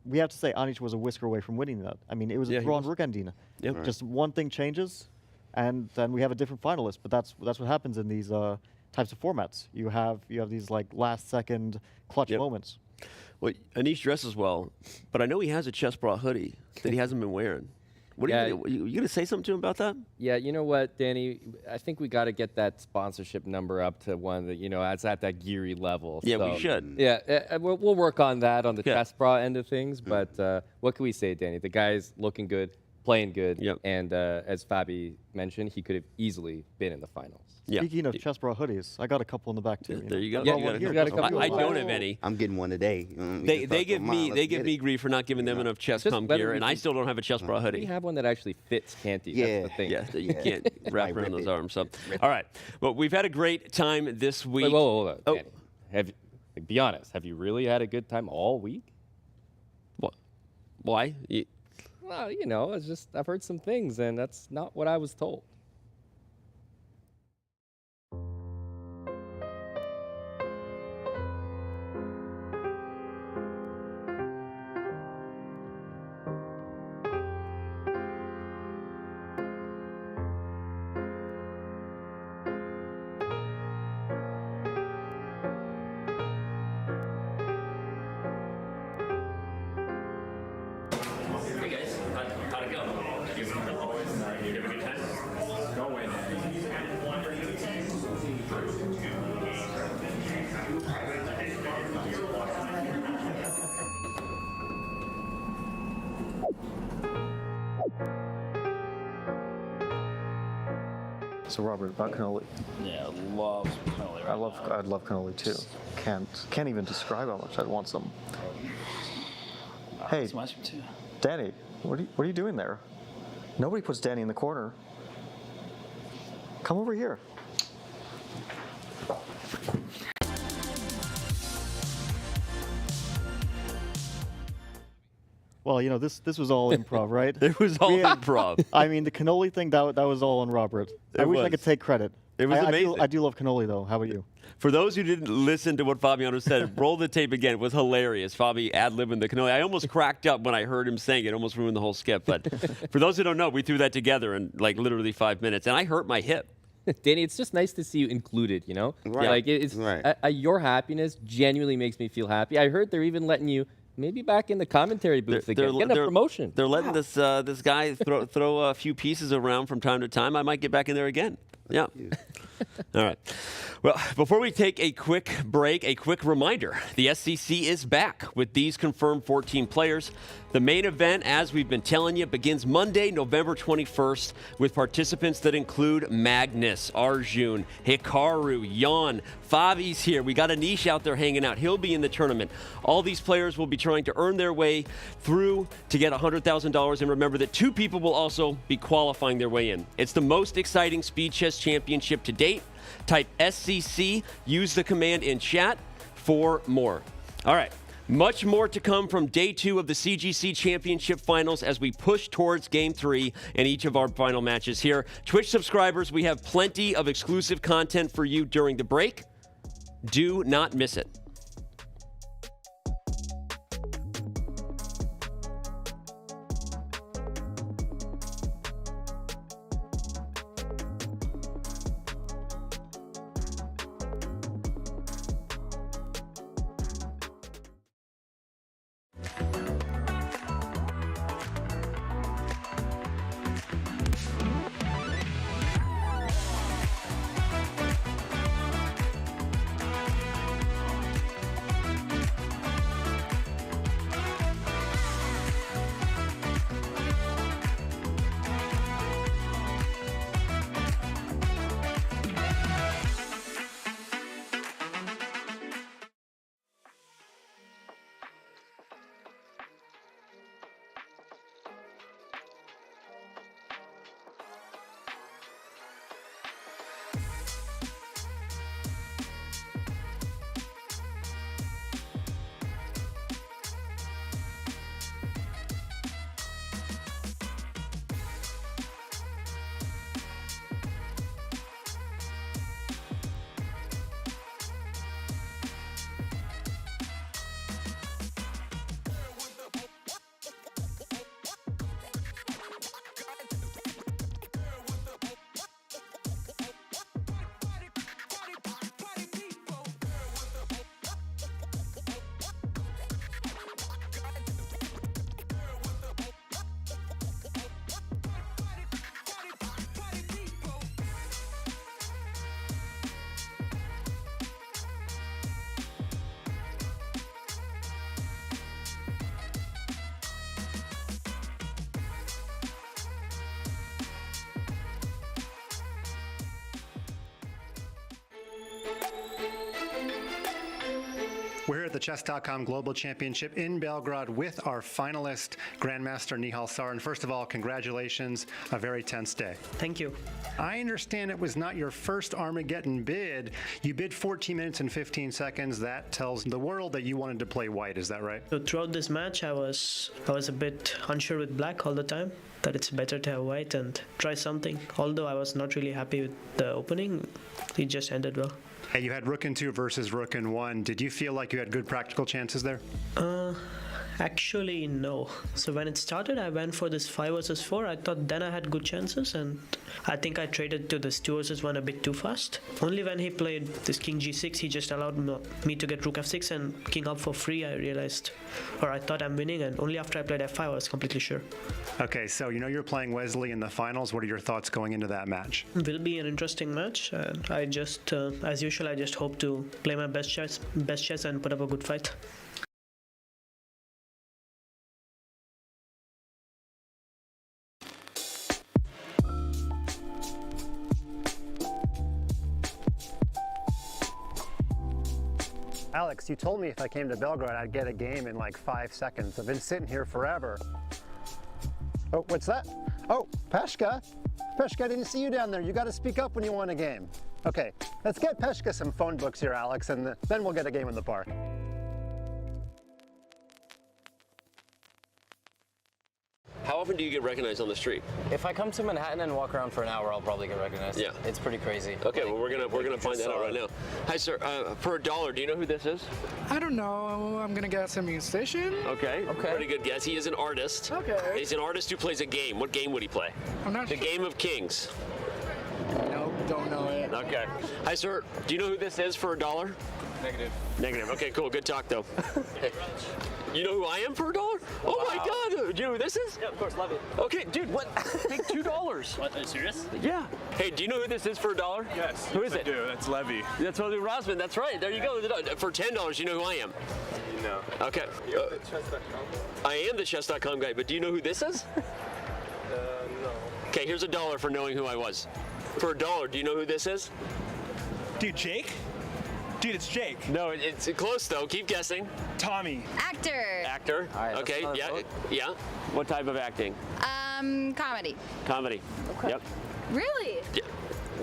we have to say Anish was a whisker away from winning that. I mean, it was a drawn rook ending. Yep. Just one thing changes, and then we have a different finalist. But that's what happens in these types of formats. You have these like last second clutch moments. Well, Anish dresses well, but I know he has a Chess Bra hoodie that he hasn't been wearing. What are you gonna say something to him about that? Yeah, you know what, Danny? I think we got to get that sponsorship number up to one that it's at that Giri level. Yeah, so, we should. Yeah, we'll work on that on the Chess Bra end of things. But what can we say, Danny? The guy's looking good, playing good, and as Fabi mentioned, he could have easily been in the finals. Yeah. Speaking of Chess Bra hoodies, I got a couple in the back too. There you go. Yeah, you got a couple. I don't have any. I'm getting one today. They give me grief for not giving them enough Chess.com gear, and I still don't have a Chess Bra hoodie. We have one that actually fits, can't he? Yeah. That's the thing. Yeah, you can't wrap around those arms. So, all right. Well, we've had a great time this week. Wait, hold on. Danny. Be honest. Have you really had a good time all week? What? Why? Well, it's just I've heard some things, and that's not what I was told. Hey guys, how'd it go? Did you have a good time? Go away. So Robert, about cannoli. Yeah, love cannoli. I'd love cannoli too. Can't even describe how much I'd want some. Hey, Danny, what are you doing there? Nobody puts Danny in the corner. Come over here. Well, this was all improv, right? It was all improv. I mean, the cannoli thing, that was all on Robert. I wish I could take credit. It was amazing. I do love cannoli, though. How about you? For those who didn't listen to what Fabiano said, roll the tape again. It was hilarious. Fabi ad-libbing the cannoli. I almost cracked up when I heard him saying it. Almost ruined the whole skip. But for those who don't know, we threw that together in like literally 5 minutes, and I hurt my hip. Danny, it's just nice to see you included, Right. Like, it's your happiness genuinely makes me feel happy. I heard they're even letting you maybe back in the commentary booth again. Getting a promotion. They're letting this guy throw a few pieces around from time to time. I might get back in there again. Yeah. All right. Well, before we take a quick break, a quick reminder. The SCC is back with these confirmed 14 players. The main event, as we've been telling you, begins Monday, November 21st, with participants that include Magnus, Arjun, Hikaru, Jan, Fabi's here. We got Anish out there hanging out. He'll be in the tournament. All these players will be trying to earn their way through to get $100,000. And remember that 2 people will also be qualifying their way in. It's the most exciting Speed Chess Championship to date. Type SCC, use the command in chat for more. All right. Much more to come from day 2 of the CGC Championship Finals as we push towards Game 3 in each of our final matches here. Twitch subscribers, we have plenty of exclusive content for you during the break. Do not miss it. We're here at the Chess.com Global Championship in Belgrade with our finalist, Grandmaster Nihal Sarin. First of all, congratulations. A very tense day. Thank you. I understand it was not your first Armageddon bid. You bid 14 minutes and 15 seconds. That tells the world that you wanted to play white. Is that right? So throughout this match, I was a bit unsure with black all the time, that it's better to have white and try something. Although I was not really happy with the opening, it just ended well. Hey, you had Rook in 2 versus Rook in 1. Did you feel like you had good practical chances there? Actually, no. So when it started, I went for this 5 versus 4. I thought then I had good chances, and I think I traded to this 2 versus 1 a bit too fast. Only when he played this King G6, he just allowed me to get Rook F6 and King up for free, I realized, or I thought I'm winning, and only after I played F5, I was completely sure. Okay, so you know you're playing Wesley in the finals. What are your thoughts going into that match? It will be an interesting match. I just, as usual, I just hope to play my best chess and put up a good fight. Alex, you told me if I came to Belgrade, I'd get a game in like 5 seconds. I've been sitting here forever. Oh, what's that? Oh, Peshka. Peshka, I didn't see you down there. You got to speak up when you want a game. Okay, let's get Peshka some phone books here, Alex, and then we'll get a game in the park. How often do you get recognized on the street? If I come to Manhattan and walk around for an hour, I'll probably get recognized. Yeah. It's pretty crazy. Okay, well we're gonna find that out right now. Hi sir, for $1, do you know who this is? I don't know. I'm gonna guess a musician. Okay. Pretty good guess. He is an artist. Okay. He's an artist who plays a game. What game would he play? I'm not The sure. Game of Kings. Nope, don't know it. Okay. Hi sir, do you know who this is for $1? Negative. Negative. Okay, cool. Good talk though. You know who I am for $1? Oh my God! Do you know who this is? Yeah, of course, love it. Okay, dude, what? Take $2. What, are you serious? Yeah. Hey, do you know who this is for $1? Yes. Who is it? I do. That's Levy. That's Levy Rosman. That's right. There you go. For $10, you know who I am. No. Okay. You're the Chess.com? I am the Chess.com guy, but do you know who this is? No. Okay, here's $1 for knowing who I was. For $1, do you know who this is? Dude, Jake? Dude, it's Jake. No, it's close though. Keep guessing. Tommy. Actor. Actor. All right, okay. that's Yeah. vote. Yeah. What type of acting? Comedy. Comedy. Okay. Yep. Really? Yeah.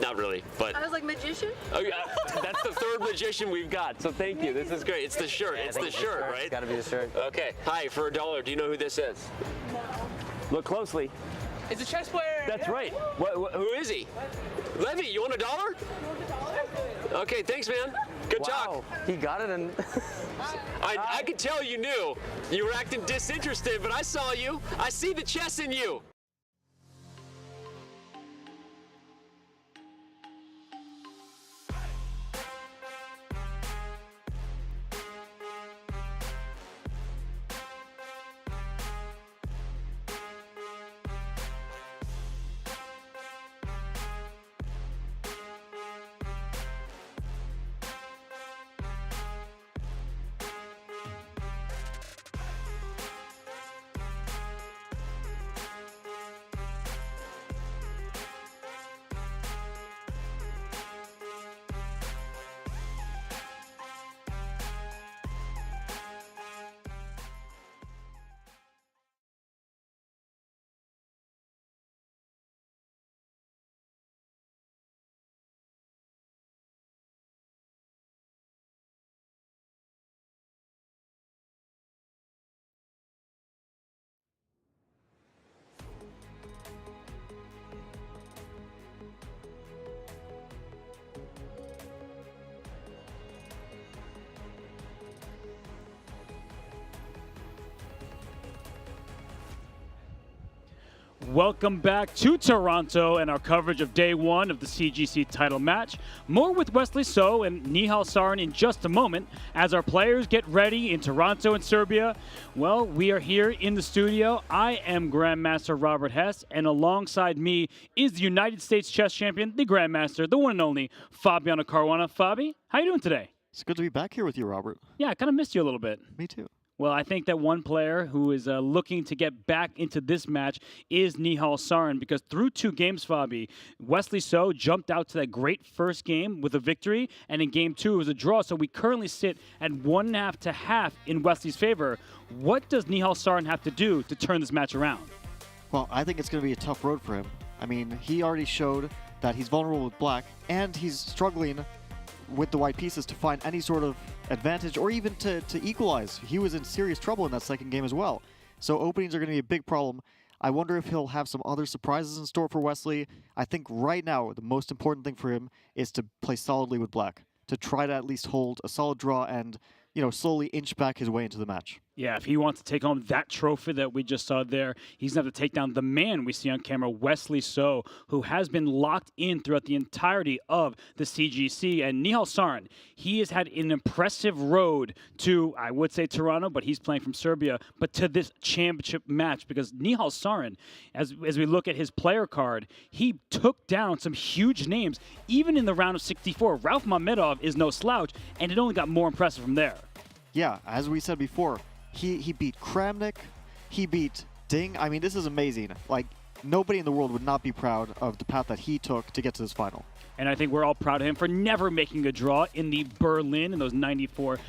Not really, but. I was like, magician? Oh, yeah. That's the 3rd magician we've got. So thank you. This is great. It's the shirt. Yeah, It's the shirt, right? It's got to be the shirt. Okay. Hi. For $1, do you know who this is? No. Look closely. It's a chess player. That's right. Who is he? Levy, you want $1? Okay, thanks, man. Good Wow. talk. He got it and I could tell you knew. You were acting disinterested, but I saw you. I see the chess in you. Welcome back to Toronto and our coverage of day 1 of the CGC title match. More with Wesley So and Nihal Sarin in just a moment as our players get ready in Toronto and Serbia. Well, we are here in the studio. I am Grandmaster Robert Hess, and alongside me is the United States chess champion, the Grandmaster, the one and only Fabiano Caruana. Fabi, how you doing today? It's good to be back here with you, Robert. Yeah, I kind of missed you a little bit. Me too. Well, I think that one player who is looking to get back into this match is Nihal Sarin, because through 2 games, Fabi, Wesley So jumped out to that great first game with a victory, and in game 2 it was a draw. So we currently sit at 1.5 to half in Wesley's favor. What does Nihal Sarin have to do to turn this match around? Well, I think it's going to be a tough road for him. I mean, he already showed that he's vulnerable with black, and he's struggling with the white pieces to find any sort of advantage or even to equalize. He was in serious trouble in that second game as well. So openings are going to be a big problem. I wonder if he'll have some other surprises in store for Wesley. I think right now the most important thing for him is to play solidly with black, to try to at least hold a solid draw and, slowly inch back his way into the match. Yeah, if he wants to take home that trophy that we just saw there, he's going to have to take down the man we see on camera, Wesley So, who has been locked in throughout the entirety of the CGC. And Nihal Sarin, he has had an impressive road to, I would say Toronto, but he's playing from Serbia, but to this championship match, because Nihal Sarin, as we look at his player card, he took down some huge names, even in the round of 64. Rauf Mamedov is no slouch, and it only got more impressive from there. Yeah, as we said before, he beat Kramnik, he beat Ding. I mean, this is amazing. Like, nobody in the world would not be proud of the path that he took to get to this final. And I think we're all proud of him for never making a draw in the Berlin in those 94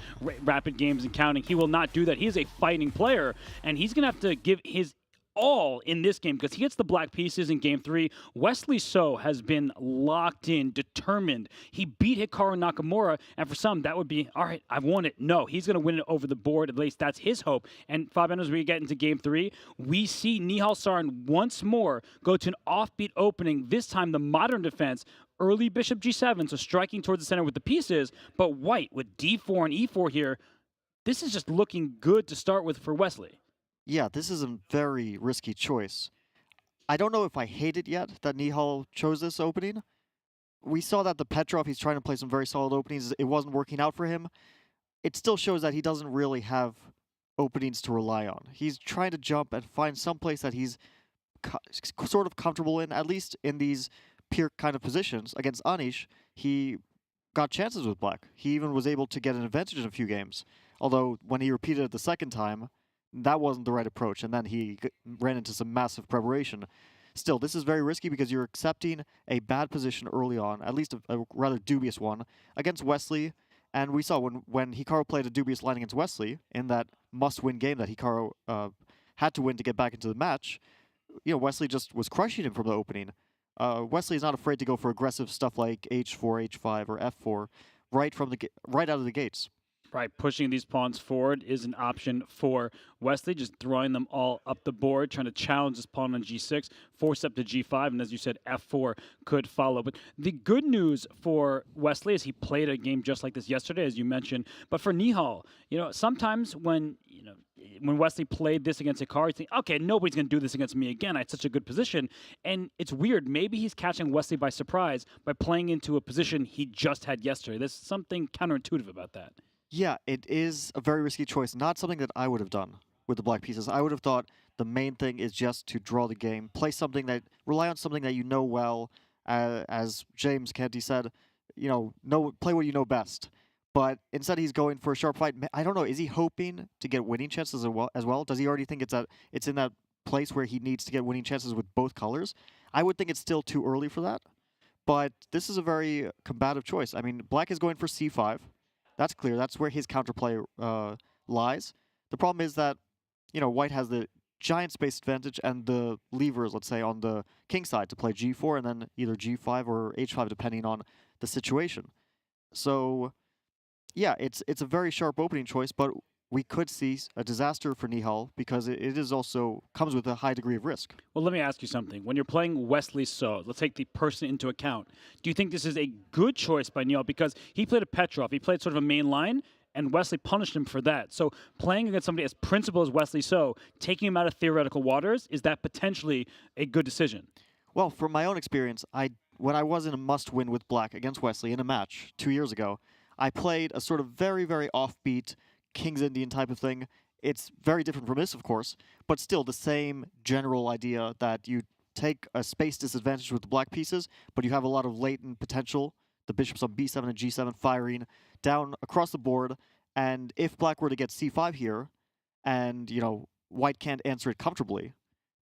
rapid games and counting. He will not do that. He is a fighting player, and he's going to have to give his all in this game because he gets the black pieces in game 3. Wesley So has been locked in, determined. He beat Hikaru Nakamura, and for some, that would be, all right, I've won it. No, he's going to win it over the board. At least that's his hope. And Fabian, as we get into game 3, we see Nihal Sarin once more go to an offbeat opening, this time the modern defense. Early bishop g7, so striking towards the center with the pieces, but white with d4 and e4 here. This is just looking good to start with for Wesley. Yeah, this is a very risky choice. I don't know if I hate it yet that Nihal chose this opening. We saw that the Petrov, he's trying to play some very solid openings. It wasn't working out for him. It still shows that he doesn't really have openings to rely on. He's trying to jump and find some place that he's sort of comfortable in, at least in these pure kind of positions. Against Anish, he got chances with black. He even was able to get an advantage in a few games. Although when he repeated it the second time, that wasn't the right approach, and then he ran into some massive preparation. Still, this is very risky because you're accepting a bad position early on, at least a rather dubious one, against Wesley. And we saw when Hikaru played a dubious line against Wesley in that must-win game that Hikaru had to win to get back into the match, Wesley just was crushing him from the opening. Wesley is not afraid to go for aggressive stuff like h4, h5, or f4 right out of the gates. Right, pushing these pawns forward is an option for Wesley, just throwing them all up the board, trying to challenge this pawn on g6, force up to g5, and as you said, f4 could follow. But the good news for Wesley is he played a game just like this yesterday, as you mentioned. But for Nihal, sometimes when Wesley played this against Hikaru, you think, okay, nobody's going to do this against me again. I had such a good position. And it's weird. Maybe he's catching Wesley by surprise by playing into a position he just had yesterday. There's something counterintuitive about that. Yeah, it is a very risky choice. Not something that I would have done with the black pieces. I would have thought the main thing is just to draw the game, rely on something that you know well. As James Canty said, play what you know best. But instead, he's going for a sharp fight. I don't know. Is he hoping to get winning chances as well? Does he already think it's in that place where he needs to get winning chances with both colors? I would think it's still too early for that. But this is a very combative choice. I mean, black is going for c5. That's clear. That's where his counterplay lies. The problem is that, white has the giant space advantage and the levers, let's say, on the king side to play g4 and then either g5 or h5, depending on the situation. So, yeah, it's a very sharp opening choice, but we could see a disaster for Nihal because it is also comes with a high degree of risk. Well, let me ask you something. When you're playing Wesley So, let's take the person into account. Do you think this is a good choice by Nihal? Because he played a Petrov. He played sort of a main line, and Wesley punished him for that. So playing against somebody as principled as Wesley So, taking him out of theoretical waters, is that potentially a good decision? Well, from my own experience, when I was in a must-win with black against Wesley in a match 2 years ago, I played a sort of very, very offbeat King's Indian type of thing. It's very different from this, of course, but still the same general idea that you take a space disadvantage with the black pieces, but you have a lot of latent potential. The bishops on b7 and g7 firing down across the board, and if black were to get c5 here, and, white can't answer it comfortably,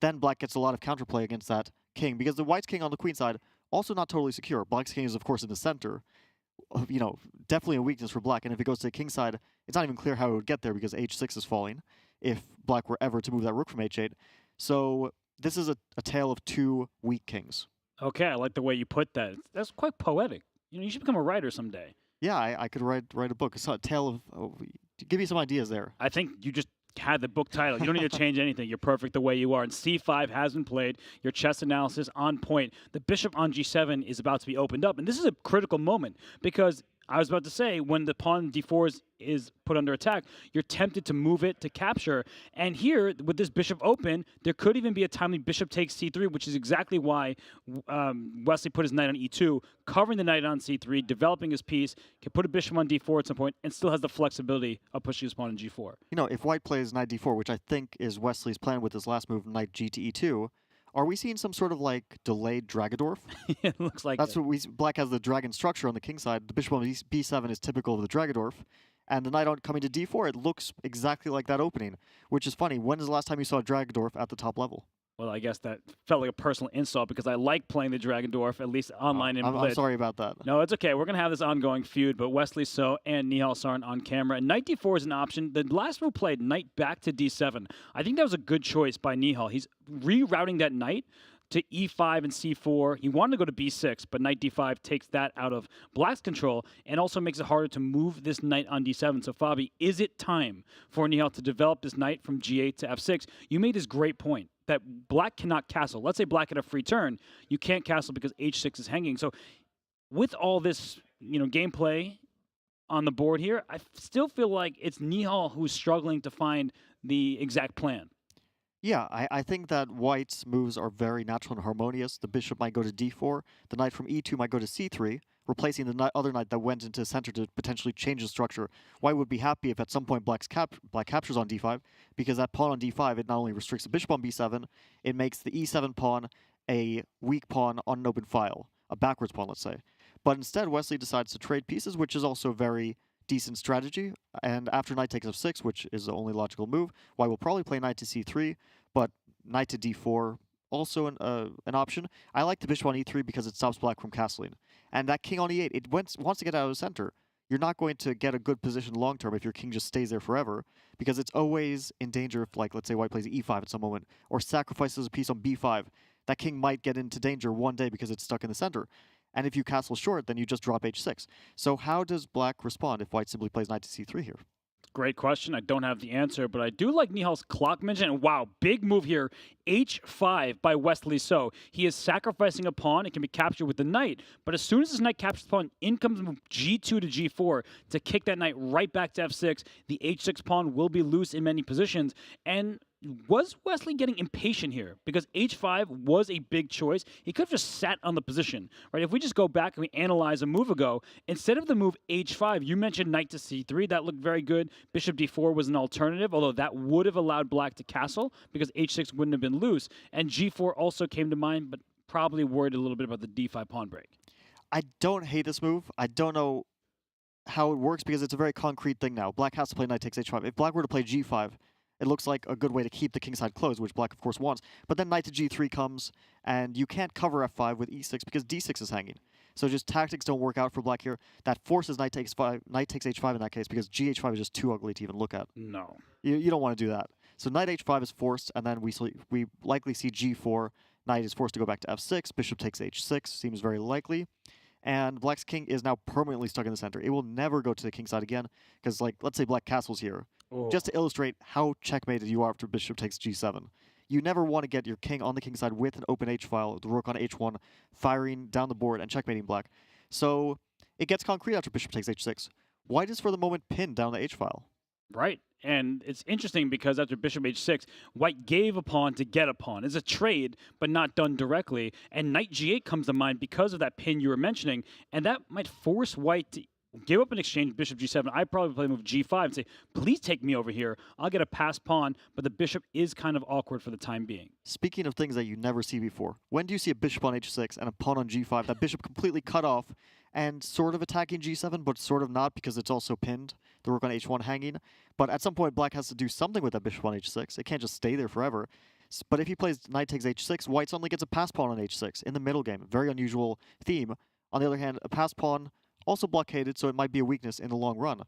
then black gets a lot of counterplay against that king, because the white's king on the queen side, also not totally secure. Black's king is, of course, in the center. Definitely a weakness for black, and if it goes to the king side, it's not even clear how it would get there, because h6 is falling if black were ever to move that rook from h8. So this is a tale of two weak kings. Okay, I like the way you put that. That's quite poetic. You should become a writer someday. Yeah, I could write a book. It's a tale of... give you some ideas there. I think you just had the book title. You don't need to change anything. You're perfect the way you are. And c5 has been played. Your chess analysis on point. The bishop on g7 is about to be opened up. And this is a critical moment because I was about to say, when the pawn d4 is put under attack, you're tempted to move it to capture. And here, with this bishop open, there could even be a timely bishop takes c3, which is exactly why Wesley put his knight on e2, covering the knight on c3, developing his piece, can put a bishop on d4 at some point, and still has the flexibility of pushing his pawn on g4. If white plays knight d4, which I think is Wesley's plan with his last move, knight g to e2, are we seeing some sort of delayed Dragodorf? It looks like that's what black has the dragon structure on the king side. The bishop on b7 is typical of the Dragodorf. And the knight on coming to d4, it looks exactly like that opening, which is funny. When is the last time you saw a Dragodorf at the top level? Well, I guess that felt like a personal insult because I like playing the Dragodorf, at least online in Blitz. I'm sorry about that. No, it's okay. We're going to have this ongoing feud, but Wesley So and Nihal Sarin on camera. And knight d4 is an option. The last move played, knight back to d7. I think that was a good choice by Nihal. He's rerouting that knight to e5 and c4. He wanted to go to b6, but knight d5 takes that out of black's control and also makes it harder to move this knight on d7. So, Fabi, is it time for Nihal to develop this knight from g8 to f6? You made this great point that black cannot castle. Let's say black had a free turn. You can't castle because h6 is hanging. So with all this, gameplay on the board here, I still feel like it's Nihal who's struggling to find the exact plan. Yeah, I think that white's moves are very natural and harmonious. The bishop might go to d4. The knight from e2 might go to c3, replacing the other knight that went into center to potentially change the structure. White would be happy if at some point black captures on d5, because that pawn on d5, it not only restricts the bishop on b7, it makes the e7 pawn a weak pawn on an open file, a backwards pawn, let's say. But instead, Wesley decides to trade pieces, which is also very decent strategy. And after knight takes f6, which is the only logical move, white will probably play knight to c3, but knight to d4 also an option. I like the bishop on e3 because it stops black from castling. And that king on e8, it wants to get out of the center. You're not going to get a good position long term if your king just stays there forever, because it's always in danger if, let's say white plays e5 at some moment, or sacrifices a piece on b5. That king might get into danger one day because it's stuck in the center. And if you castle short, then you just drop h6. So how does black respond if white simply plays knight to c3 here? Great question. I don't have the answer, but I do like Nihal's clock mention. And wow, big move here. h5 by Wesley So. He is sacrificing a pawn. It can be captured with the knight. But as soon as this knight captures the pawn, in comes move g2 to g4 to kick that knight right back to f6. The h6 pawn will be loose in many positions. And was Wesley getting impatient here? Because h5 was a big choice. He could have just sat on the position, right? If we just go back and we analyze a move ago, instead of the move h5, you mentioned knight to c3. That looked very good. Bishop d4 was an alternative, although that would have allowed black to castle because h6 wouldn't have been loose. And g4 also came to mind, but probably worried a little bit about the d5 pawn break. I don't hate this move. I don't know how it works because it's a very concrete thing now. Black has to play knight takes h5. If black were to play g5, it looks like a good way to keep the kingside closed, which black, of course, wants. But then knight to g3 comes, and you can't cover f5 with e6 because d6 is hanging. So just tactics don't work out for black here. That forces knight takes h5 in that case because gh5 is just too ugly to even look at. No. You don't want to do that. So knight h5 is forced, and then we likely see g4. Knight is forced to go back to f6. Bishop takes h6. Seems very likely. And black's king is now permanently stuck in the center. It will never go to the king side again because, let's say black castles here. Oh. Just to illustrate how checkmated you are after bishop takes g7. You never want to get your king on the king side with an open h-file, the rook on h1, firing down the board and checkmating black. So it gets concrete after bishop takes h6. White is for the moment pinned down the h-file. Right. And it's interesting because after bishop h6, white gave a pawn to get a pawn. It's a trade, but not done directly. And knight g8 comes to mind because of that pin you were mentioning. And that might force white to give up an exchange, bishop g7. I'd probably play move g5 and say, please take me over here. I'll get a passed pawn, but the bishop is kind of awkward for the time being. Speaking of things that you never see before, when do you see a bishop on h6 and a pawn on g5, that bishop completely cut off, and sort of attacking g7, but sort of not because it's also pinned, the rook on h1 hanging. But at some point, black has to do something with that bishop on h6. It can't just stay there forever. But if he plays knight takes h6, white suddenly gets a pass pawn on h6 in the middle game. Very unusual theme. On the other hand, a pass pawn also blockaded, so it might be a weakness in the long run.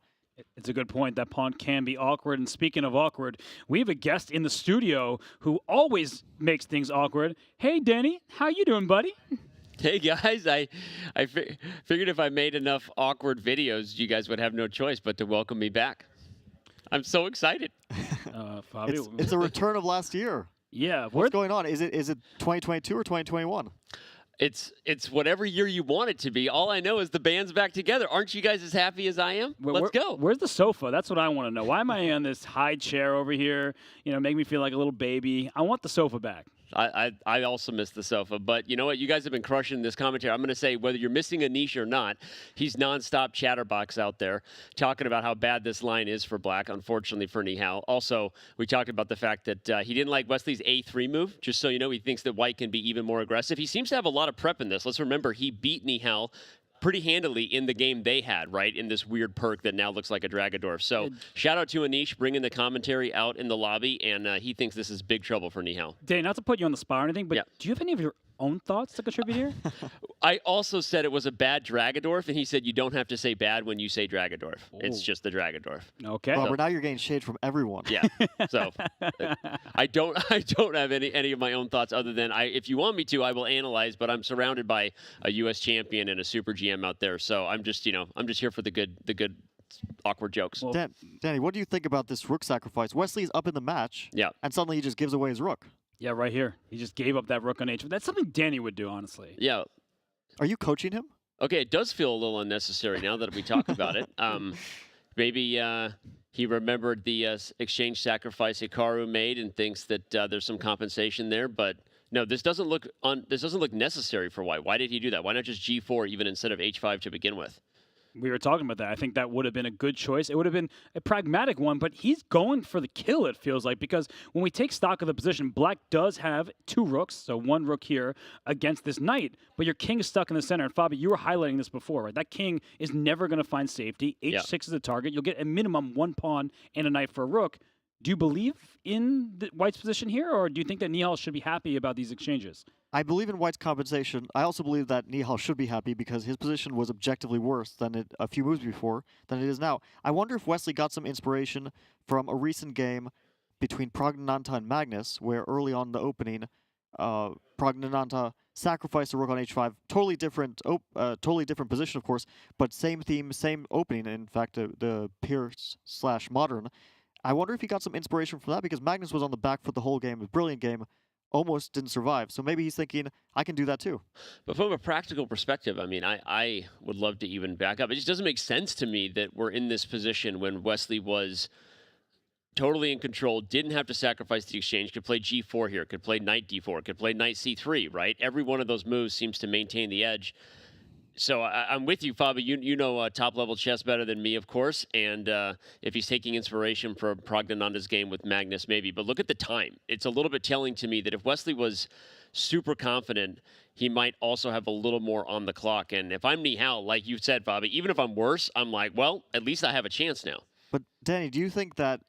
It's a good point. That pawn can be awkward. And speaking of awkward, we have a guest in the studio who always makes things awkward. Hey, Danny, how you doing, buddy? Hey guys, I figured if I made enough awkward videos, you guys would have no choice but to welcome me back. I'm so excited. Fabio. It's a return of last year. Yeah. What's going on? Is it 2022 or 2021? It's whatever year you want it to be. All I know is the band's back together. Aren't you guys as happy as I am? Let's go. Where's the sofa? That's what I want to know. Why am I on this high chair over here? You know, make me feel like a little baby. I want the sofa back. I also miss the sofa, but you know what? You guys have been crushing this commentary. I'm going to say whether you're missing Anish or not, he's nonstop chatterbox out there talking about how bad this line is for black, unfortunately for Nihal. Also, we talked about the fact that he didn't like Wesley's A3 move. Just so you know, he thinks that white can be even more aggressive. He seems to have a lot of prep in this. Let's remember, he beat Nihal pretty handily in the game they had, right, in this weird perk that now looks like a Dragadorf. So shout out to Anish bringing the commentary out in the lobby, and he thinks this is big trouble for Nihal. Danny, not to put you on the spot or anything, but do you have any of your own thoughts to contribute here? I also said it was a bad Dragadorf, and he said you don't have to say bad when you say Dragadorf. It's just the Dragadorf. Okay. Well, now you're getting shade from everyone. Yeah. So I don't have any of my own thoughts other than if you want me to, I will analyze. But I'm surrounded by a U.S. champion and a super GM out there, so I'm just here for the good awkward jokes. Well, Danny, what do you think about this rook sacrifice? Wesley's up in the match, and suddenly he just gives away his rook. Yeah, right here. He just gave up that rook on h1. That's something Danny would do, honestly. Yeah. Are you coaching him? Okay, it does feel a little unnecessary now that we talk about it. Maybe he remembered the exchange sacrifice Hikaru made and thinks that there's some compensation there, but no, this doesn't look necessary for white. Why did he do that? Why not just g4 even instead of h5 to begin with? We were talking about that. I think that would have been a good choice. It would have been a pragmatic one, but he's going for the kill, it feels like, because when we take stock of the position, black does have two rooks, so one rook here against this knight, but your king is stuck in the center. And Fabi, you were highlighting this before, right? That king is never going to find safety. H6 is the target. You'll get a minimum one pawn and a knight for a rook. Do you believe in the white's position here, or do you think that Nihal should be happy about these exchanges? I believe in white's compensation. I also believe that Nihal should be happy because his position was objectively worse than a few moves before than it is now. I wonder if Wesley got some inspiration from a recent game between Pragnananta and Magnus, where early on in the opening, Pragnananta sacrificed a rook on h5. Totally different position, of course, but same theme, same opening. In fact, the Pierce/Modern. I wonder if he got some inspiration from that because Magnus was on the back foot the whole game. A brilliant game. Almost didn't survive. So maybe he's thinking, I can do that too. But from a practical perspective, I mean, I would love to even back up. It just doesn't make sense to me that we're in this position when Wesley was totally in control, didn't have to sacrifice the exchange, could play g4 here, could play knight d4, could play knight c3, right? Every one of those moves seems to maintain the edge. So I'm with you, Fabi. You know top-level chess better than me, of course. And if he's taking inspiration from Pragnananda's game with Magnus, maybe. But look at the time. It's a little bit telling to me that if Wesley was super confident, he might also have a little more on the clock. And if I'm Nihal, like you said, Fabi, even if I'm worse, I'm like, well, at least I have a chance now. But Danny, do you think that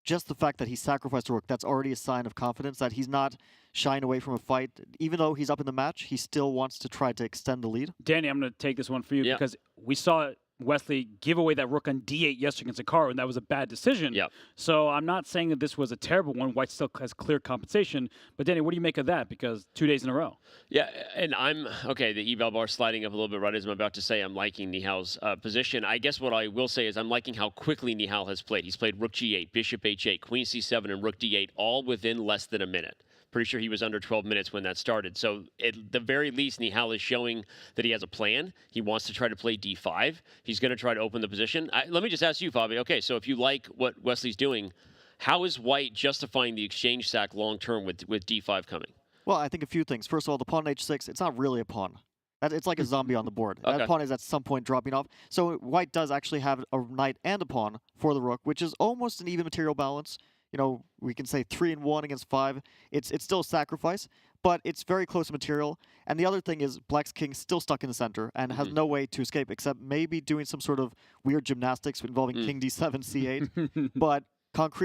just the fact that he sacrificed a rook, that's already a sign of confidence, that he's not shying away from a fight? Even though he's up in the match, he still wants to try to extend the lead? Danny, I'm going to take this one for you because we saw Wesley give away that rook on d8 yesterday against Hikaru, and that was a bad decision. So I'm not saying that this was a terrible one. White still has clear compensation. But Danny, what do you make of that? Because 2 days in a row. Yeah, and the eval bar sliding up a little bit right as I'm about to say I'm liking Nihal's position. I guess what I will say is I'm liking how quickly Nihal has played. He's played rook g8, bishop h8, queen c7, and rook d8 all within less than a minute. Pretty sure he was under 12 minutes when that started. So at the very least, Nihal is showing that he has a plan. He wants to try to play d5. He's going to try to open the position. Let me just ask you, Fabi. Okay, so if you like what Wesley's doing, how is white justifying the exchange sack long-term with d5 coming? Well, I think a few things. First of all, the pawn h6, it's not really a pawn. It's like a zombie on the board. Okay. That pawn is at some point dropping off. So white does actually have a knight and a pawn for the rook, which is almost an even material balance. You know, we can say 3 and 1 against 5. It's still a sacrifice, but it's very close material. And the other thing is Black's king still stuck in the center and has no way to escape except maybe doing some sort of weird gymnastics involving king d7, c8. But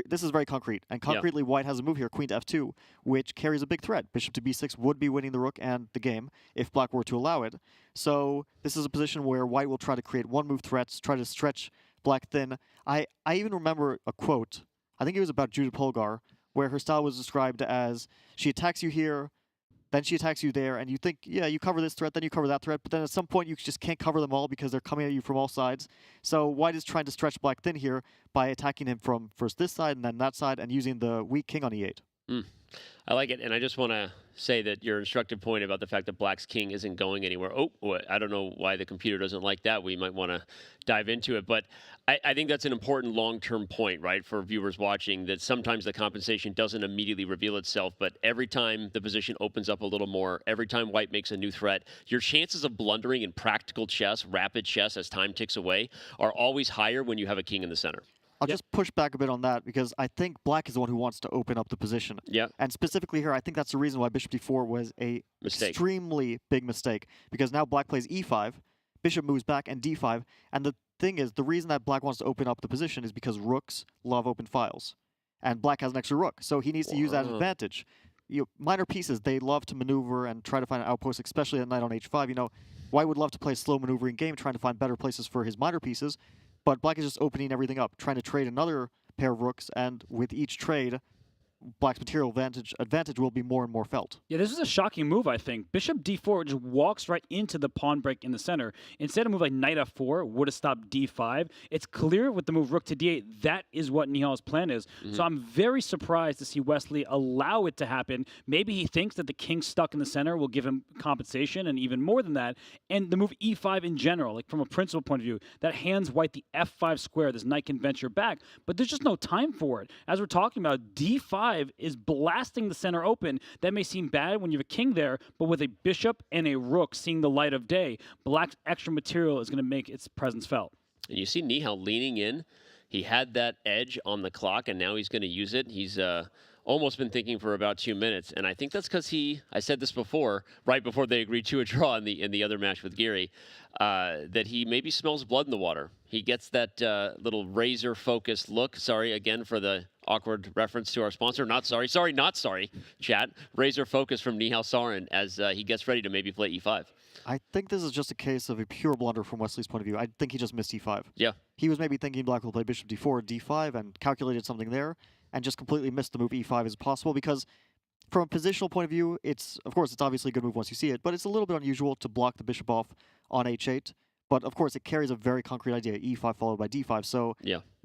this is very concrete. And concretely, White has a move here, queen to f2, which carries a big threat. Bishop to b6 would be winning the rook and the game if Black were to allow it. So this is a position where White will try to create one-move threats, try to stretch Black thin. I even remember a quote, I think it was about Judith Polgar, where her style was described as, she attacks you here, then she attacks you there, and you think, yeah, you cover this threat, then you cover that threat, but then at some point you just can't cover them all because they're coming at you from all sides. So White is trying to stretch Black thin here by attacking him from first this side and then that side and using the weak king on e8. I like it, and I just want to say that your instructive point about the fact that Black's king isn't going anywhere. I don't know why the computer doesn't like that. We might want to dive into it, but I think that's an important long-term point, right, for viewers watching, that sometimes the compensation doesn't immediately reveal itself, but every time the position opens up a little more, every time White makes a new threat, your chances of blundering in practical chess, rapid chess, as time ticks away, are always higher when you have a king in the center. I'll just push back a bit on that because I think Black is the one who wants to open up the position. And specifically here, I think that's the reason why Bishop d4 was a extremely big mistake, because now Black plays e5, Bishop moves back, and d5. And the thing is, the reason that Black wants to open up the position is because rooks love open files. And Black has an extra rook, so he needs to use that advantage. Minor pieces, they love to maneuver and try to find an outpost, especially at knight on h5. White would love to play a slow maneuvering game, trying to find better places for his minor pieces. But Black is just opening everything up, trying to trade another pair of rooks, and with each trade, Black's material advantage will be more and more felt. Yeah, this is a shocking move, I think. Bishop d4 just walks right into the pawn break in the center. Instead of a move like knight f4 would have stopped d5. It's clear with the move rook to d8, that is what Nihal's plan is. So I'm very surprised to see Wesley allow it to happen. Maybe he thinks that the king stuck in the center will give him compensation, and even more than that. And the move e5 in general, like from a principal point of view, that hands White the f5 square. This knight can venture back, but there's just no time for it. As we're talking about, d5 is blasting the center open. That may seem bad when you have a king there, but with a bishop and a rook seeing the light of day, Black's extra material is going to make its presence felt. And you see Nihal leaning in. He had that edge on the clock, and now he's going to use it. He's almost been thinking for about 2 minutes, and I think that's because I said this before, right before they agreed to a draw in the other match with Giri, that he maybe smells blood in the water. He gets that little razor-focused look. Sorry again for the awkward reference to our sponsor. Not sorry, chat. Razor focus from Nihal Sarin as he gets ready to maybe play e5. I think this is just a case of a pure blunder from Wesley's point of view. I think he just missed e5. Yeah. He was maybe thinking Black will play bishop d4, d5, and calculated something there, and just completely missed the move e5 as possible, because from a positional point of view, of course, it's obviously a good move once you see it, but it's a little bit unusual to block the bishop off on h8. But of course, it carries a very concrete idea, e5 followed by d5. So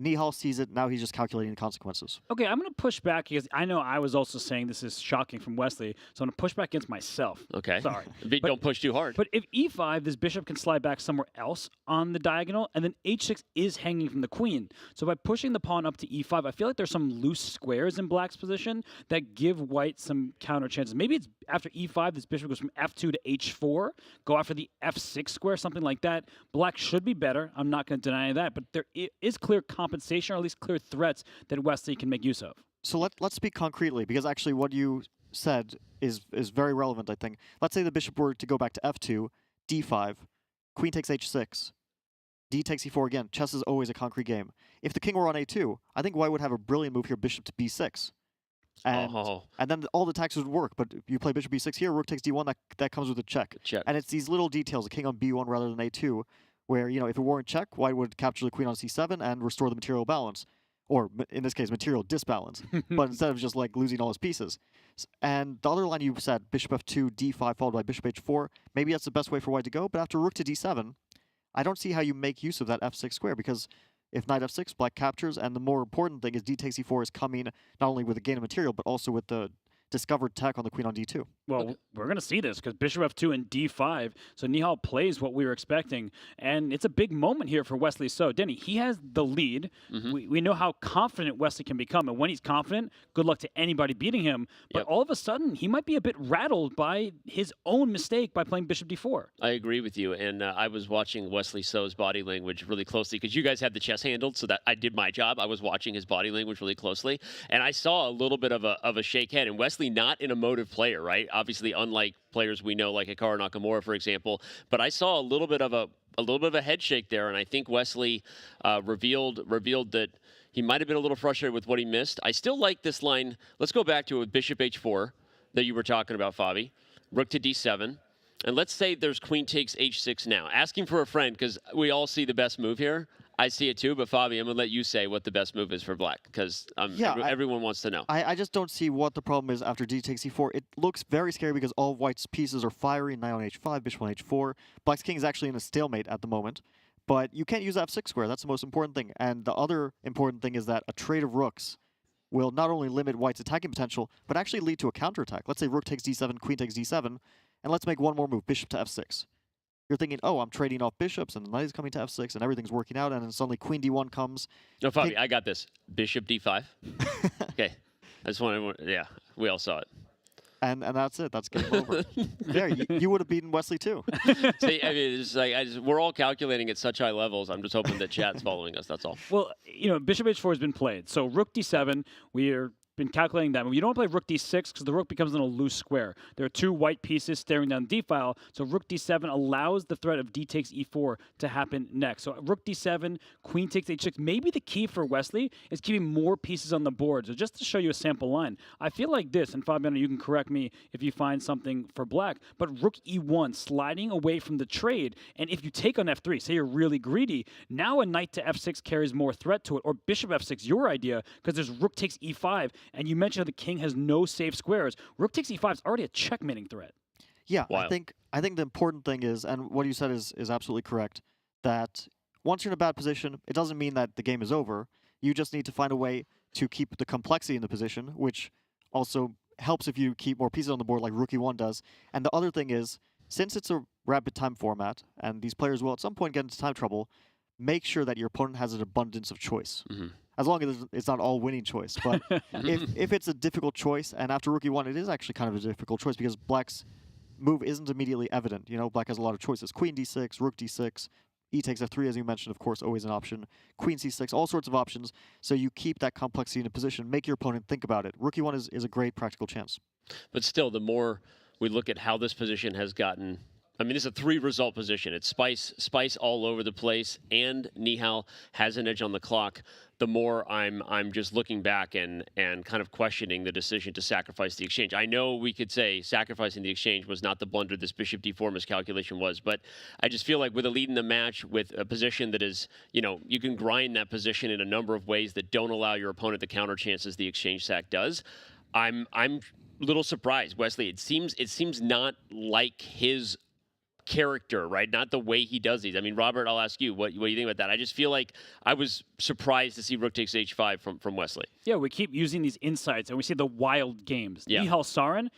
Nihal sees it, now he's just calculating the consequences. Okay, I'm going to push back because I know I was also saying this is shocking from Wesley, so I'm going to push back against myself. Okay. Sorry. Don't push too hard. But if e5, this bishop can slide back somewhere else on the diagonal, and then h6 is hanging from the queen. So by pushing the pawn up to e5, I feel like there's some loose squares in Black's position that give White some counter chances. Maybe it's after e5, this bishop goes from f2 to h4, go after the f6 square, something like that. Black should be better. I'm not going to deny that, but there is clear compensation, or at least clear threats that Wesley can make use of. So let's speak concretely, because actually what you said is very relevant, I think. Let's say the bishop were to go back to f2, d5, queen takes h6, d takes e4 again. Chess is always a concrete game. If the king were on a2, I think White would have a brilliant move here, bishop to b6. And then all the attacks would work, but you play bishop b6 here, rook takes d1, that comes with a check. And it's these little details, a king on b1 rather than a2, where, if it weren't check, White would capture the queen on c7 and restore the material balance. Or, in this case, material disbalance. But instead of just, losing all his pieces. And the other line you said, bishop f2, d5, followed by bishop h4, maybe that's the best way for White to go, but after rook to d7, I don't see how you make use of that f6 square, because if knight f6, Black captures, and the more important thing is d takes e4 is coming not only with a gain of material, but also with the discovered tech on the queen on d2. Well, we're going to see this because bishop f2 and d5. So Nihal plays what we were expecting. And it's a big moment here for Wesley So. Denny, he has the lead. We know how confident Wesley can become. And when he's confident, good luck to anybody beating him. But all of a sudden, he might be a bit rattled by his own mistake by playing bishop d4. I agree with you. And I was watching Wesley So's body language really closely because you guys had the chess handled, so that I did my job. I was watching his body language really closely. And I saw a little bit of a shake head. And Wesley, not an emotive player, right? obviously unlike players we know like Hikaru Nakamura, for example. But I saw a little bit of a head shake there, and I think Wesley revealed that he might have been a little frustrated with what he missed. I still like this line. Let's go back to it with Bishop H4 that you were talking about, Fabi. Rook to D7. And let's say there's Queen takes H6 now. Asking for a friend, because we all see the best move here. I see it too, but Fabi, I'm going to let you say what the best move is for black, because everyone wants to know. I just don't see what the problem is after D takes E4. It looks very scary because all of white's pieces are fiery, knight on H5, bishop on H4. Black's king is actually in a stalemate at the moment. But you can't use F6 square. That's the most important thing. And the other important thing is that a trade of rooks will not only limit white's attacking potential, but actually lead to a counterattack. Let's say rook takes D7, queen takes D7, and let's make one more move, bishop to F6. You're thinking, oh, I'm trading off bishops, and the knight is coming to F6, and everything's working out, and then suddenly queen D1 comes. No, Fabi, I got this. Bishop D5. Okay. I just wanted to, yeah, we all saw it. And that's it. That's game over. There, you would have beaten Wesley too. See, I mean, it's like we're all calculating at such high levels. I'm just hoping that chat's following us. That's all. Well, bishop H4 has been played. So rook D7, we're been calculating that. You don't play rook D6 because the rook becomes in a loose square. There are two white pieces staring down D file. So rook D7 allows the threat of D takes E4 to happen next. So rook D7, queen takes H6. Maybe the key for Wesley is keeping more pieces on the board. So just to show you a sample line, I feel like this, and Fabiano, you can correct me if you find something for black, but rook E1 sliding away from the trade. And if you take on F3, say you're really greedy, now a knight to F6 carries more threat to it, or bishop F6, your idea, because there's rook takes E5. And you mentioned how the king has no safe squares. Rook takes E5 is already a checkmating threat. Yeah, I think the important thing is, and what you said is absolutely correct, that once you're in a bad position, it doesn't mean that the game is over. You just need to find a way to keep the complexity in the position, which also helps if you keep more pieces on the board like rook E1 does. And the other thing is, since it's a rapid time format, and these players will at some point get into time trouble, make sure that your opponent has an abundance of choice. Mm-hmm. As long as it's not all winning choice. But if it's a difficult choice, and after rook E1, it is actually kind of a difficult choice because black's move isn't immediately evident. Black has a lot of choices. Queen D6, rook D6, E takes F3, as you mentioned, of course, always an option. Queen C6, all sorts of options. So you keep that complexity in a position, make your opponent think about it. Rook E1 is a great practical chance. But still, the more we look at how this position has gotten, I mean, this is a 3-result position. It's spice all over the place, and Nihal has an edge on the clock. The more I'm just looking back and kind of questioning the decision to sacrifice the exchange. I know we could say sacrificing the exchange was not the blunder this bishop d4 miscalculation was, but I just feel like with a lead in the match, with a position that is, you can grind that position in a number of ways that don't allow your opponent the counter chances the exchange sack does. I'm a little surprised, Wesley. It seems not like his character, right? Not the way he does these. I mean, Robert, I'll ask you, what do you think about that? I just feel like I was surprised to see rook takes h5 from Wesley. Yeah, we keep using these insights, and we see the wild games. Yeah. Nihal Sarin,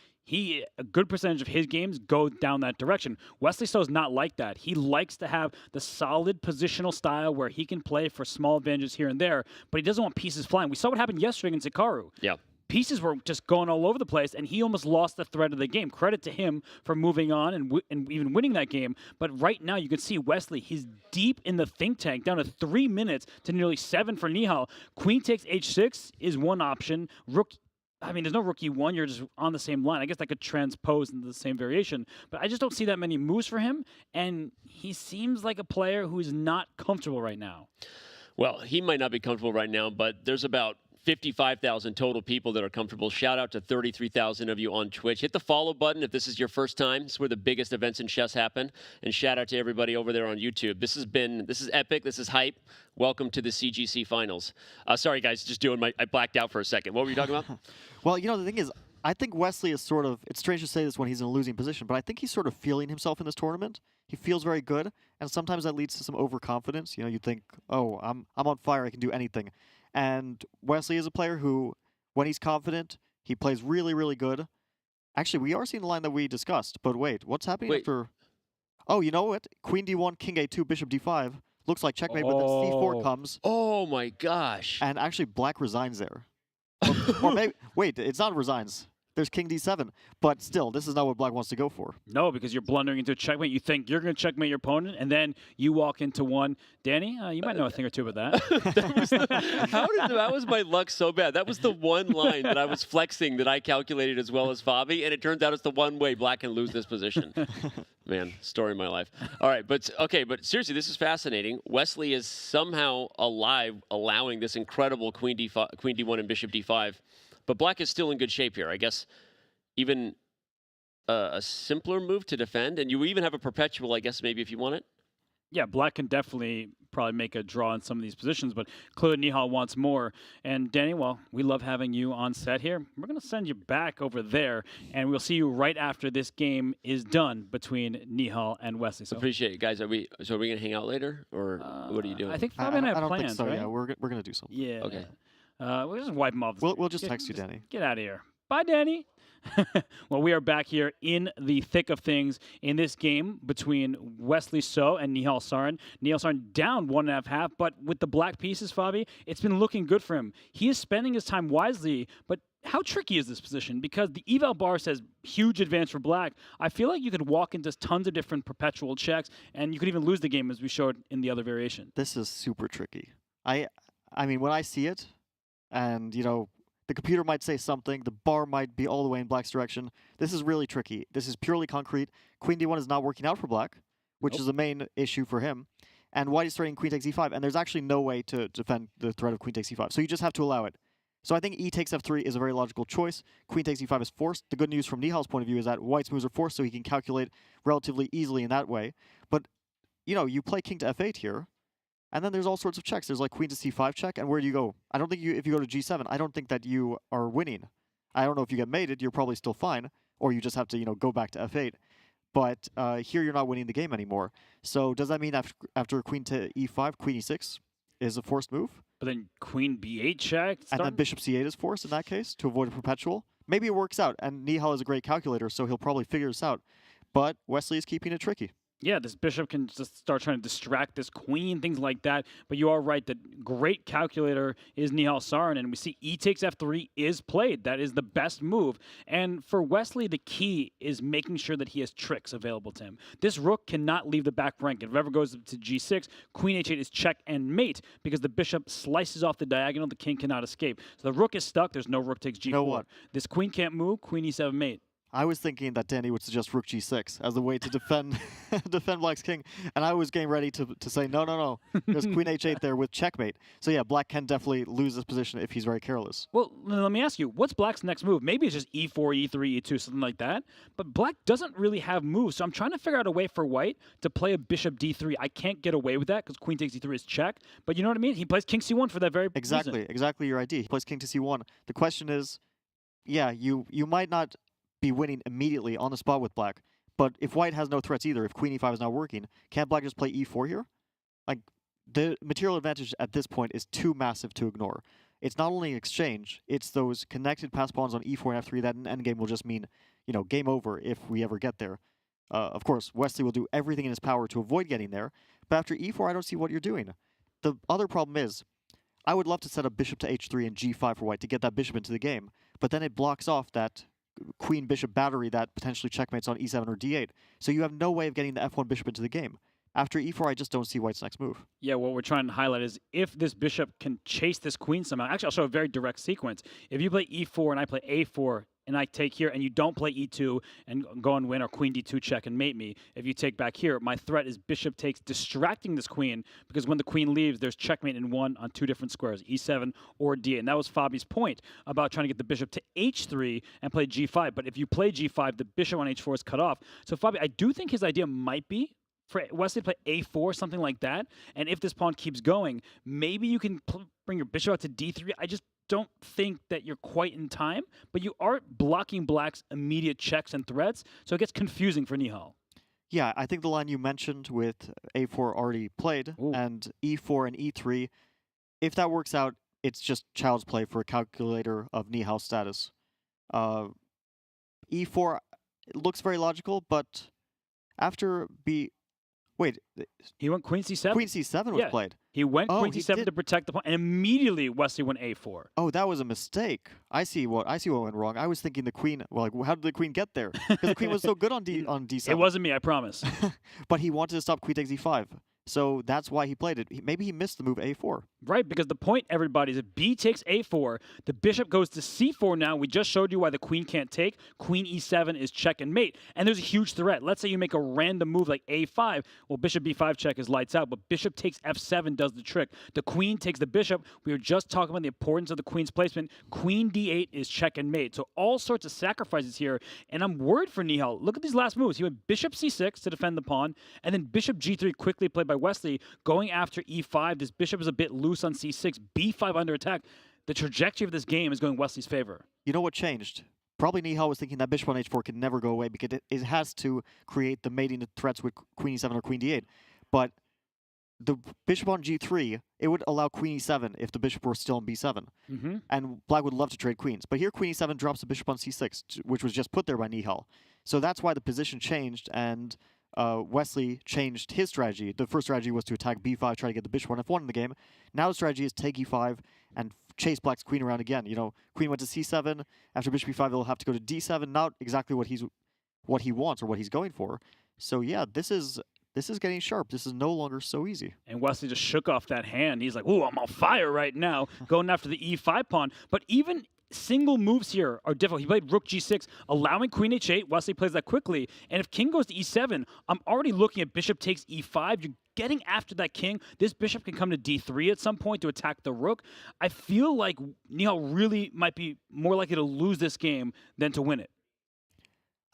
a good percentage of his games go down that direction. Wesley So is not like that. He likes to have the solid positional style where he can play for small advantages here and there, but he doesn't want pieces flying. We saw what happened yesterday against Hikaru. Yeah. Pieces were just going all over the place, and he almost lost the thread of the game. Credit to him for moving on and even winning that game. But right now, you can see Wesley, he's deep in the think tank, down to 3 minutes to nearly 7 for Nihal. Queen takes h6 is one option. There's no rook e1. You're just on the same line. I guess that could transpose into the same variation. But I just don't see that many moves for him, and he seems like a player who is not comfortable right now. Well, he might not be comfortable right now, but there's about 55,000 total people that are comfortable. Shout out to 33,000 of you on Twitch. Hit the follow button if this is your first time. It's where the biggest events in chess happen. And shout out to everybody over there on YouTube. This is epic. This is hype. Welcome to the CGC finals. Sorry, guys, I blacked out for a second. What were you talking about? Well, the thing is, I think Wesley is sort of, it's strange to say this when he's in a losing position, but I think he's sort of feeling himself in this tournament. He feels very good, and sometimes that leads to some overconfidence. You think, oh, I'm on fire, I can do anything. And Wesley is a player who, when he's confident, he plays really, really good. Actually, we are seeing the line that we discussed, but wait, what's happening after... Oh, you know what? Queen d1, king a2, bishop d5. Looks like checkmate, but then c4 comes. Oh my gosh. And actually, black resigns there. or maybe, wait, it's not resigns. there's king d7. But still, this is not what black wants to go for. No, because you're blundering into a checkmate. You think you're going to checkmate your opponent, and then you walk into one. Danny, you might know a thing or two about that. That was my luck so bad. That was the one line that I was flexing that I calculated as well as Fabi, and it turns out it's the one way black can lose this position. Man, story of my life. All right, but seriously, this is fascinating. Wesley is somehow alive, allowing this incredible queen d1 and bishop d5. But black is still in good shape here. I guess even a simpler move to defend, and you even have a perpetual, I guess, maybe if you want it. Yeah, black can definitely probably make a draw in some of these positions, but clearly Nihal wants more. And Danny, well, we love having you on set here. We're going to send you back over there, and we'll see you right after this game is done between Nihal and Wesley. So appreciate it, guys. Are we going to hang out later, or what are you doing? I think Fabi and I have don't plans, think so. right? Yeah, we're going to do something. Yeah. Okay. We'll just wipe him off. We'll just text you, Danny. Get out of here. Bye, Danny. Well, we are back here in the thick of things in this game between Wesley So and Nihal Sarin. Nihal Sarin down 1.5, but with the black pieces, Fabi, it's been looking good for him. He is spending his time wisely, but how tricky is this position? Because the eval bar says huge advance for black. I feel like you could walk into tons of different perpetual checks, and you could even lose the game, as we showed in the other variation. This is super tricky. I mean, when I see it, and, you know, the computer might say something, the bar might be all the way in black's direction. This is really tricky. This is purely concrete. Queen d1 is not working out for black, which is the main issue for him. And white is threatening queen takes e5, and there's actually no way to defend the threat of queen takes e5. So you just have to allow it. So I think e takes f3 is a very logical choice. Queen takes e5 is forced. The good news from Nihal's point of view is that white's moves are forced, so he can calculate relatively easily in that way. But, you know, you play king to f8 here, and then there's all sorts of checks. There's like queen to c5 check, and where do you go? I don't think if you go to g7, I don't think that you are winning. I don't know if you get mated, you're probably still fine, or you just have to, you know, go back to f8. But here you're not winning the game anymore. So does that mean after queen to e5, queen e6 is a forced move? But then queen b8 check. And then bishop c8 is forced in that case to avoid a perpetual. Maybe it works out, and Nihal is a great calculator, so he'll probably figure this out. But Wesley is keeping it tricky. Yeah, this bishop can just start trying to distract this queen, things like that. But you are right, that great calculator is Nihal Sarin, and we see e takes f3 is played. That is the best move. And for Wesley, the key is making sure that he has tricks available to him. This rook cannot leave the back rank. If it ever goes to g6, queen h8 is check and mate, because the bishop slices off the diagonal, the king cannot escape. So the rook is stuck, there's no rook takes g4. You know what? This queen can't move, queen e7 mate. I was thinking that Danny would suggest rook g6 as the way to defend defend black's king, and I was getting ready to say no. There's queen h8 there with checkmate. So yeah, black can definitely lose this position if he's very careless. Well, let me ask you, what's black's next move? Maybe it's just e4, e3, e2, something like that. But black doesn't really have moves, so I'm trying to figure out a way for white to play a bishop d3. I can't get away with that because queen takes e3 is check. But you know what I mean? He plays king c1 for that very reason. Exactly your idea. He plays king to c1. The question is, yeah, you might not be winning immediately on the spot with black, but if white has no threats either, if queen e5 is not working, can't black just play e4 here? Like, the material advantage at this point is too massive to ignore. It's not only exchange, it's those connected pass pawns on e4 and f3 that in endgame will just mean, you know, game over if we ever get there. Of course, Wesley will do everything in his power to avoid getting there, but after e4, I don't see what you're doing. The other problem is, I would love to set up bishop to h3 and g5 for white to get that bishop into the game, but then it blocks off that queen bishop battery that potentially checkmates on e7 or d8. So you have no way of getting the f1 bishop into the game. After e4, I just don't see white's next move. Yeah, what we're trying to highlight is if this bishop can chase this queen somehow. Actually, I'll show a very direct sequence. If you play e4 and I play a4 and I take here and you don't play e2 and go and win, or queen d2 check and mate me, if you take back here, my threat is bishop takes, distracting this queen, because when the queen leaves, there's checkmate in one on two different squares, e7 or d8. And that was Fabi's point about trying to get the bishop to h3 and play g5. But if you play g5, the bishop on h4 is cut off. So Fabi, I do think his idea might be for Wesley to play a4, something like that. And if this pawn keeps going, maybe you can bring your bishop out to d3. I just don't think that you're quite in time, but you are blocking black's immediate checks and threats, so it gets confusing for Nihal. Yeah, I think the line you mentioned with a4 already played, and e4 and e3, if that works out, it's just child's play for a calculator of Nihal's status. E4 it looks very logical, but after Wait, He went queen c7. queen c7 was played. He went Oh, queen he c7 did. to protect the pawn, and immediately Wesley went a4. Oh, that was a mistake. I see what went wrong. I was thinking the queen. Well, like, how did the queen get there? Because the queen was so good on d7. It wasn't me, I promise. But he wanted to stop queen takes e5. So that's why he played it. Maybe he missed the move a4. Right, because the point, everybody, is if b takes a4, the bishop goes to c4 now. We just showed you why the queen can't take. Queen e7 is check and mate. And there's a huge threat. Let's say you make a random move like a5. Well, bishop b5 check is lights out, but bishop takes f7 does the trick. The queen takes the bishop. We were just talking about the importance of the queen's placement. Queen d8 is check and mate. So all sorts of sacrifices here, and I'm worried for Nihal. Look at these last moves. He went bishop c6 to defend the pawn, and then bishop g3 quickly played by Wesley, going after e5. This bishop is a bit loose on c6, b5 under attack. The trajectory of this game is going Wesley's favor. You know what changed? Probably Nihal was thinking that bishop on h4 can never go away because it has to create the mating threats with queen e7 or queen d8. But the bishop on g3, it would allow queen e7 if the bishop were still on b7. And black would love to trade queens. But here queen e7 drops the bishop on c6, which was just put there by Nihal. So that's why the position changed, and Wesley changed his strategy. The first strategy was to attack b5, try to get the bishop on f1 in the game. Now the strategy is take e5 and chase black's queen around again. You know, queen went to c7. After bishop e5, they'll have to go to d7. Not exactly what he wants or what he's going for. So yeah, this is getting sharp. This is no longer so easy. And Wesley just shook off that hand. He's like, ooh, I'm on fire right now, going after the e5 pawn. But even single moves here are difficult. He played rook g6, allowing queen h8. Wesley plays that quickly. And if king goes to e7, I'm already looking at bishop takes e5. You're getting after that king. This bishop can come to d3 at some point to attack the rook. I feel like Nihal really might be more likely to lose this game than to win it.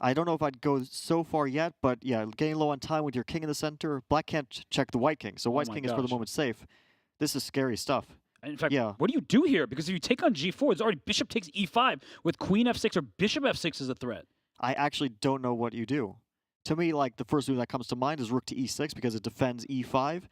I don't know if I'd go so far yet, but yeah, getting low on time with your king in the center. Black can't check the white king, so white's king is for the moment safe. This is scary stuff. In fact, what do you do here? Because if you take on g4, it's already bishop takes e5 with queen f6 or bishop f6 as a threat. I actually don't know what you do. To me, like, the first move that comes to mind is rook to e6 because it defends e5,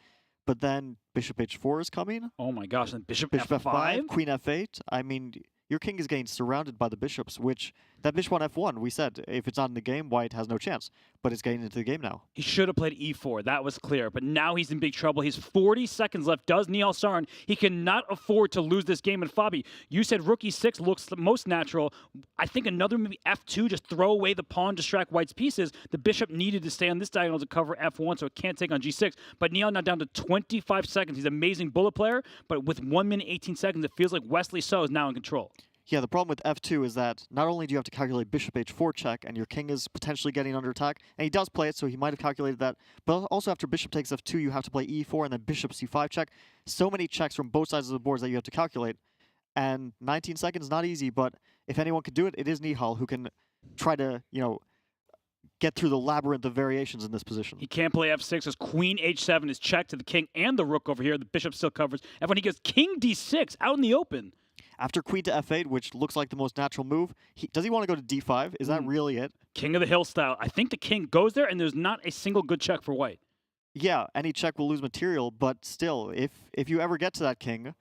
but then bishop h4 is coming. Oh my gosh, and bishop f5, queen f8. I mean, your king is getting surrounded by the bishops, which that bishop on f1, we said, if it's not in the game, white has no chance. But it's getting into the game now. He should have played e4. That was clear. But now he's in big trouble. He's 40 seconds left. Does Nihal Sarin? He cannot afford to lose this game. And Fabi, you said rook e6 looks the most natural. I think another maybe f2, just throw away the pawn, distract white's pieces. The bishop needed to stay on this diagonal to cover f1, so it can't take on g6. But Nihal now down to 25 seconds. He's an amazing bullet player. But with 1 minute 18 seconds, it feels like Wesley So is now in control. Yeah, the problem with f2 is that not only do you have to calculate bishop h4 check, and your king is potentially getting under attack, and he does play it, so he might have calculated that, but also after bishop takes f2, you have to play e4 and then bishop c5 check. So many checks from both sides of the boards that you have to calculate, and 19 seconds, not easy, but if anyone could do it, it is Nihal, who can try to, you know, get through the labyrinth of variations in this position. He can't play f6 as queen h7 is checked to the king and the rook over here. The bishop still covers. And when he goes king d6 out in the open. After queen to f8, which looks like the most natural move, does he want to go to d5? Is that really it? King of the hill style. I think the king goes there, and there's not a single good check for white. Yeah, any check will lose material, but still, if you ever get to that king,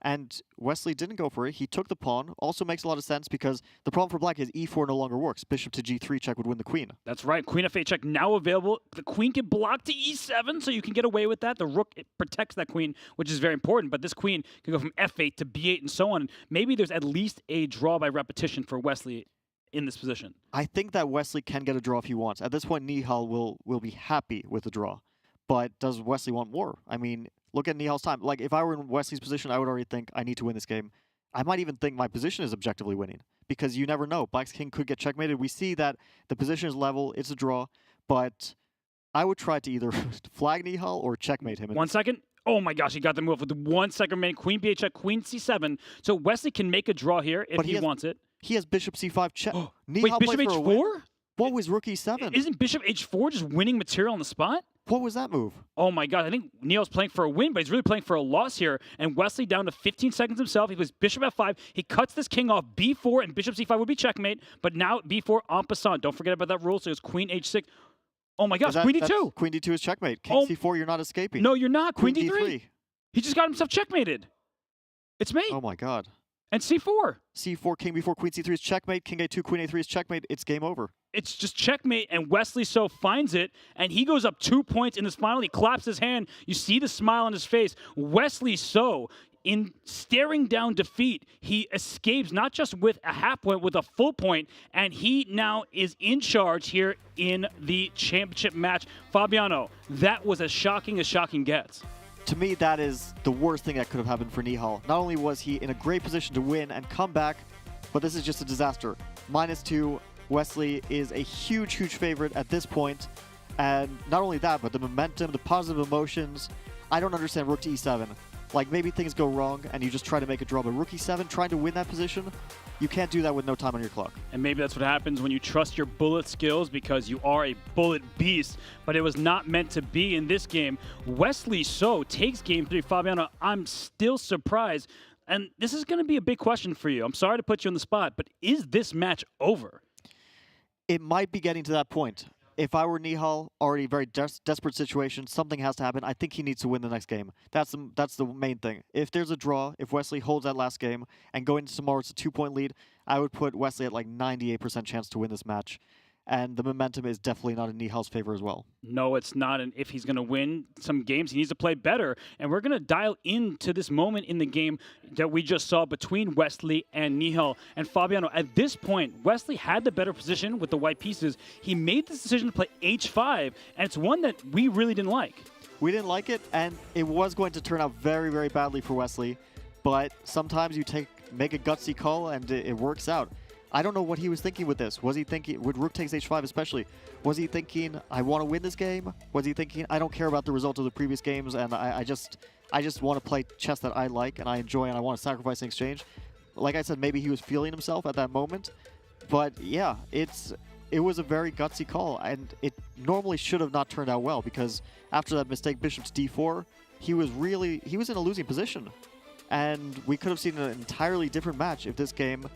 and Wesley didn't go for it, he took the pawn, also makes a lot of sense because the problem for black is e4 no longer works. Bishop to g3 check would win the queen. That's right. Queen f8 check now available. The queen can block to e7, so you can get away with that. The rook protects that queen, which is very important, but this queen can go from f8 to b8 and so on. Maybe there's at least a draw by repetition for Wesley in this position. I think that Wesley can get a draw if he wants. At this point, Nihal will be happy with the draw. But does Wesley want more? I mean, look at Nihal's time. Like, if I were in Wesley's position, I would already think, I need to win this game. I might even think my position is objectively winning. Because you never know. Black's king could get checkmated. We see that the position is level. It's a draw. But I would try to either flag Nihal or checkmate him. 1 second. Oh my gosh, he got the move with 1 second remaining. Queen b8 check, queen c7. So Wesley can make a draw here if he wants it. He has bishop c5 check. Wait, bishop h4? What was rook e7? Isn't bishop h4 just winning material on the spot? What was that move? Oh my god, I think Nihal's playing for a win, but he's really playing for a loss here. And Wesley down to 15 seconds himself. He plays bishop f5. He cuts this king off b4, and bishop c5 would be checkmate. But now b4 en passant. Don't forget about that rule. So it's queen h6. Oh my gosh, queen d2. Queen d2 is checkmate. King c4, you're not escaping. No, you're not. Queen d3. He just got himself checkmated. It's mate. Oh my god. And c4. c4, king b4, queen c3 is checkmate. King a2, queen a3 is checkmate. It's game over. it's just checkmate, and Wesley So finds it, and he goes up 2 points in this final. He claps his hand. You see the smile on his face. Wesley So, in staring down defeat, he escapes not just with a half point, with a full point, and he now is in charge here in the championship match. Fabiano, that was as shocking gets. To me, that is the worst thing that could have happened for Nihal. Not only was he in a great position to win and come back, but this is just a disaster. -2, Wesley is a huge favorite at this point. And not only that, but the momentum, the positive emotions. I don't understand rook to e7. Like, maybe things go wrong and you just try to make a draw, but rook e7, trying to win that position, you can't do that with no time on your clock. And maybe that's what happens when you trust your bullet skills, because you are a bullet beast, but it was not meant to be in this game. Wesley So takes game 3. Fabiano, I'm still surprised, and this is going to be a big question for you. I'm sorry to put you on the spot, but is this match over? It might be getting to that point. If I were Nihal, already very desperate situation, something has to happen. I think he needs to win the next game. That's the main thing. If there's a draw, if Wesley holds that last game, and going into tomorrow it's a 2-point lead, I would put Wesley at like 98% chance to win this match. And the momentum is definitely not in Nihal's favor as well. No, it's not. And if he's going to win some games, he needs to play better. And we're going to dial into this moment in the game that we just saw between Wesley and Nihal. And Fabiano, at this point, Wesley had the better position with the white pieces. He made this decision to play h5, and it's one that we really didn't like. We didn't like it, and it was going to turn out very badly for Wesley. But sometimes you make a gutsy call, and it works out. I don't know what he was thinking with this. Was he thinking, with rook takes h5 especially, was he thinking, I want to win this game? Was he thinking, I don't care about the result of the previous games, and I just want to play chess that I like and I enjoy, and I want to sacrifice in exchange? Like I said, maybe he was feeling himself at that moment. But yeah, it was a very gutsy call, and it normally should have not turned out well, because after that mistake, bishop to d4, he was in a losing position. And we could have seen an entirely different match if this game...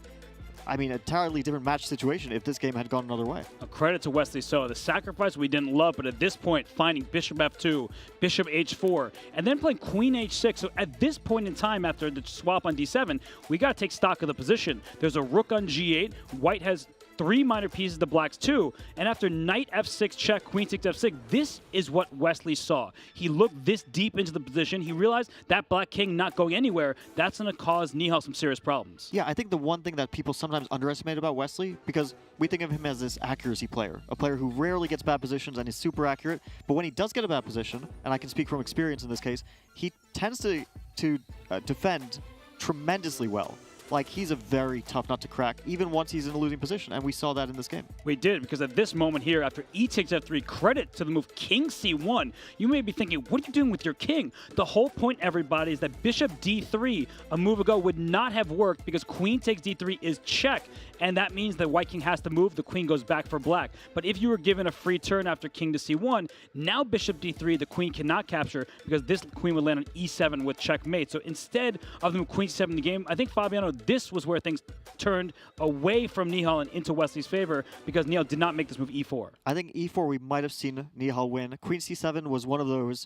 entirely different match situation if this game had gone another way. A credit to Wesley So. The sacrifice we didn't love, but at this point, finding bishop f2, bishop h4, and then playing queen h6. So at this point in time, after the swap on d7, we got to take stock of the position. There's a rook on g8. White has 3 minor pieces to black's 2, and after knight f6 check, queen 6 f6, this is what Wesley saw. He looked this deep into the position. He realized that black king not going anywhere, that's going to cause Nihal some serious problems. Yeah, I think the one thing that people sometimes underestimate about Wesley, because we think of him as this accuracy player, a player who rarely gets bad positions and is super accurate, but when he does get a bad position, and I can speak from experience in this case, he tends to defend tremendously well. Like, he's a very tough nut to crack, even once he's in a losing position, and we saw that in this game. We did, because at this moment here, after e takes f3, credit to the move king c1, you may be thinking, what are you doing with your king? The whole point, everybody, is that bishop d3 a move ago would not have worked, because queen takes d3 is check, and that means the white king has to move, the queen goes back for black. But if you were given a free turn after king to c1, now bishop d3, the queen cannot capture, because this queen would land on e7 with checkmate. So instead of the move queen c7 in the game, I think, Fabiano, this was where things turned away from Nihal and into Wesley's favor, because Nihal did not make this move e4. I think e4 we might have seen Nihal win. Queen c7 was one of those,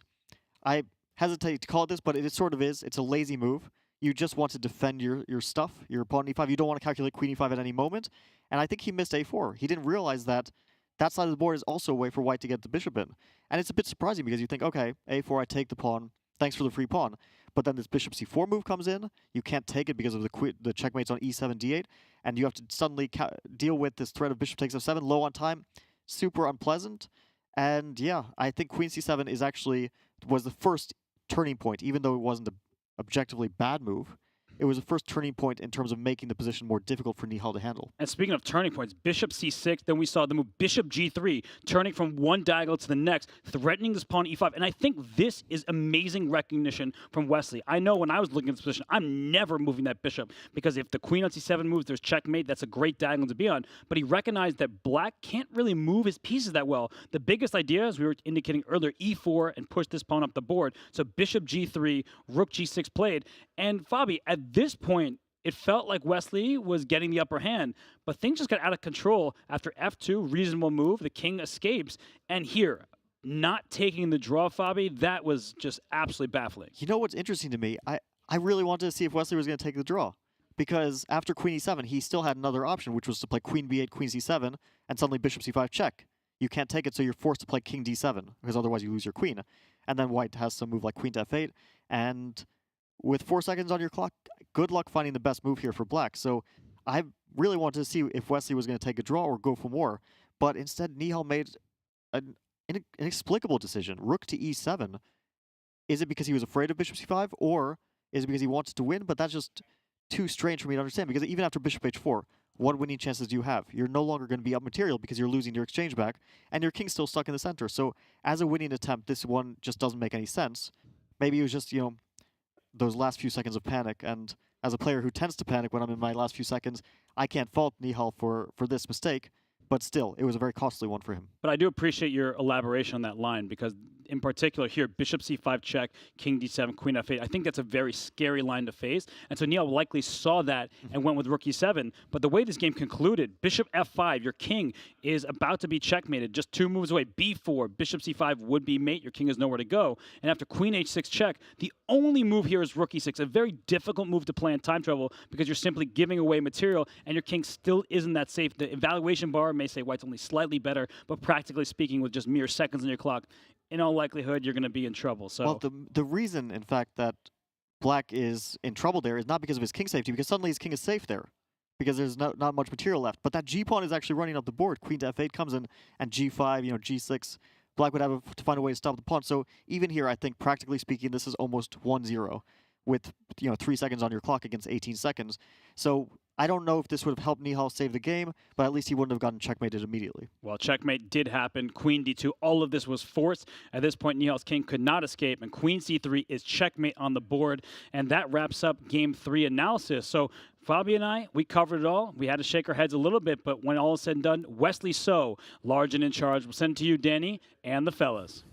I hesitate to call it this, but it sort of is. It's a lazy move. You just want to defend your stuff, your pawn e5. You don't want to calculate queen e5 at any moment. And I think he missed a4. He didn't realize that that side of the board is also a way for white to get the bishop in. And it's a bit surprising, because you think, okay, a4, I take the pawn. Thanks for the free pawn. But then this bishop c4 move comes in. You can't take it because of the checkmates on e7, d8. And you have to suddenly deal with this threat of bishop takes f7, low on time. Super unpleasant. And yeah, I think queen c7 was the first turning point, even though it wasn't an objectively bad move. It was the first turning point in terms of making the position more difficult for Nihal to handle. And speaking of turning points, bishop c6, then we saw the move bishop g3, turning from one diagonal to the next, threatening this pawn e5. And I think this is amazing recognition from Wesley. I know when I was looking at this position, I'm never moving that bishop, because if the queen on c7 moves, there's checkmate. That's a great diagonal to be on. But he recognized that black can't really move his pieces that well. The biggest idea, as we were indicating earlier, e4 and push this pawn up the board. So bishop g3, rook g6 played. And Fabi, at this point, it felt like Wesley was getting the upper hand, but things just got out of control after f2, reasonable move, the king escapes, and here, not taking the draw, Fabi, that was just absolutely baffling. You know what's interesting to me? I really wanted to see if Wesley was going to take the draw, because after queen e7, he still had another option, which was to play queen b8, queen c7, and suddenly bishop c5 check. You can't take it, so you're forced to play king d7, because otherwise you lose your queen. And then white has some move like queen to f8, and with 4 seconds on your clock, good luck finding the best move here for black. So I really wanted to see if Wesley was going to take a draw or go for more, but instead Nihal made an inexplicable decision. Rook to e7. Is it because he was afraid of bishop c5, or is it because he wanted to win? But that's just too strange for me to understand, because even after bishop h4, what winning chances do you have? You're no longer going to be up material because you're losing your exchange back, and your king's still stuck in the center. So as a winning attempt, this one just doesn't make any sense. Maybe it was just, those last few seconds of panic, and as a player who tends to panic when I'm in my last few seconds, I can't fault Nihal for this mistake, but still, it was a very costly one for him. But I do appreciate your elaboration on that line, because in particular here, bishop c5 check, king d7, queen f8, I think that's a very scary line to face. And so Nihal likely saw that and went with rook e7. But the way this game concluded, bishop f5, your king is about to be checkmated, just 2 moves away. b4, bishop c5 would be mate, your king is nowhere to go. And after queen h6 check, the only move here is rook e6, a very difficult move to play in time travel because you're simply giving away material and your king still isn't that safe. The evaluation bar may say white's only slightly better, but practically speaking, with just mere seconds on your clock, in all likelihood, you're going to be in trouble. So, well, the reason, in fact, that black is in trouble there is not because of his king safety, because suddenly his king is safe there, because there's not much material left. But that g-pawn is actually running up the board. Queen to f8 comes in, and g5, g6. Black would have to find a way to stop the pawn. So even here, I think, practically speaking, this is almost 1-0 with 3 seconds on your clock against 18 seconds. So I don't know if this would have helped Nihal save the game, but at least he wouldn't have gotten checkmated immediately. Well, checkmate did happen. Queen d2, all of this was forced. At this point, Nihal's king could not escape, and queen c3 is checkmate on the board. And that wraps up game 3 analysis. So Fabi and I, we covered it all. We had to shake our heads a little bit, but when all is said and done, Wesley So, large and in charge. We'll send it to you, Danny, and the fellas.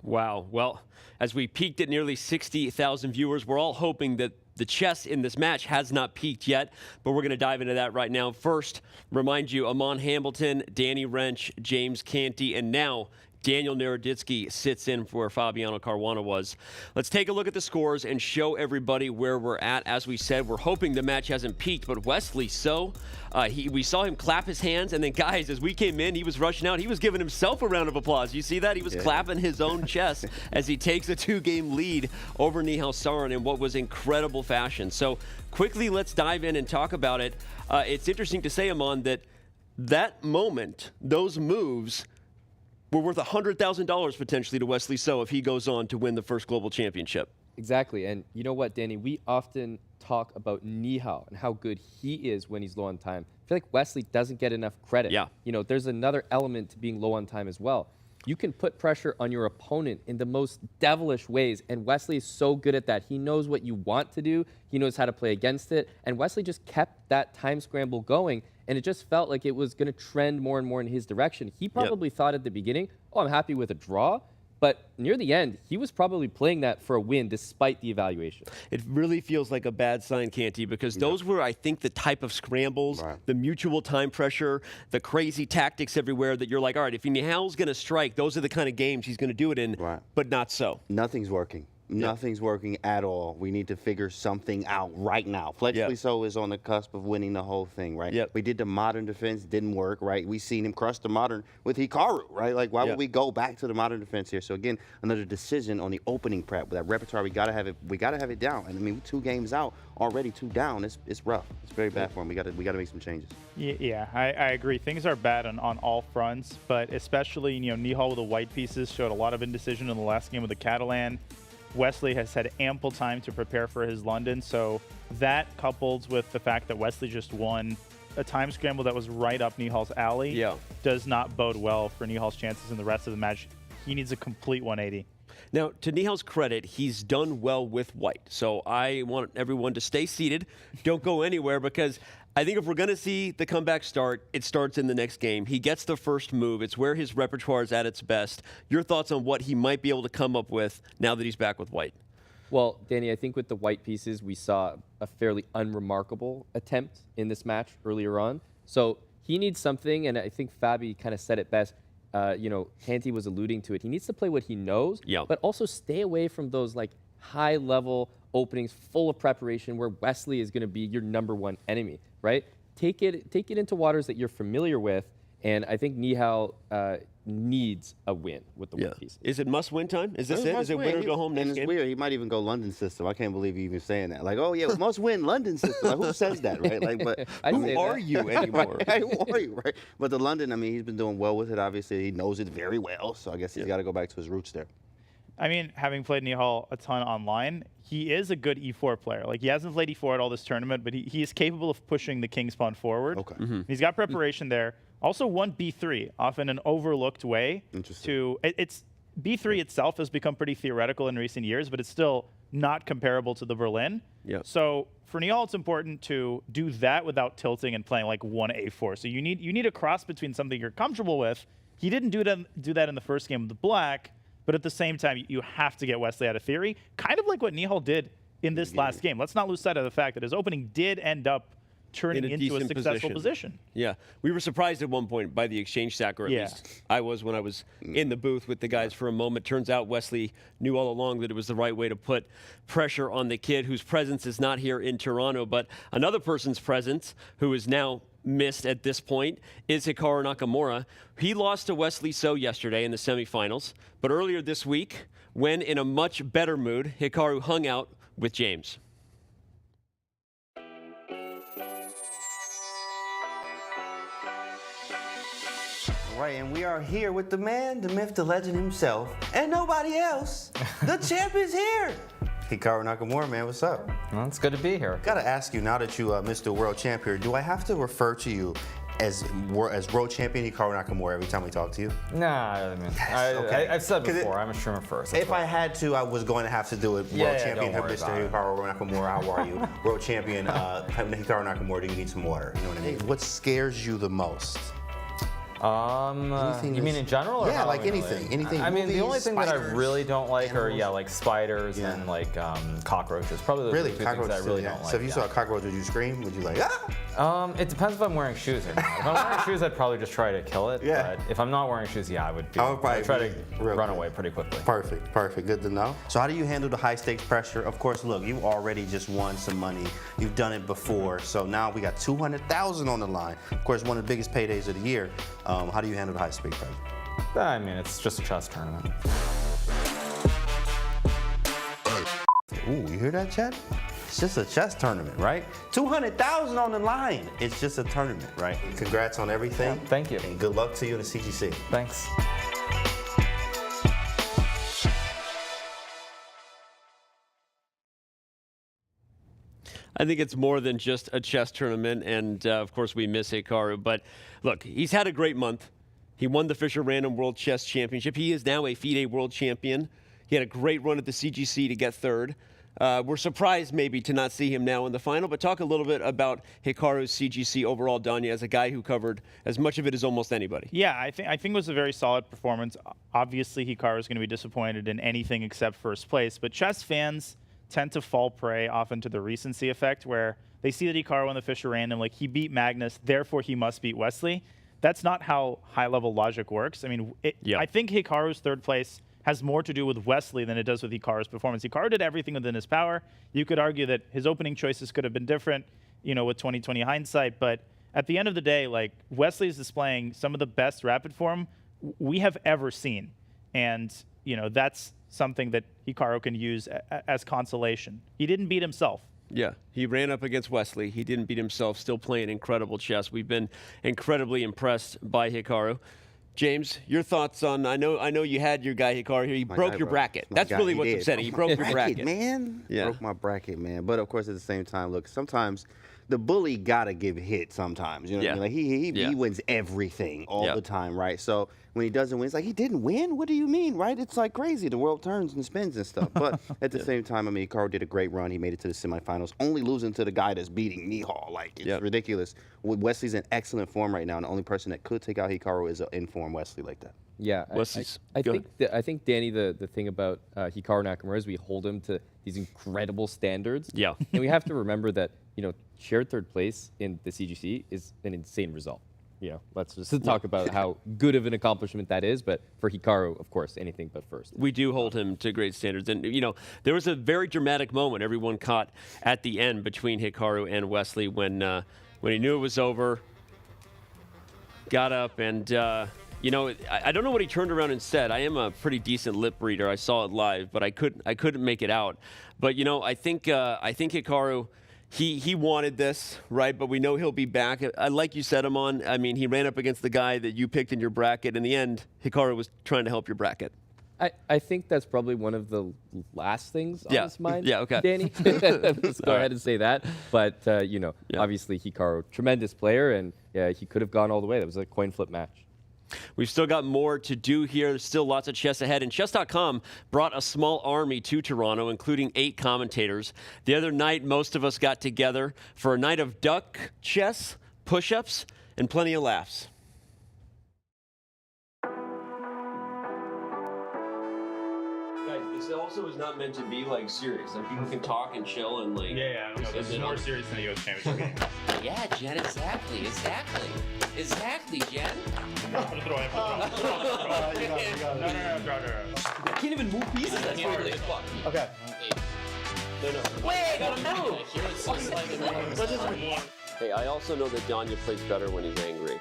Wow. Well, as we peaked at nearly 60,000 viewers, we're all hoping that the chess in this match has not peaked yet, but we're going to dive into that right now. First, remind you, Amon Hamilton, Danny Wrench, James Canty, and now Daniel Naroditsky sits in for where Fabiano Caruana was. Let's take a look at the scores and show everybody where we're at. As we said, we're hoping the match hasn't peaked, but Wesley So, we saw him clap his hands, and then guys, as we came in, he was rushing out. He was giving himself a round of applause. You see that? He was clapping his own chest as he takes a 2-game lead over Nihal Sarin in what was incredible fashion. So quickly, let's dive in and talk about it. It's interesting to say, Amon, that moment, those moves, were worth $100,000 potentially to Wesley So if he goes on to win the first global championship. Exactly. And you know what, Danny? We often talk about Nihal and how good he is when he's low on time. I feel like Wesley doesn't get enough credit. Yeah. There's another element to being low on time as well. You can put pressure on your opponent in the most devilish ways, and Wesley is so good at that. He knows what you want to do. He knows how to play against it, and Wesley just kept that time scramble going, and it just felt like it was going to trend more and more in his direction. He probably thought at the beginning, oh, I'm happy with a draw, but near the end, he was probably playing that for a win despite the evaluation. It really feels like a bad sign, Canty, because those were, I think, the type of scrambles, the mutual time pressure, the crazy tactics everywhere that you're like, all right, if Nihal's going to strike, those are the kind of games he's going to do it in, but not so. Nothing's working. Nothing's working at all. We need to figure something out right now. Wesley So is on the cusp of winning the whole thing, right? We did the modern defense, didn't work, right? We seen him crush the modern with Hikaru, right? Like, why would we go back to the modern defense here? So again, another decision on the opening prep. With that repertoire, we gotta have it. We gotta have it down. And I mean, 2 games out already, 2 down. It's rough. It's very bad for him. We gotta make some changes. Yeah, I agree. Things are bad on all fronts, but especially Nihal with the white pieces showed a lot of indecision in the last game with the Catalan. Wesley has had ample time to prepare for his London, so that coupled with the fact that Wesley just won a time scramble that was right up Nihal's alley does not bode well for Nihal's chances in the rest of the match. He needs a complete 180. Now, to Nihal's credit, he's done well with white, so I want everyone to stay seated. Don't go anywhere, because I think if we're going to see the comeback start, it starts in the next game. He gets the first move. It's where his repertoire is at its best. Your thoughts on what he might be able to come up with now that he's back with white? Well, Danny, I think with the white pieces, we saw a fairly unremarkable attempt in this match earlier on. So he needs something, and I think Fabi kind of said it best. Canty was alluding to it. He needs to play what he knows, but also stay away from those high-level openings full of preparation where Wesley is going to be your #1 enemy, right? Take it into waters that you're familiar with, and I think Nihal needs a win with the one piece. Is it must-win time? Is this it? Is it win or go home next and it's game? weird. He might even go London system. I can't believe you even saying that. Like, oh yeah, must-win London system. Like, who says that, right? Like, but who are you anymore? Right, who are you, right? But the London, I mean, he's been doing well with it. Obviously, he knows it very well. So I guess he's got to go back to his roots there. I mean, having played Nihal a ton online, he is a good e4 player. Like, he hasn't played e4 at all this tournament, but he is capable of pushing the king's pawn forward. Okay. He's got preparation there. Also won b3, often an overlooked way to... It's b3 itself has become pretty theoretical in recent years, but it's still not comparable to the Berlin. Yeah. So for Nihal, it's important to do that without tilting and playing like 1a4. So you need a cross between something you're comfortable with. He didn't do that in the first game with the black, but at the same time, you have to get Wesley out of theory, kind of like what Nihal did in this last game. Let's not lose sight of the fact that his opening did end up turning into a successful position. Yeah, we were surprised at one point by the exchange sack, or at least I was when I was in the booth with the guys for a moment. Turns out Wesley knew all along that it was the right way to put pressure on the kid whose presence is not here in Toronto, but another person's presence who is now missed at this point is Hikaru Nakamura. He lost to Wesley So yesterday in the semifinals, but earlier this week, when in a much better mood, Hikaru hung out with James. Right, and we are here with the man, the myth, the legend himself, and nobody else. The champ is here. Hikaru Nakamura, man, what's up? Well, it's good to be here. Gotta ask you, now that you Mr. World Champ here, do I have to refer to you as World Champion Hikaru Nakamura every time we talk to you? Nah, I mean, I've said before, I'm a streamer first. If I had to, I was going to have to do it. World Champion Mr. Hikaru Nakamura, how are you? World Champion Hikaru Nakamura, do you need some water? You know what I mean? What scares you the most? You mean in general? Or yeah, like anything. Anything. I mean, the only thing that I really don't like animals. are like spiders and like cockroaches. Probably the two things that I really don't like. So if you saw a cockroach, would you scream? Would you like ah? It depends if I'm wearing shoes or not. If I'm wearing shoes, I'd probably just try to kill it. Yeah. But if I'm not wearing shoes, yeah, I would try to run away pretty quickly. Perfect, perfect. Good to know. So how do you handle the high stakes pressure? Of course, look, you already just won some money. You've done it before. So now we got $200,000 on the line. Of course, one of the biggest paydays of the year. How do you handle the high stakes pressure? I mean, it's just a chess tournament. Ooh, you hear that, Chad? It's just a chess tournament, right? $200,000 on the line. It's just a tournament, right? Congrats on everything. Yeah, thank you. And good luck to you in the CGC. Thanks. I think it's more than just a chess tournament, and of course we miss Hikaru. But look, he's had a great month. He won the Fisher Random World Chess Championship. He is now a FIDE World Champion. He had a great run at the CGC to get third. We're surprised maybe to not see him now in the final, but talk a little bit about Hikaru's CGC overall, Danya, as a guy who covered as much of it as almost anybody. Yeah, I think it was a very solid performance. Obviously, Hikaru is going to be disappointed in anything except first place, but chess fans tend to fall prey often to the recency effect, where they see that Hikaru won the Fisher Random, like he beat Magnus, therefore he must beat Wesley. That's not how high-level logic works. I mean, I think Hikaru's third place has more to do with Wesley than it does with Hikaru's performance. Hikaru did everything within his power. You could argue that his opening choices could have been different, you know, with 2020 hindsight, but at the end of the day, like, Wesley is displaying some of the best rapid form we have ever seen. And, you know, that's something that Hikaru can use as consolation. He didn't beat himself. Yeah, he ran up against Wesley. He didn't beat himself, still playing incredible chess. We've been incredibly impressed by Hikaru. James, your thoughts on, I know you had your guy Hikaru here. He broke your bracket. That's really what's upsetting. He broke your bracket. Man. Yeah. Broke my bracket, man. But of course, at the same time, look, sometimes the bully gotta give hit sometimes. You know what I mean? Like he wins everything all the time, right? So when he doesn't win, it's like, he didn't win? What do you mean, right? It's like crazy. The world turns and spins and stuff. But at the same time, I mean, Hikaru did a great run. He made it to the semifinals, only losing to the guy that's beating Nihal. Like, it's ridiculous. Wesley's in excellent form right now, and the only person that could take out Hikaru is an in-form Wesley like that. Yeah, I think, Danny, the thing about Hikaru Nakamura is we hold him to these incredible standards. Yeah. And we have to remember that, you know, shared third place in the CGC is an insane result. let's just talk about how good of an accomplishment that is. But for Hikaru, of course, anything but first. We do hold him to great standards. And, there was a very dramatic moment everyone caught at the end between Hikaru and Wesley when he knew it was over, got up, and, I don't know what he turned around and said. I am a pretty decent lip reader. I saw it live, but I couldn't make it out. But, I think Hikaru, he wanted this, right? But we know he'll be back. Like you said, Amon, I mean, he ran up against the guy that you picked in your bracket. In the end, Hikaru was trying to help your bracket. I think that's probably one of the last things on his mind, okay. Danny. Let's go ahead and say that. But, obviously Hikaru, tremendous player, and he could have gone all the way. That was a coin flip match. We've still got more to do here. There's still lots of chess ahead. And Chess.com brought a small army to Toronto, including 8 commentators. The other night, most of us got together for a night of duck chess, push-ups, and plenty of laughs. Guys, this also is not meant to be, serious. People can talk and chill and, Yeah, no, this is more serious than a U.S. championship game. Yeah, Jen, exactly, Jen. No, throw it. No. I can't even move pieces. That's weird. Okay. Wait, I gotta move. Hey, I also know that Danya plays better when he's angry.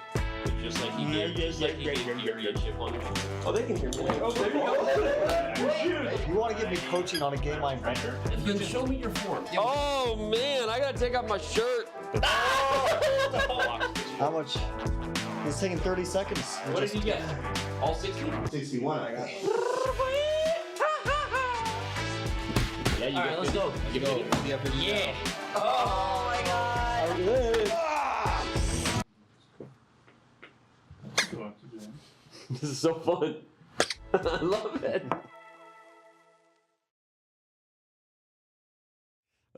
Just like he gave a chip on him. Oh, they can hear me. Oh, there you go. If you want to give me coaching on a game I'm better, Then show me your form. Oh, man, I gotta take off my shirt. how much? It's taking 30 seconds. What did you get? All 60? 61, I got. Yeah, you got. Let's go. Yeah. Oh my god. This is so fun. I love it.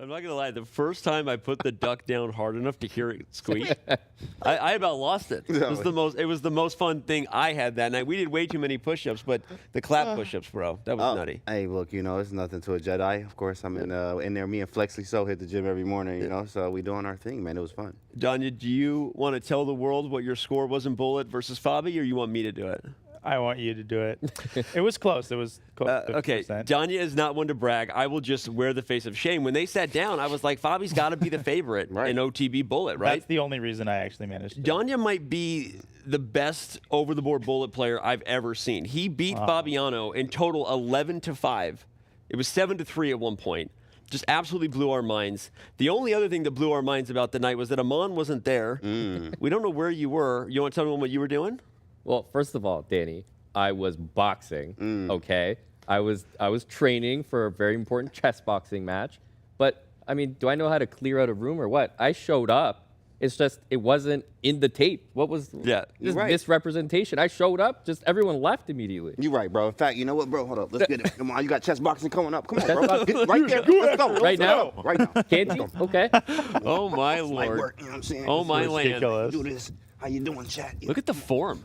I'm not gonna lie. The first time I put the duck down hard enough to hear it squeak, I about lost it. It was the most fun thing I had that night. We did way too many push-ups, but the clap push-ups, bro, that was nutty. Hey, look, it's nothing to a Jedi. Of course, I'm in there. Me and Wesley So hit the gym every morning, so we doing our thing, man. It was fun. Danya, do you want to tell the world what your score was in Bullet versus Fabi, or you want me to do it? I want you to do it. It was close. It was close. Okay, Danya is not one to brag. I will just wear the face of shame. When they sat down, I was like, Fabi's got to be the favorite in OTB Bullet, right? That's the only reason I actually managed to. Danya might be the best over-the-board Bullet player I've ever seen. He beat Fabiano in total 11-5. It was 7-3 at one point. Just absolutely blew our minds. The only other thing that blew our minds about the night was that Amon wasn't there. We don't know where you were. You want to tell me what you were doing? Well, first of all, Danny, I was boxing, okay? I was training for a very important chess boxing match. But, I mean, do I know how to clear out a room or what? I showed up. It's just, it wasn't in the tape. What was this misrepresentation? I showed up, just everyone left immediately. You're right, bro. In fact, you know what, bro? Hold up. Let's get it. Come on, you got chess boxing coming up. Come on, bro. Get right there. Let's go. Right now? Right now. Can't you? Okay. Oh, my Lord. Work, you know what I'm saying? Oh, my land. Do this. How you doing, chat? Look at the form.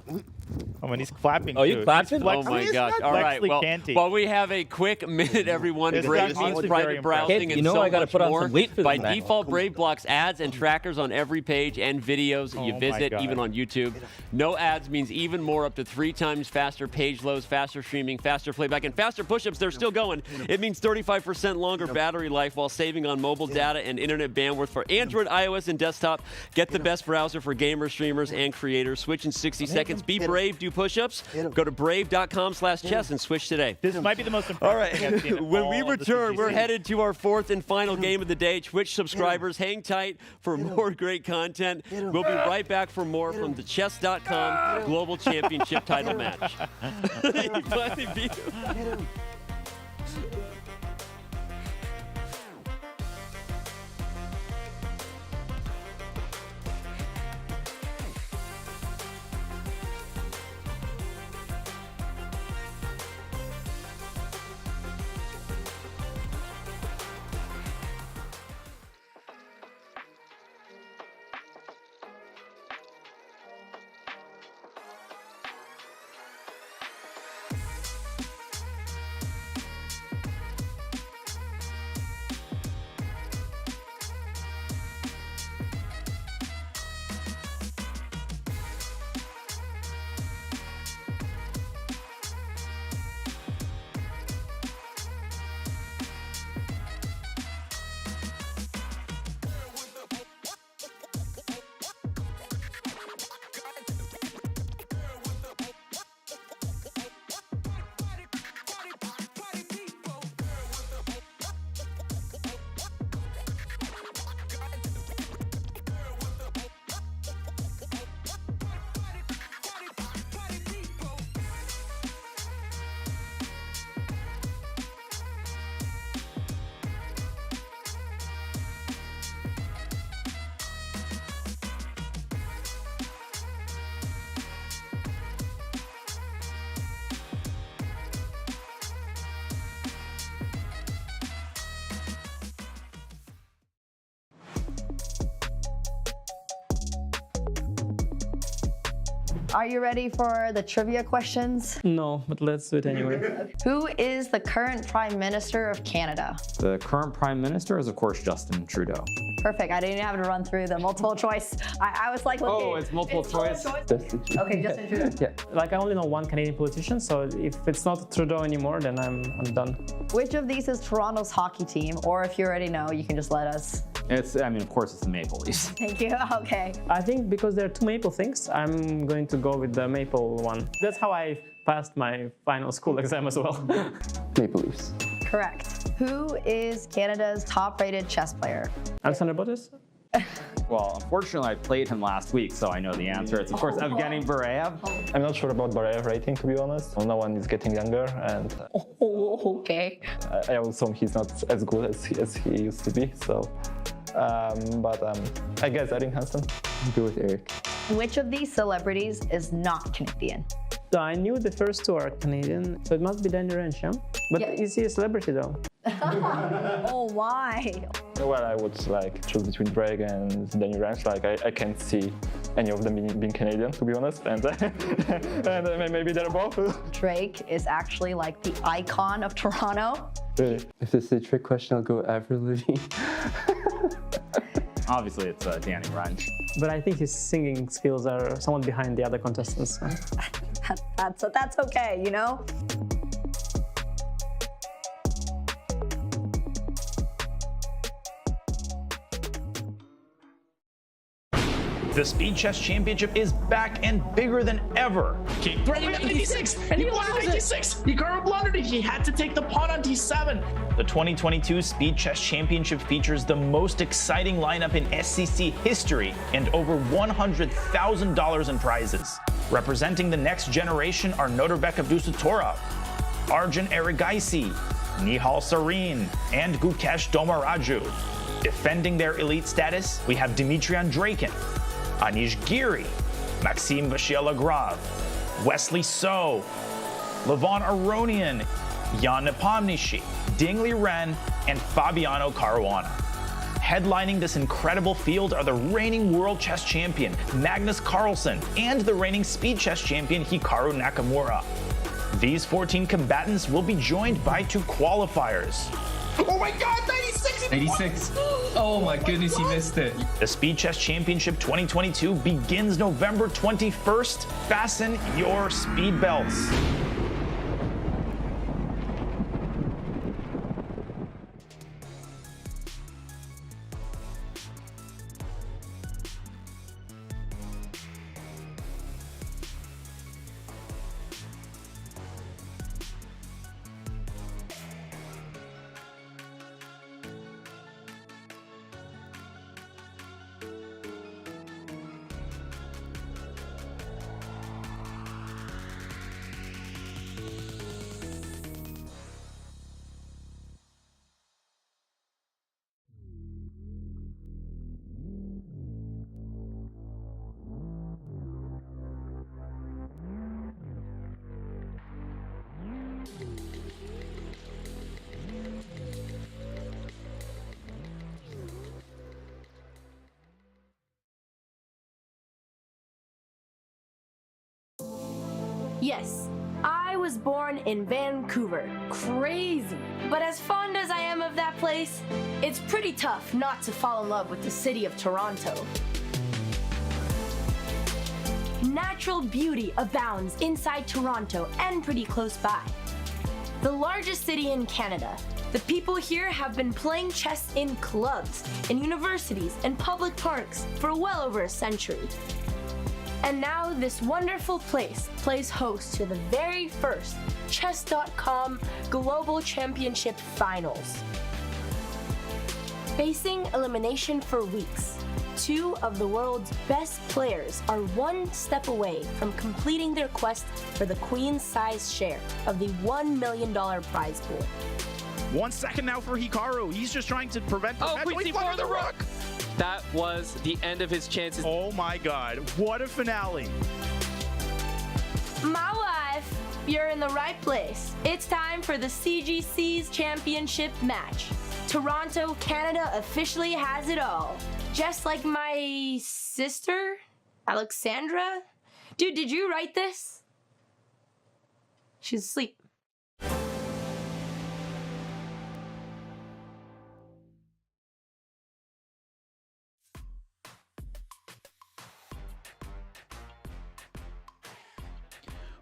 Oh, and he's clapping. Oh, you clapping? Oh my gosh! All right. Well, we have a quick minute, everyone. Brave means private browsing and so I gotta much put on more. some weight for By this default, Brave blocks ads and trackers on every page and videos you visit, even on YouTube. No ads means even more, up to 3 times faster page loads, faster streaming, faster playback, and faster push-ups. They're still going. It means 35% longer battery life while saving on mobile data and internet bandwidth for Android, iOS, and desktop. Get the best browser for gamers, streamers, and creators. Switch in 60 seconds. Be brave. Do push-ups. Go to brave.com/chess and switch today. This might be the most important. All right. When we return, we're headed to our 4th and final game of the day. Twitch subscribers, hang tight for more great content. We'll be right back for more from the Chess.com Global Championship title match. He finally beat him. Are you ready for the trivia questions? No, but let's do it anyway. Who is the current Prime Minister of Canada? The current Prime Minister is, of course, Justin Trudeau. Perfect. I didn't have to run through the multiple choice. I was like, looking. Oh, it's multiple choice. Okay, Justin Trudeau. Yeah, like I only know one Canadian politician, so if it's not Trudeau anymore, then I'm done. Which of these is Toronto's hockey team? Or if you already know, you can just let us. I mean, of course, it's the Maple Leafs. Thank you. Okay. I think because there are two maple things, I'm going to go with the maple one. That's how I passed my final school exam as well. Maple Leafs. Correct. Who is Canada's top-rated chess player? Alexander Botis? Well, unfortunately, I played him last week, so I know the answer. It's, of course, Evgeny Barayev. I'm not sure about Barayev rating, to be honest. No one is getting younger, and okay. I also he's not as good as he used to be. So, I guess Erin Hansen. I'll go with Eric. Which of these celebrities is not Canadian? So I knew the first two are Canadian, so it must be Danny Ranch, yeah? But is he a celebrity though? Oh, why? Well, I would choose between Drake and Danny Ranch. I can't see any of them being Canadian, to be honest, and maybe they're both. Drake is actually like the icon of Toronto. Really? If this is a trick question, I'll go Avril Lavigne. Obviously, it's Danny Ranch. But I think his singing skills are somewhat behind the other contestants. That's okay, you know? The Speed Chess Championship is back and bigger than ever. Keep running at d6, and he won at d6. Hikaru blundered it. He had to take the pawn on d7. The 2022 Speed Chess Championship features the most exciting lineup in SCC history and over $100,000 in prizes. Representing the next generation are Norbek Abdusatorov, Arjun Erigaisi, Nihal Sarin, and Gukesh Domaraju. Defending their elite status, we have Dmitry Andreikin, Anish Giri, Maxime Vachier-Lagrave, Wesley So, Levon Aronian, Jan Nepomniachtchi, Ding Liren, and Fabiano Caruana. Headlining this incredible field are the reigning world chess champion, Magnus Carlsen, and the reigning speed chess champion, Hikaru Nakamura. These 14 combatants will be joined by 2 qualifiers. Oh my God, 96! 86. Oh my goodness, he missed it. The Speed Chess Championship 2022 begins November 21st. Fasten your speed belts. Yes, I was born in Vancouver. Crazy. But as fond as I am of that place, it's pretty tough not to fall in love with the city of Toronto. Natural beauty abounds inside Toronto and pretty close by. The largest city in Canada, the people here have been playing chess in clubs, in universities, and public parks for well over a century. And now this wonderful place plays host to the very first Chess.com Global Championship Finals. Facing elimination for weeks, 2 of the world's best players are one step away from completing their quest for the queen-size share of the $1 million prize pool. 1 second now for Hikaru. He's just trying to prevent the match. Queen C4 the rook! That was the end of his chances. Oh my God, what a finale. My wife, you're in the right place. It's time for the CGC's championship match. Toronto, Canada officially has it all. Just like my sister, Alexandra. Dude, did you write this? She's asleep.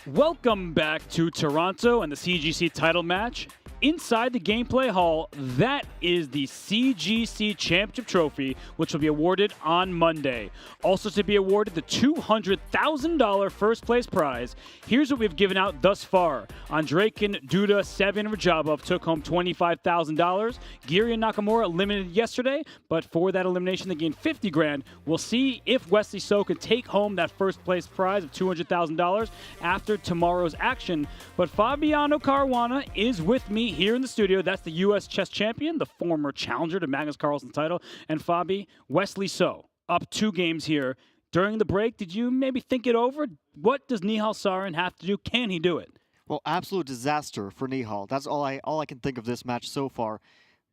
Welcome back to Toronto and the CGC title match. Inside the gameplay hall, that is the CGC Championship Trophy, which will be awarded on Monday. Also to be awarded, the $200,000 first place prize. Here's what we've given out thus far. Andreykin, Duda, Sevin, and Rajabov took home $25,000. Giri and Nakamura eliminated yesterday, but for that elimination, they gained 50 grand. We'll see if Wesley So can take home that first place prize of $200,000 after tomorrow's action. But Fabiano Caruana is with me here in the studio. That's the U.S. chess champion, the former challenger to Magnus Carlsen's title. And Fabi, Wesley So, up 2 games here. During the break, did you maybe think it over? What does Nihal Sarin have to do? Can he do it? Well, absolute disaster for Nihal. That's all I can think of this match so far.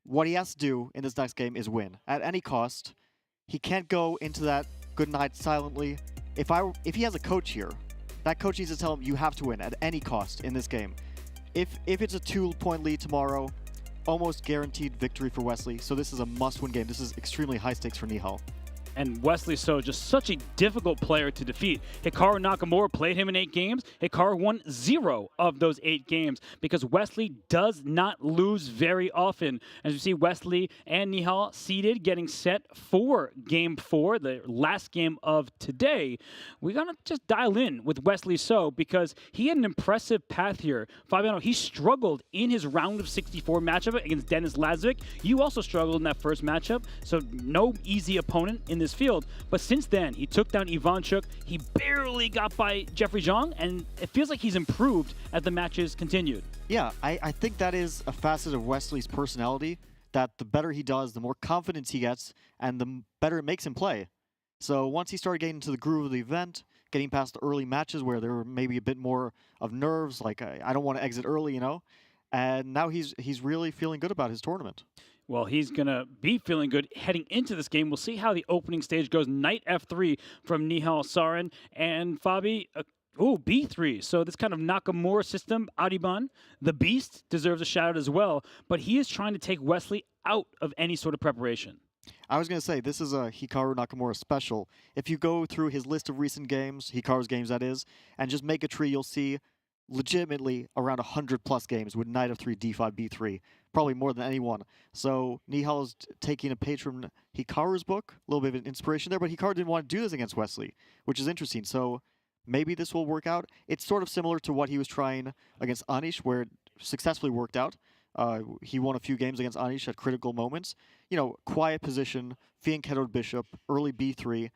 What he has to do in this next game is win at any cost. He can't go into that good night silently. If he has a coach here, that coach needs to tell him you have to win at any cost in this game. If it's a 2-point lead tomorrow, almost guaranteed victory for Wesley. So this is a must-win game. This is extremely high stakes for Nihal. And Wesley So, just such a difficult player to defeat. Hikaru Nakamura played him in 8 games. Hikaru won 0 of those 8 games because Wesley does not lose very often. As you see, Wesley and Nihal seeded, getting set for Game 4, the last game of today. We're going to just dial in with Wesley So because he had an impressive path here. Fabiano, he struggled in his round of 64 matchup against Denis Lazovic. You also struggled in that first matchup, so no easy opponent in this field. But since then, he took down Ivanchuk. He barely got by Jeffrey Zhang, and it feels like he's improved as the matches continued. Yeah, I think that is a facet of Wesley's personality, that the better he does, the more confidence he gets, and the better it makes him play. So once he started getting into the groove of the event, getting past the early matches where there were maybe a bit more of nerves, like I don't want to exit early, you know, and now he's really feeling good about his tournament. Well, he's going to be feeling good heading into this game. We'll see how the opening stage goes. Knight F3 from Nihal Sarin. And Fabi, B3. So this kind of Nakamura system, Ariban, the Beast, deserves a shout out as well. But he is trying to take Wesley out of any sort of preparation. I was going to say, this is a Hikaru Nakamura special. If you go through his list of recent games, Hikaru's games that is, and just make a tree, you'll see legitimately around 100+ games with Knight of 3, D5, B3, probably more than anyone. So Nihal is taking a page from Hikaru's book, a little bit of an inspiration there, but Hikaru didn't want to do this against Wesley, which is interesting. So maybe this will work out. It's sort of similar to what he was trying against Anish, where it successfully worked out. He won a few games against Anish at critical moments. You know, quiet position, Fianchettoed bishop, early B3.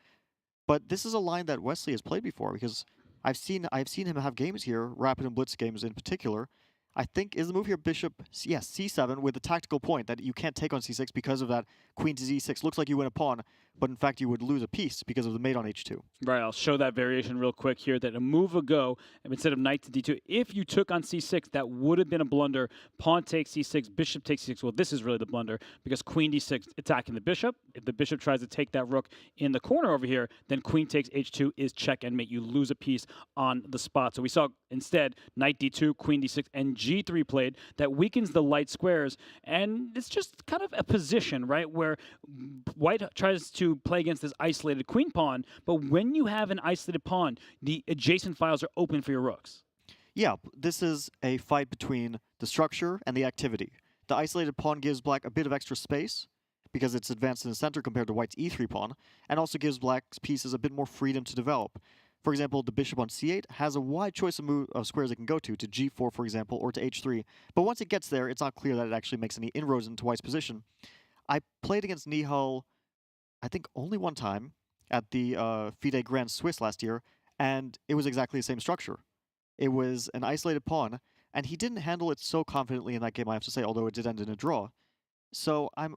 But this is a line that Wesley has played before, because I've seen him have games here, rapid and blitz games in particular. I think, is the move here bishop, yes, c7 with the tactical point that you can't take on c6 because of that queen to z6. Looks like you win a pawn, but in fact you would lose a piece because of the mate on h2. Right, I'll show that variation real quick here, that a move ago, instead of knight to d2, if you took on c6, that would have been a blunder. Pawn takes c6, bishop takes c6. Well, this is really the blunder because queen d6 attacking the bishop. If the bishop tries to take that rook in the corner over here, then queen takes h2 is check and mate. You lose a piece on the spot. So we saw instead knight d2, queen d6, and g3 played. That weakens the light squares, and it's just kind of a position, right, where white tries to play against this isolated queen pawn, but when you have an isolated pawn, the adjacent files are open for your rooks. Yeah, this is a fight between the structure and the activity. The isolated pawn gives black a bit of extra space because it's advanced in the center compared to white's e3 pawn, and also gives black's pieces a bit more freedom to develop. For example, the bishop on c8 has a wide choice of squares it can go to g4, for example, or to h3. But once it gets there, it's not clear that it actually makes any inroads into white's position. I played against Nihal, I think, only one time at the FIDE Grand Swiss last year, and it was exactly the same structure. It was an isolated pawn, and he didn't handle it so confidently in that game, I have to say, although it did end in a draw. So I'm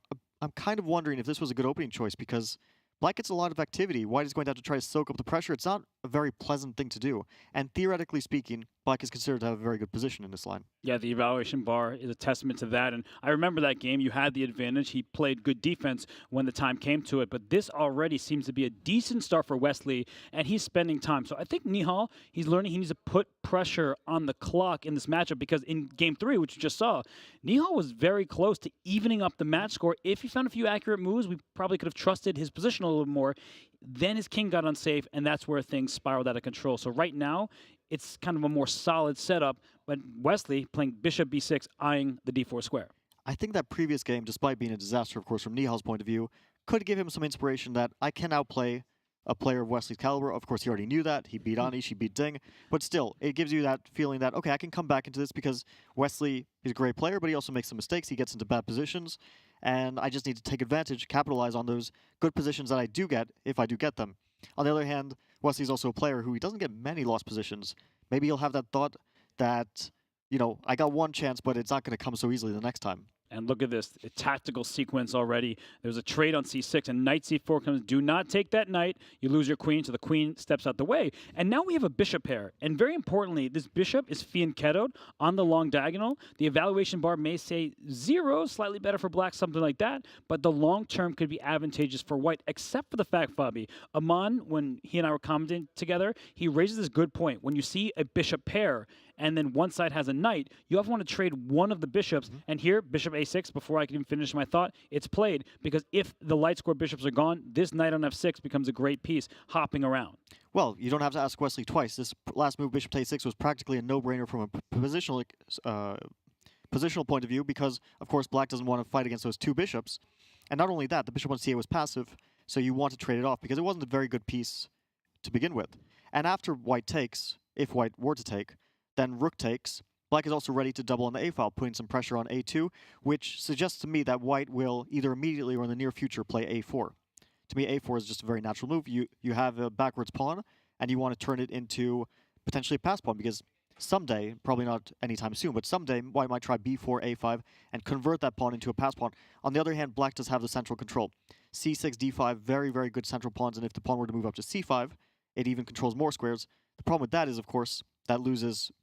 kind of wondering if this was a good opening choice, because black gets a lot of activity. White is going to have to try to soak up the pressure. It's not a very pleasant thing to do. And theoretically speaking, Black is considered to have a very good position in this line. Yeah, the evaluation bar is a testament to that. And I remember that game. You had the advantage. He played good defense when the time came to it. But this already seems to be a decent start for Wesley, and he's spending time. So I think Nihal, he's learning he needs to put pressure on the clock in this matchup, because in Game 3, which you just saw, Nihal was very close to evening up the match score. If he found a few accurate moves, we probably could have trusted his position a little more. Then his king got unsafe, and that's where things spiraled out of control. So right now, it's kind of a more solid setup, but Wesley playing bishop b6, eyeing the d4 square. I think that previous game, despite being a disaster, of course, from Nihal's point of view, could give him some inspiration that I can outplay a player of Wesley's caliber. Of course, he already knew that. He beat Anish, he beat Ding. But still, it gives you that feeling that, okay, I can come back into this because Wesley is a great player, but he also makes some mistakes. He gets into bad positions, and I just need to take advantage, capitalize on those good positions that I do get, if I do get them. On the other hand, Wesley's also a player who he doesn't get many lost positions. Maybe he'll have that thought that, you know, I got one chance, but it's not going to come so easily the next time. And look at this, a tactical sequence already. There's a trade on c6, and knight c4 comes. Do not take that knight. You lose your queen, so the queen steps out the way. And now we have a bishop pair. And very importantly, this bishop is fianchettoed on the long diagonal. The evaluation bar may say 0, slightly better for black, something like that. But the long term could be advantageous for white, except for the fact, Fabi, Aman, when he and I were commenting together, he raises this good point. When you see a bishop pair, and then one side has a knight, you often want to trade one of the bishops. And here, bishop a6, before I can even finish my thought, it's played. Because if the light square bishops are gone, this knight on f6 becomes a great piece, hopping around. Well, you don't have to ask Wesley twice. This last move, bishop to a6, was practically a no-brainer from a positional point of view, because, of course, black doesn't want to fight against those two bishops. And not only that, the bishop on c8 was passive, so you want to trade it off, because it wasn't a very good piece to begin with. And after white takes, if white were to take, then rook takes. Black is also ready to double on the a file, putting some pressure on a2, which suggests to me that white will either immediately or in the near future play a4. To me, a4 is just a very natural move. You have a backwards pawn, and you want to turn it into potentially a pass pawn, because someday, probably not anytime soon, but someday white might try b4, a5, and convert that pawn into a pass pawn. On the other hand, black does have the central control. c6, d5, very, very good central pawns, and if the pawn were to move up to c5, it even controls more squares. The problem with that is, of course, that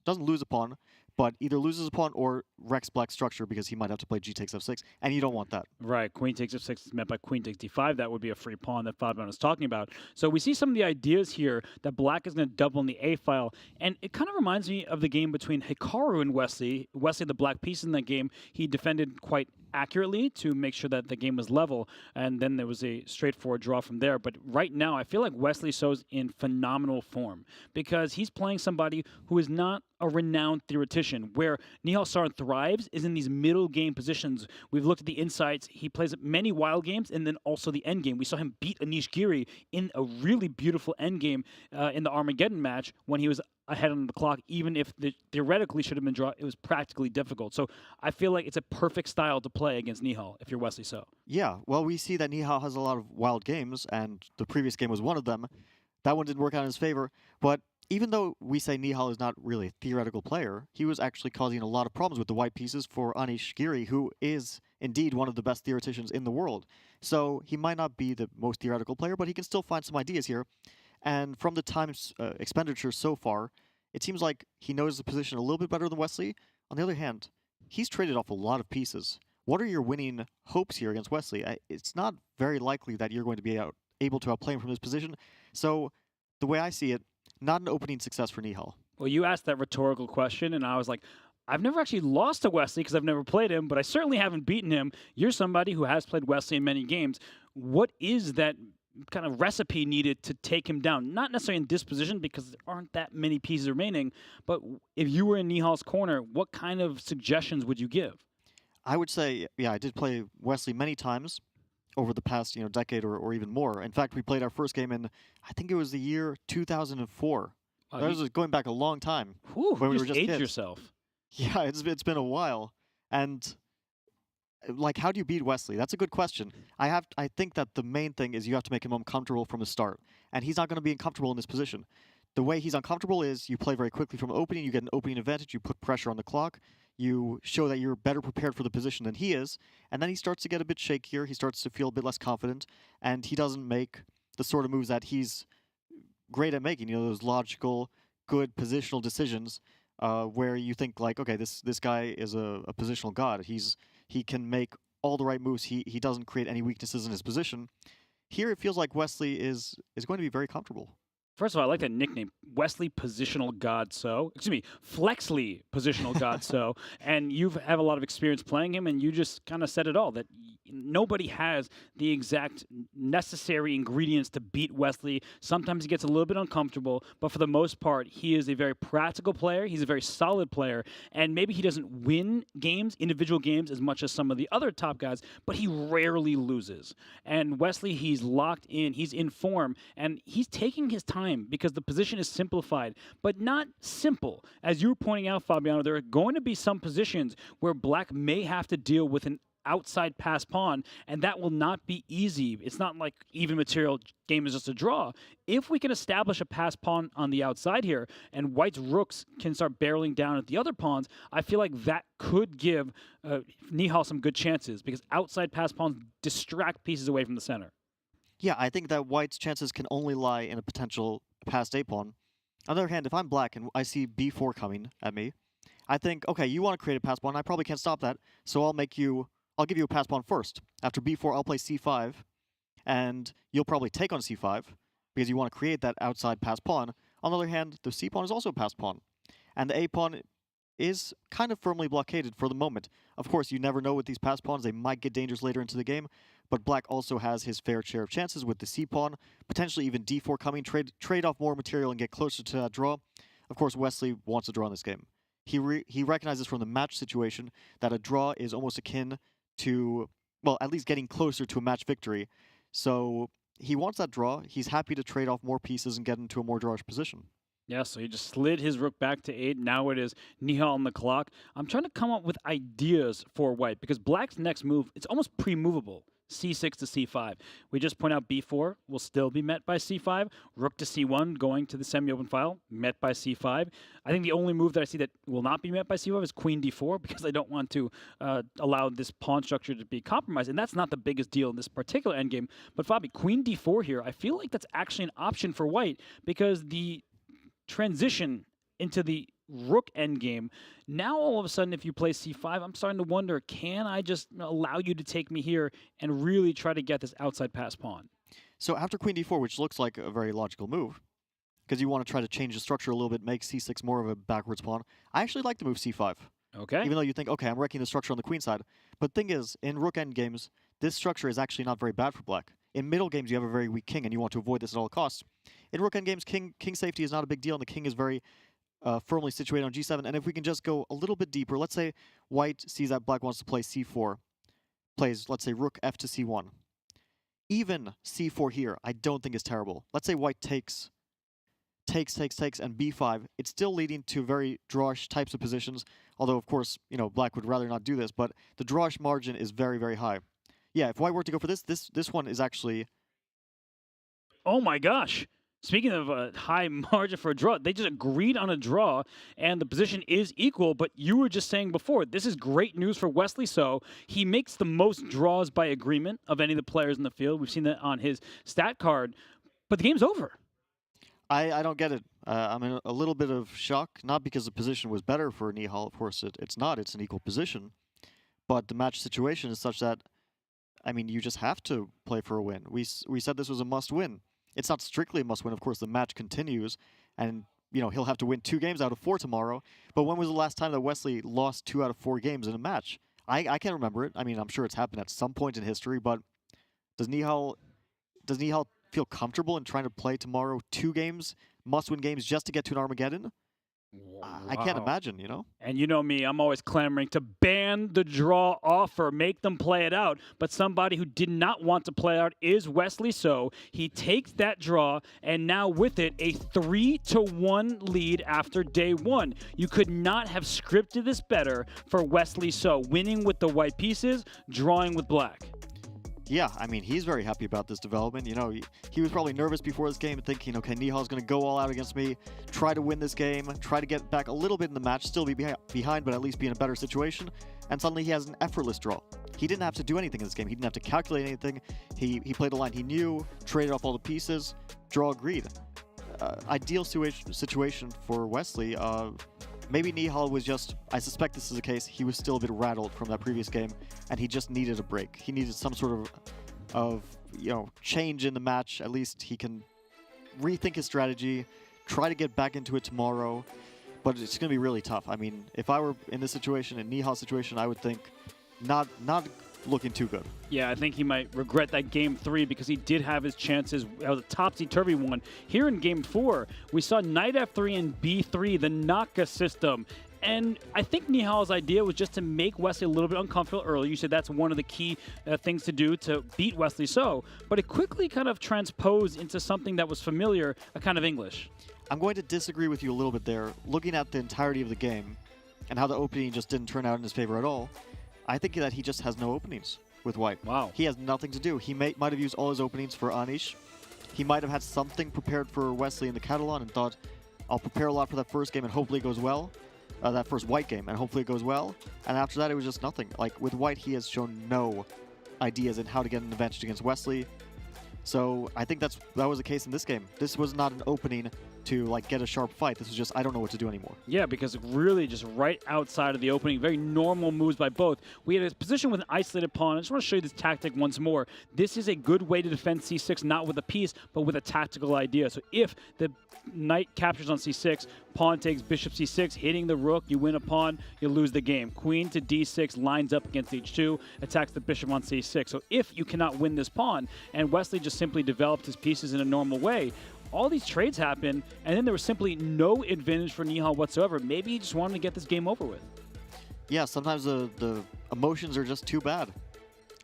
doesn't lose a pawn, but either loses a pawn or wrecks black's structure, because he might have to play g takes f6, and you don't want that. Right, queen takes f6 is met by queen takes d5. That would be a free pawn that Fabian was talking about. So we see some of the ideas here that black is going to double in the a file, and it kind of reminds me of the game between Hikaru and Wesley. Wesley, the black piece in that game, he defended quite accurately to make sure that the game was level, and then there was a straightforward draw from there. But right now, I feel like Wesley So's in phenomenal form, because he's playing somebody who is not a renowned theoretician. Where Nihal Sarin thrives is in these middle game positions. We've looked at the insights. He plays many wild games, and then also the end game. We saw him beat Anish Giri in a really beautiful end game in the Armageddon match when he was ahead on the clock. Even if theoretically should have been drawn, it was practically difficult. So I feel like it's a perfect style to play against Nihal if you're Wesley So. Yeah, well, we see that Nihal has a lot of wild games, and the previous game was one of them. That one didn't work out in his favor, but even though we say Nihal is not really a theoretical player, he was actually causing a lot of problems with the white pieces for Anish Giri, who is indeed one of the best theoreticians in the world. So he might not be the most theoretical player, but he can still find some ideas here. And from the time expenditure so far, it seems like he knows the position a little bit better than Wesley. On the other hand, he's traded off a lot of pieces. What are your winning hopes here against Wesley? It's not very likely that you're going to be able to outplay him from this position. So the way I see it, not an opening success for Nihal. Well, you asked that rhetorical question, and I was like, I've never actually lost to Wesley because I've never played him, but I certainly haven't beaten him. You're somebody who has played Wesley in many games. What is that kind of recipe needed to take him down? Not necessarily in this position, because there aren't that many pieces remaining, but if you were in Nihal's corner, what kind of suggestions would you give? I would say, yeah, I did play Wesley many times over the past decade or even more. In fact, we played our first game in, I think it was the year 2004. That was going back a long time. Whew, when we were just aged kids. yourself. Yeah, it's been a while. And like, how do you beat Wesley? That's a good question. I think that the main thing is you have to make him uncomfortable from the start. And he's not going to be uncomfortable in this position. The way he's uncomfortable is you play very quickly from opening, you get an opening advantage, you put pressure on the clock, you show that you're better prepared for the position than he is, and then he starts to get a bit shakier, he starts to feel a bit less confident, and he doesn't make the sort of moves that he's great at making, those logical, good positional decisions where you think like, okay, this guy is a positional god. He can make all the right moves. He doesn't create any weaknesses in his position. Here it feels like Wesley is going to be very comfortable. First of all, I like that nickname, Wesley Positional God So. Excuse me, Flexley Positional God So. And you have a lot of experience playing him, and you just kind of said it all, that nobody has the exact necessary ingredients to beat Wesley. Sometimes he gets a little bit uncomfortable, but for the most part, he is a very practical player. He's a very solid player, and maybe he doesn't win games, individual games, as much as some of the other top guys, but he rarely loses. And Wesley, he's locked in, he's in form, and he's taking his time because the position is simplified, but not simple. As you were pointing out, Fabiano, there are going to be some positions where Black may have to deal with an outside pass pawn, and that will not be easy. It's not like even material game is just a draw. If we can establish a pass pawn on the outside here, and White's rooks can start barreling down at the other pawns, I feel like that could give Nihal some good chances, because outside pass pawns distract pieces away from the center. Yeah, I think that White's chances can only lie in a potential passed A pawn. On the other hand, if I'm Black and I see B4 coming at me, I think, okay, you want to create a pass pawn, I probably can't stop that, so I'll give you a pass pawn first. After B4, I'll play C5, and you'll probably take on C5, because you want to create that outside pass pawn. On the other hand, the C pawn is also a pass pawn, and the A pawn is kind of firmly blockaded for the moment. Of course, you never know with these pass pawns, they might get dangerous later into the game, but Black also has his fair share of chances with the C pawn, potentially even D4 coming, trade off more material and get closer to that draw. Of course, Wesley wants to draw in this game. He recognizes from the match situation that a draw is almost akin to, well, at least getting closer to a match victory. So he wants that draw. He's happy to trade off more pieces and get into a more drawish position. Yeah, so he just slid his rook back to 8. Now it is Nihal on the clock. I'm trying to come up with ideas for White, because Black's next move, it's almost pre-movable. C6 to C5. We just point out B4 will still be met by C5. Rook to C1 going to the semi-open file, met by C5. I think the only move that I see that will not be met by C5 is Queen D4, because I don't want to allow this pawn structure to be compromised. And that's not the biggest deal in this particular endgame. But Fabi, Queen D4 here, I feel like that's actually an option for White, because the transition into the rook endgame, now all of a sudden if you play C5, I'm starting to wonder, can I just allow you to take me here and really try to get this outside pass pawn? So after Queen D4, which looks like a very logical move, because you want to try to change the structure a little bit, make C6 more of a backwards pawn, I actually like the move C5. Okay. Even though you think, okay, I'm wrecking the structure on the queen side. But thing is, in rook endgames, this structure is actually not very bad for Black. In middle games, you have a very weak king, and you want to avoid this at all costs. In rook endgames, king safety is not a big deal, and the king is very firmly situated on G7. And if we can just go a little bit deeper, let's say White sees that Black wants to play C4, plays, let's say, rook F to C1. Even C4 here, I don't think is terrible. Let's say White takes, and B5. It's still leading to very drawish types of positions, although, of course, Black would rather not do this, but the drawish margin is very, very high. Yeah, if White were to go for this one is actually... Oh my gosh! Speaking of a high margin for a draw, they just agreed on a draw, and the position is equal, but you were just saying before, this is great news for Wesley So. He makes the most draws by agreement of any of the players in the field. We've seen that on his stat card, but the game's over. I don't get it. I'm in a little bit of shock, not because the position was better for Nihal, of course it's not, it's an equal position, but the match situation is such that, I mean, you just have to play for a win. We said this was a must-win. It's not strictly a must-win. Of course, the match continues, and he'll have to win 2 games out of 4 tomorrow. But when was the last time that Wesley lost 2 out of 4 games in a match? I can't remember it. I mean, I'm sure it's happened at some point in history, but does Nihal feel comfortable in trying to play tomorrow 2 games, must-win games, just to get to an Armageddon? Wow. I can't imagine, And you know me, I'm always clamoring to ban the draw offer, make them play it out. But somebody who did not want to play out is Wesley So. He takes that draw, and now with it, a 3-1 lead after day 1. You could not have scripted this better for Wesley So, winning with the white pieces, drawing with Black. Yeah, I mean, he's very happy about this development. He was probably nervous before this game, thinking, okay, Nihal's going to go all out against me, try to win this game, try to get back a little bit in the match, still be behind, but at least be in a better situation. And suddenly he has an effortless draw. He didn't have to do anything in this game. He didn't have to calculate anything. He played a line he knew, traded off all the pieces, draw agreed. ideal situation for Wesley. Maybe Nihal was just, I suspect this is the case, he was still a bit rattled from that previous game, and he just needed a break. He needed some sort of change in the match. At least he can rethink his strategy, try to get back into it tomorrow, but it's going to be really tough. I mean, if I were in this situation, in Nihal's situation, I would think not looking too good. Yeah, I think he might regret that game 3 because he did have his chances. It was a topsy-turvy one. Here in game 4, we saw knight f3 and b3, the Naka system. And I think Nihal's idea was just to make Wesley a little bit uncomfortable early. You said that's one of the key things to do to beat Wesley So, but it quickly kind of transposed into something that was familiar, a kind of English. I'm going to disagree with you a little bit there. Looking at the entirety of the game and how the opening just didn't turn out in his favor at all, I think that he just has no openings with white. Wow. He has nothing to do. He might have used all his openings for Anish. He might have had something prepared for Wesley in the Catalan and thought, I'll prepare a lot for that first game and hopefully it goes well. That first white game, and hopefully it goes well. And after that, it was just nothing. Like, with white, he has shown no ideas in how to get an advantage against Wesley. So I think that was the case in this game. This was not an opening to like get a sharp fight. This was just, I don't know what to do anymore. Yeah, because really just right outside of the opening, very normal moves by both. We had a position with an isolated pawn. I just want to show you this tactic once more. This is a good way to defend c6, not with a piece, but with a tactical idea. So if the knight captures on c6, pawn takes bishop c6, hitting the rook, you win a pawn, you lose the game. Queen to d6 lines up against h2, attacks the bishop on c6. So if you cannot win this pawn, and Wesley just simply developed his pieces in a normal way, all these trades happen, and then there was simply no advantage for Nihal whatsoever. Maybe he just wanted to get this game over with. Yeah, sometimes the emotions are just too bad.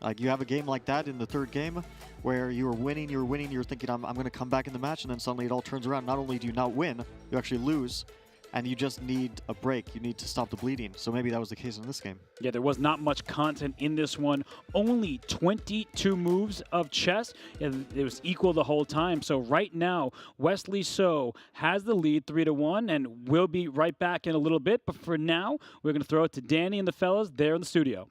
Like, you have a game like that in the third game where you were winning, you're thinking, I'm going to come back in the match, and then suddenly it all turns around. Not only do you not win, you actually lose, and you just need a break. You need to stop the bleeding. So maybe that was the case in this game. Yeah, there was not much content in this one. Only 22 moves of chess. And it was equal the whole time. So right now, Wesley So has the lead 3-1, and we'll be right back in a little bit. But for now, we're going to throw it to Danny and the fellas there in the studio.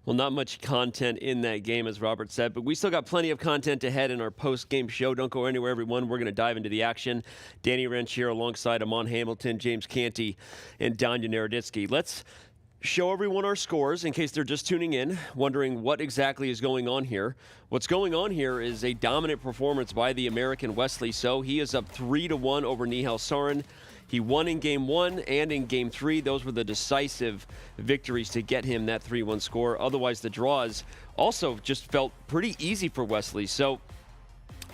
Well, not much content in that game, as Robert said, but we still got plenty of content ahead in our post-game show. Don't go anywhere, everyone. We're going to dive into the action. Danny Wrench here alongside Amon Hamilton, James Canty, and Danya Naroditsky. Let's show everyone our scores in case they're just tuning in, wondering what exactly is going on here. What's going on here is a dominant performance by the American Wesley So. He is up 3-1 over Nihal Sarin. He won in Game 1 and in Game 3. Those were the decisive victories to get him that 3-1 score. Otherwise, the draws also just felt pretty easy for Wesley. So,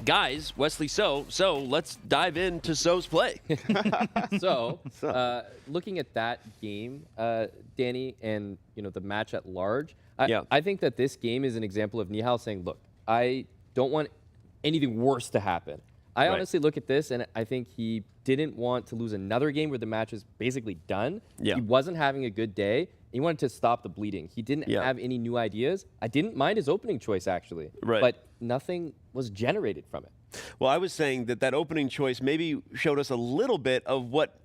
guys, Wesley So, let's dive into So's play. So, looking at that game, Danny, and the match at large, I think that this game is an example of Nihal saying, look, I don't want anything worse to happen. I honestly look at this, and I think he didn't want to lose another game where the match is basically done. Yeah. He wasn't having a good day. He wanted to stop the bleeding. He didn't have any new ideas. I didn't mind his opening choice, actually. Right. But nothing was generated from it. Well, I was saying that opening choice maybe showed us a little bit of what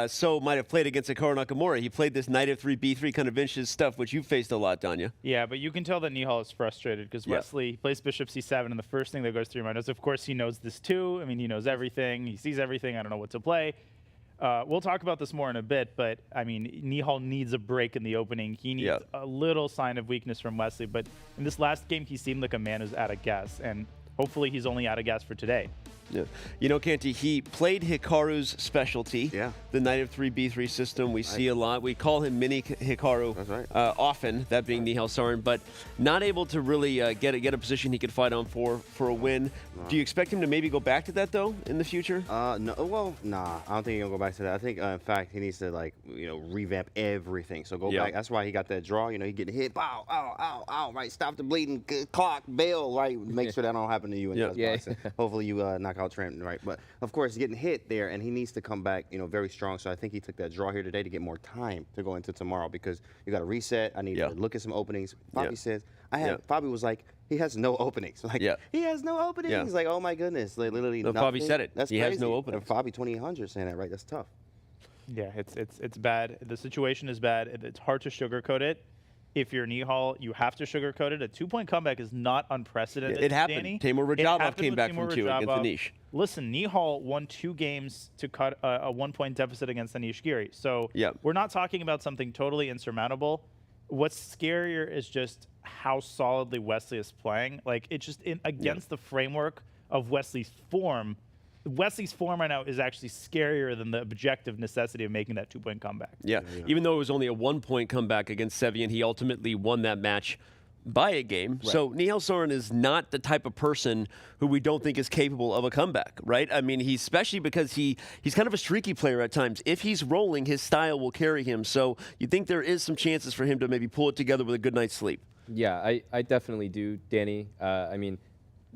So might have played against Hikaru Nakamura. He played this knight f3, b3 kind of vintage stuff, which you faced a lot, Danya. Yeah, but you can tell that Nihal is frustrated because Wesley plays bishop c7, and the first thing that goes through your mind is, of course, he knows this too. I mean, he knows everything. He sees everything. I don't know what to play. We'll talk about this more in a bit, but, I mean, Nihal needs a break in the opening. He needs a little sign of weakness from Wesley, but in this last game, he seemed like a man who's out of gas, and hopefully he's only out of gas for today. Yeah. You know, Canty, he played Hikaru's specialty, the knight of 3b3 system. We see a lot. We call him mini Hikaru often, that being Nihal Sarin, but not able to really get a position he could fight on for a win. Do you expect him to maybe go back to that, though, in the future? No. Well, nah. I don't think he'll go back to that. I think, in fact, he needs to, like, revamp everything. So go back. That's why he got that draw. He getting hit. Ow, ow, ow, ow. Right. Stop the bleeding. Clock. Bail. Right. Make sure that don't happen to you. Hopefully you knock out Trent. Right. But, of course, getting hit there, and he needs to come back, very strong. So I think he took that draw here today to get more time to go into tomorrow because you got to reset. I need to look at some openings. Fabi says, Fabi was like, he has no openings. Like, he has no openings. He's like, oh, my goodness. Like, literally nothing. Fabi said it. That's he crazy. has no openings. And Fabi 2800 saying that, right? That's tough. Yeah, it's bad. The situation is bad. It's hard to sugarcoat it. if you're Nihal, you have to sugarcoat it. A 2-point comeback is not unprecedented. It happened. Danny. Timur It Rajabov happened came with back Timur from 2 against Rajabov. Anish. Listen, Nihal won 2 games to cut a 1-point deficit against Anish Giri. So we're not talking about something totally insurmountable. What's scarier is just how solidly Wesley is playing. Like, it's just against the framework of Wesley's form. Wesley's form right now is actually scarier than the objective necessity of making that 2-point comeback. Yeah. Even though it was only a 1-point comeback against Sevian, he ultimately won that match by a game. Right. So Nihal Sarin is not the type of person who we don't think is capable of a comeback, right? I mean, he's especially because he's kind of a streaky player at times. If he's rolling, his style will carry him. So you think there is some chances for him to maybe pull it together with a good night's sleep? Yeah, I definitely do, Danny. I mean,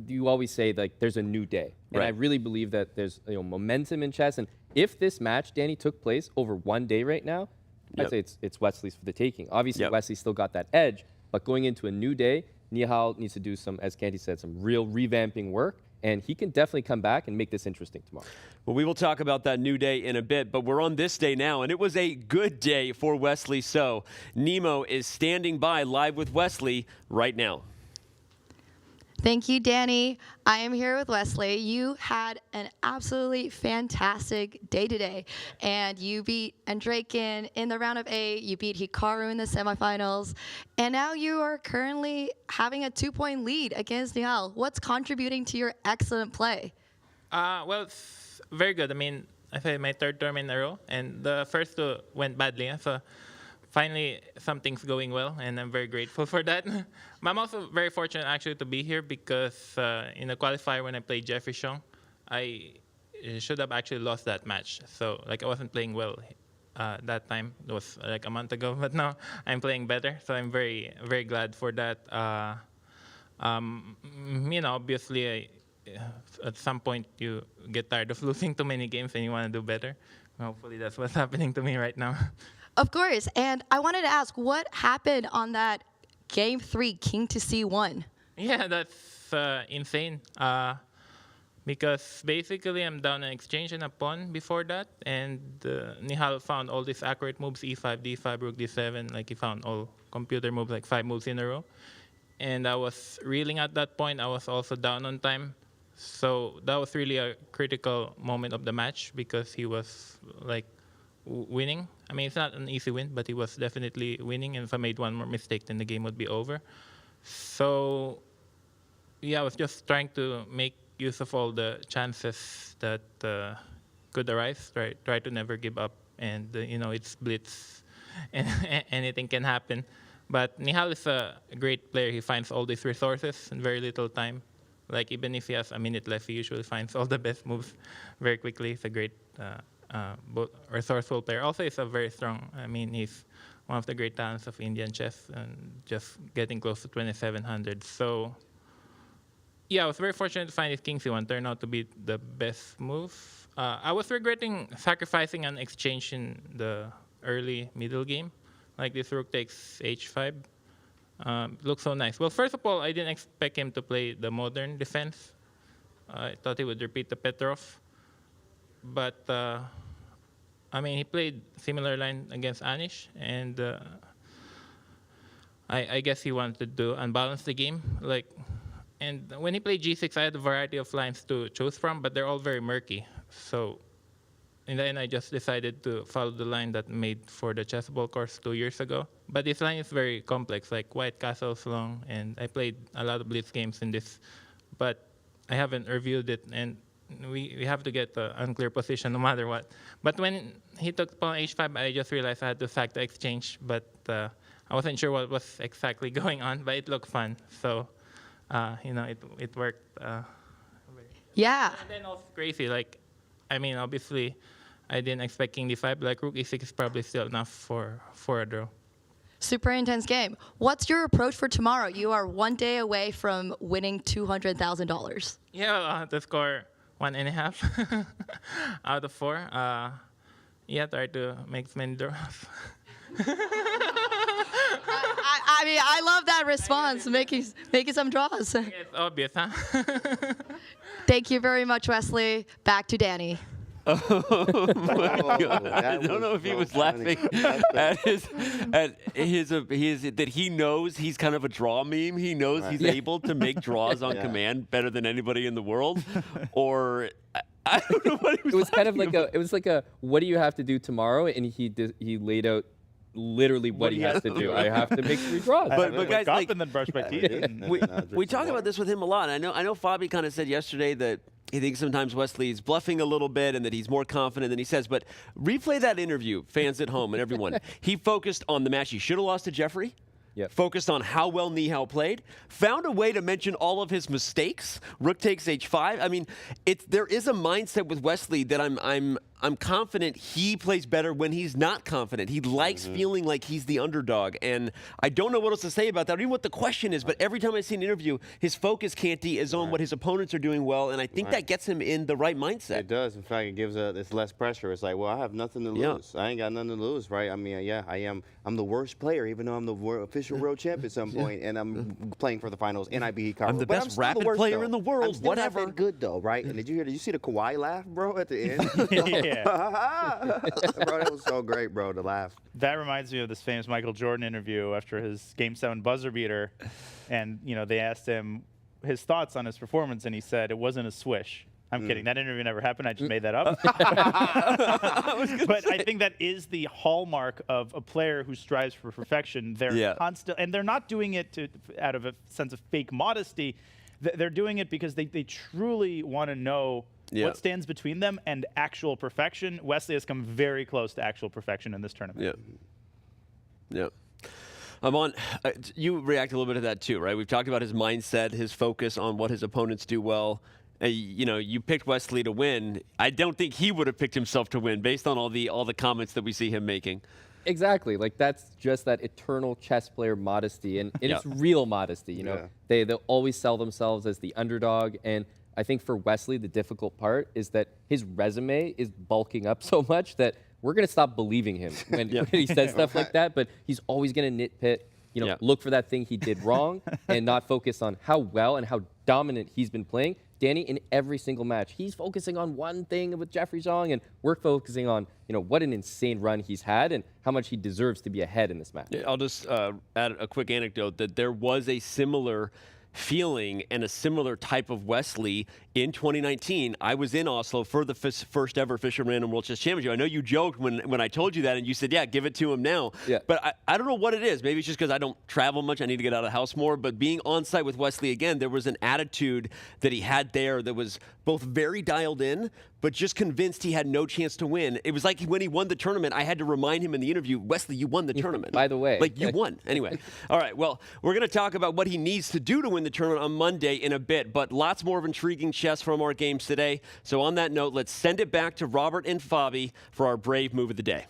you always say like there's a new day, and I really believe that there's momentum in chess. And if this match, Danny, took place over one day right now, I'd say it's Wesley's for the taking. Obviously, Wesley still got that edge, but going into a new day, Nihal needs to do some, as Candy said, some real revamping work, and he can definitely come back and make this interesting tomorrow. Well, we will talk about that new day in a bit, but we're on this day now, and it was a good day for Wesley So. Nemo is standing by live with Wesley right now. Thank you, Danny. I am here with Wesley. You had an absolutely fantastic day today, and you beat Andrakin in the round of 8. You beat Hikaru in the semifinals, and now you are currently having a 2-point lead against Nihal. What's contributing to your excellent play? Well, it's very good. I mean, I think my 3rd tournament in a row, and the first 2 went badly. So finally, something's going well, and I'm very grateful for that. But I'm also very fortunate actually to be here because in the qualifier when I played Jeffrey Xiong, I should have actually lost that match. So like I wasn't playing well that time. It was like a month ago, but now I'm playing better. So I'm very, very glad for that. Obviously, at some point you get tired of losing too many games and you want to do better. Hopefully that's what's happening to me right now. Of course, and I wanted to ask, what happened on that Game 3, King to C1? Yeah, that's insane. Because basically I'm down an exchange and a pawn before that, and Nihal found all these accurate moves, E5, D5, Rook D7, like he found all computer moves, like 5 moves in a row. And I was reeling at that point. I was also down on time. So that was really a critical moment of the match because he was like winning. I mean, it's not an easy win, but he was definitely winning. And if I made one more mistake, then the game would be over. So, yeah, I was just trying to make use of all the chances that could arise. Try to never give up. And, it's blitz, and anything can happen. But Nihal is a great player. He finds all these resources in very little time. Like, even if he has a minute left, he usually finds all the best moves very quickly. He's a great resourceful player. Also, he's a very strong. I mean, he's one of the great talents of Indian chess, and just getting close to 2,700. So, yeah, I was very fortunate to find his King C1 turned out to be the best move. I was regretting sacrificing an exchange in the early middle game. Like this rook takes H5. Looks so nice. Well, first of all, I didn't expect him to play the modern defense. I thought he would repeat the Petrov. But, I mean, he played similar line against Anish, and I guess he wanted to unbalance the game. And when he played G6, I had a variety of lines to choose from, but they're all very murky. So in the end, I just decided to follow the line that made for the chessable course 2 years ago. But this line is very complex, like White Castle's long, and I played a lot of blitz games in this, but I haven't reviewed it, and we have to get the unclear position no matter what. But when he took pawn H5, I just realized I had to sack the exchange, but I wasn't sure what was exactly going on, but it looked fun. So, it worked. Yeah. And then also crazy, I mean, obviously, I didn't expect King D5, but Rook E6 is probably still enough for a draw. Super intense game. What's your approach for tomorrow? You are 1 day away from winning $200,000. Yeah, I'll have to score 1.5 out of 4. Try to make as many draws. I mean, I love that response, making some draws. It's obvious, huh? Thank you very much, Wesley. Back to Danny. Oh my God. I don't know if he was laughing at his that he knows he's kind of a draw meme. He knows he's able to make draws on command better than anybody in the world, or I don't know what he was. It was kind of like about. it was like a what do you have to do tomorrow, and he laid out literally what he has to do. I have to make 3 draws. But guys, like, and then brush my teeth. we talk about this with him a lot. I know Fabi kind of said yesterday that he thinks sometimes Wesley's bluffing a little bit and that he's more confident than he says. But replay that interview, fans at home and everyone. He focused on the match he should have lost to Jeffrey. Yep. Focused on how well Nihal played, found a way to mention all of his mistakes. Rook takes h5. I mean, there is a mindset with Wesley that I'm confident he plays better when he's not confident. He likes feeling like he's the underdog, and I don't know what else to say about that, or even what the question is, but every time I see an interview, his focus, Canty, is on what his opponents are doing well, and I think that gets him in the right mindset. It does. In fact, it gives it's less pressure. It's like, well, I have nothing to lose. I ain't got nothing to lose, right? I mean, I'm the worst player, even though I'm the official world champ at some point, and I'm playing for the finals, and I beat Hikaru. I'm the best rapid player in the world, I'm still whatever. Not that good, though, right? And did you see the Kawhi laugh, bro, at the end? Bro, that was so great, bro, to laugh. That reminds me of this famous Michael Jordan interview after his Game 7 buzzer beater. And, they asked him his thoughts on his performance, and he said it wasn't a swish. I'm kidding. That interview never happened. I just made that up. But I think that is the hallmark of a player who strives for perfection. They're constant, and they're not doing it out of a sense of fake modesty. They're doing it because they truly want to know what stands between them and actual perfection. Wesley has come very close to actual perfection in this tournament. Yeah. Amon, you react a little bit to that too, right? We've talked about his mindset, his focus on what his opponents do well. You picked Wesley to win. I don't think he would have picked himself to win based on all the comments that we see him making. Exactly. Like, that's just that eternal chess player modesty, and it's real modesty. They'll always sell themselves as the underdog, and I think for Wesley, the difficult part is that his resume is bulking up so much that we're going to stop believing him when he says stuff like that, but he's always going to nitpick, look for that thing he did wrong and not focus on how well and how dominant he's been playing. Danny, in every single match, he's focusing on one thing with Jeffrey Zhang, and we're focusing on, what an insane run he's had and how much he deserves to be ahead in this match. I'll just add a quick anecdote that there was a similar feeling and a similar type of Wesley in 2019. I was in Oslo for the first ever Fischer Random World Chess Championship. I know you joked when I told you that, and you said, yeah, give it to him now. Yeah. But I don't know what it is. Maybe it's just because I don't travel much. I need to get out of the house more. But being on site with Wesley again, there was an attitude that he had there that was both very dialed in, but just convinced he had no chance to win. It was like when he won the tournament, I had to remind him in the interview, Wesley, you won the tournament. By the way. Like, you won. Anyway. All right. Well, we're going to talk about what he needs to do to win the tournament on Monday in a bit, but lots more of intriguing chess from our games today. So on that note, let's send it back to Robert and Fabi for our brave move of the day.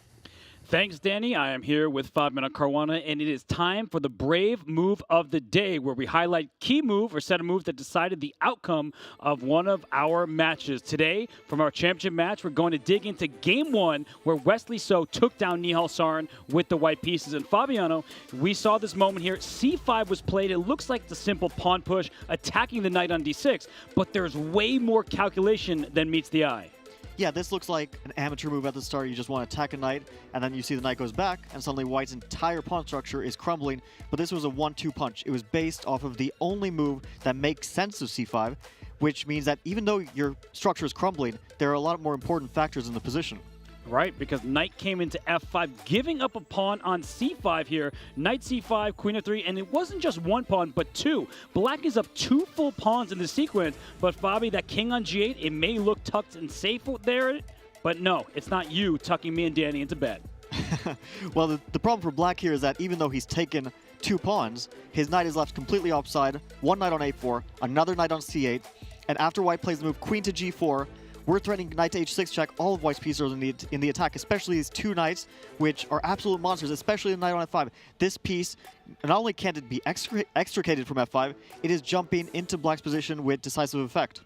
Thanks, Danny. I am here with Fabiana Caruana, and it is time for the brave move of the day, where we highlight key move or set of moves that decided the outcome of one of our matches. Today, from our championship match, we're going to dig into Game 1, where Wesley So took down Nihal Sarin with the white pieces. And Fabiano, we saw this moment here. C5 was played. It looks like the simple pawn push, attacking the knight on D6, but there's way more calculation than meets the eye. Yeah, this looks like an amateur move at the start. You just want to attack a knight, and then you see the knight goes back, and suddenly White's entire pawn structure is crumbling. But this was a 1-2 punch. It was based off of the only move that makes sense of C5, which means that even though your structure is crumbling, there are a lot more important factors in the position. Right, because knight came into f5, giving up a pawn on c5 here. Knight c5, queen of 3, and it wasn't just one pawn, but two. Black is up 2 full pawns in the sequence, but Fabi, that king on g8, it may look tucked and safe there, but no, it's not you tucking me and Danny into bed. Well, the problem for Black here is that even though he's taken 2 pawns, his knight is left completely offside, one knight on a4, another knight on c8, and after White plays the move queen to g4, we're threatening knight to h6 check all of White's pieces in the attack, especially these 2 knights, which are absolute monsters, especially the knight on f5. This piece, not only can't it be extricated from f5, it is jumping into Black's position with decisive effect.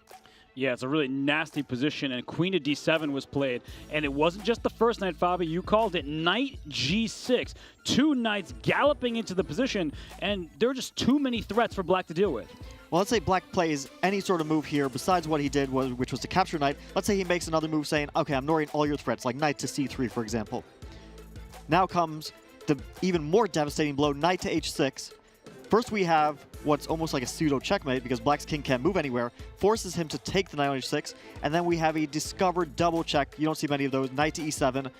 Yeah, it's a really nasty position, and queen to d7 was played. And it wasn't just the first knight, Fabi. You called it knight g6. 2 knights galloping into the position, and there are just too many threats for Black to deal with. Well, let's say black plays any sort of move here besides what he did, which was to capture knight. Let's say he makes another move saying, okay, I'm ignoring all your threats, like knight to c3, for example. Now comes the even more devastating blow, knight to h6. First we have what's almost like a pseudo checkmate because black's king can't move anywhere, forces him to take the knight on h6, and then we have a discovered double check. You don't see many of those. Knight to e7.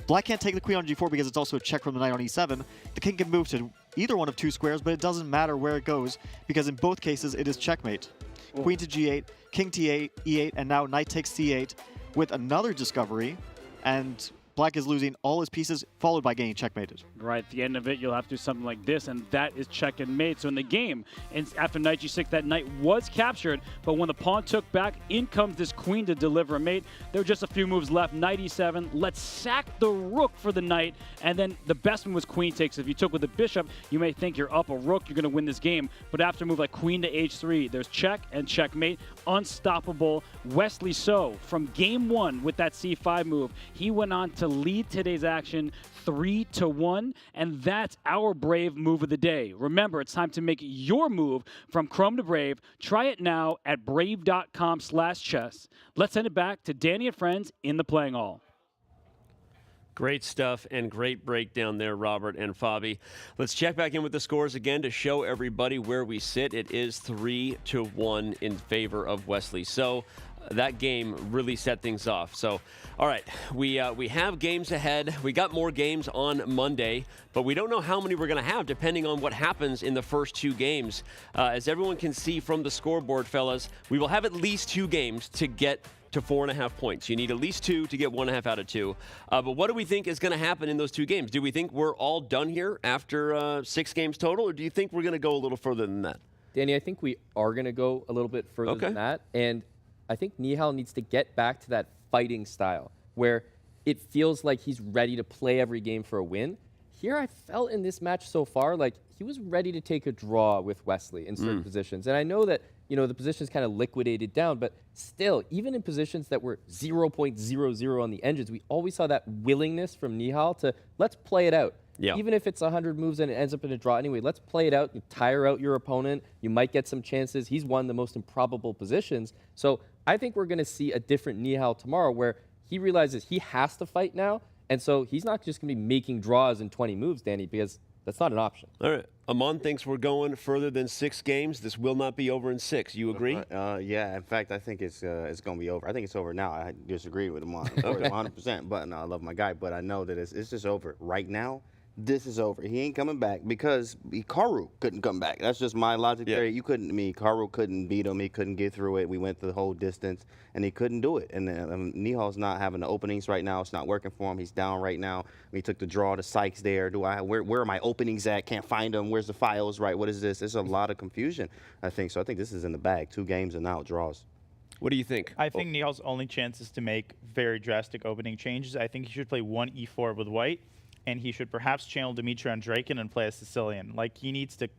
Black can't take the queen on g4 because it's also a check from the knight on e7. The king can move to either one of two squares, but it doesn't matter where it goes because in both cases it is checkmate. Queen to g8, king to e8, and now knight takes c8 with another discovery, and black is losing all his pieces, followed by getting checkmated. Right, at the end of it, you'll have to do something like this, and that is check and mate. So in the game, and after knight g6, that knight was captured, but when the pawn took back, in comes this queen to deliver a mate. There were just a few moves left. Knight e7, let's sack the rook for the knight, and then the best move was queen takes. If you took with the bishop, you may think you're up a rook, you're going to win this game, but after a move like queen to h3, there's check and checkmate. Unstoppable. Wesley So, from game 1 with that c5 move, he went on to lead today's action 3-1, and that's our Brave move of the day. Remember, it's time to make your move from Chrome to Brave. Try it now at brave.com/chess. Let's send it back to Danny and friends in the playing hall. Great stuff and great breakdown there, Robert and Fabi. Let's check back in with the scores again to show everybody where we sit. It is 3-1 in favor of Wesley. So that game really set things off. So, all right, we have games ahead. We got more games on Monday, but we don't know how many we're going to have depending on what happens in the first 2 games. As everyone can see from the scoreboard, fellas, we will have at least 2 games to get to 4.5 points. You need at least 2 to get 1.5 out of 2. But what do we think is going to happen in those 2 games? Do we think we're all done here after 6 games total, or do you think we're going to go a little further than that? Danny, I think we are going to go a little bit further than that. And I think Nihal needs to get back to that fighting style where it feels like he's ready to play every game for a win. Here I felt in this match so far like he was ready to take a draw with Wesley in certain positions. And I know that, you know, the position's kind of liquidated down, but still, even in positions that were 0.00 on the engines, we always saw that willingness from Nihal to let's play it out. Yeah. Even if it's 100 moves and it ends up in a draw anyway, let's play it out. You tire out your opponent. You might get some chances. He's won the most improbable positions. So I think we're going to see a different Nihal tomorrow where he realizes he has to fight now. And so he's not just going to be making draws in 20 moves, Danny, because that's not an option. All right. Amon thinks we're going further than 6 games. This will not be over in 6. You agree? Yeah. In fact, I think it's going to be over. I think it's over now. I disagree with Amon, 100%. But no, I love my guy. But I know that it's just over right now. This is over. He ain't coming back because Hikaru couldn't come back. That's just my logic there. You couldn't. Hikaru couldn't beat him. He couldn't get through it. We went the whole distance, and he couldn't do it. And Nihal's not having the openings right now. It's not working for him. He's down right now. He took the draw to Sykes there. Where are my openings at? Can't find them. Where's the files? Right. What is this? There's a lot of confusion, I think. So I think this is in the bag. 2 games and now draws. What do you think? I think Nihal's only chance is to make very drastic opening changes. I think he should play 1 e4 with white. And he should perhaps channel Dimitri on Draken and play a Sicilian. Like, he needs to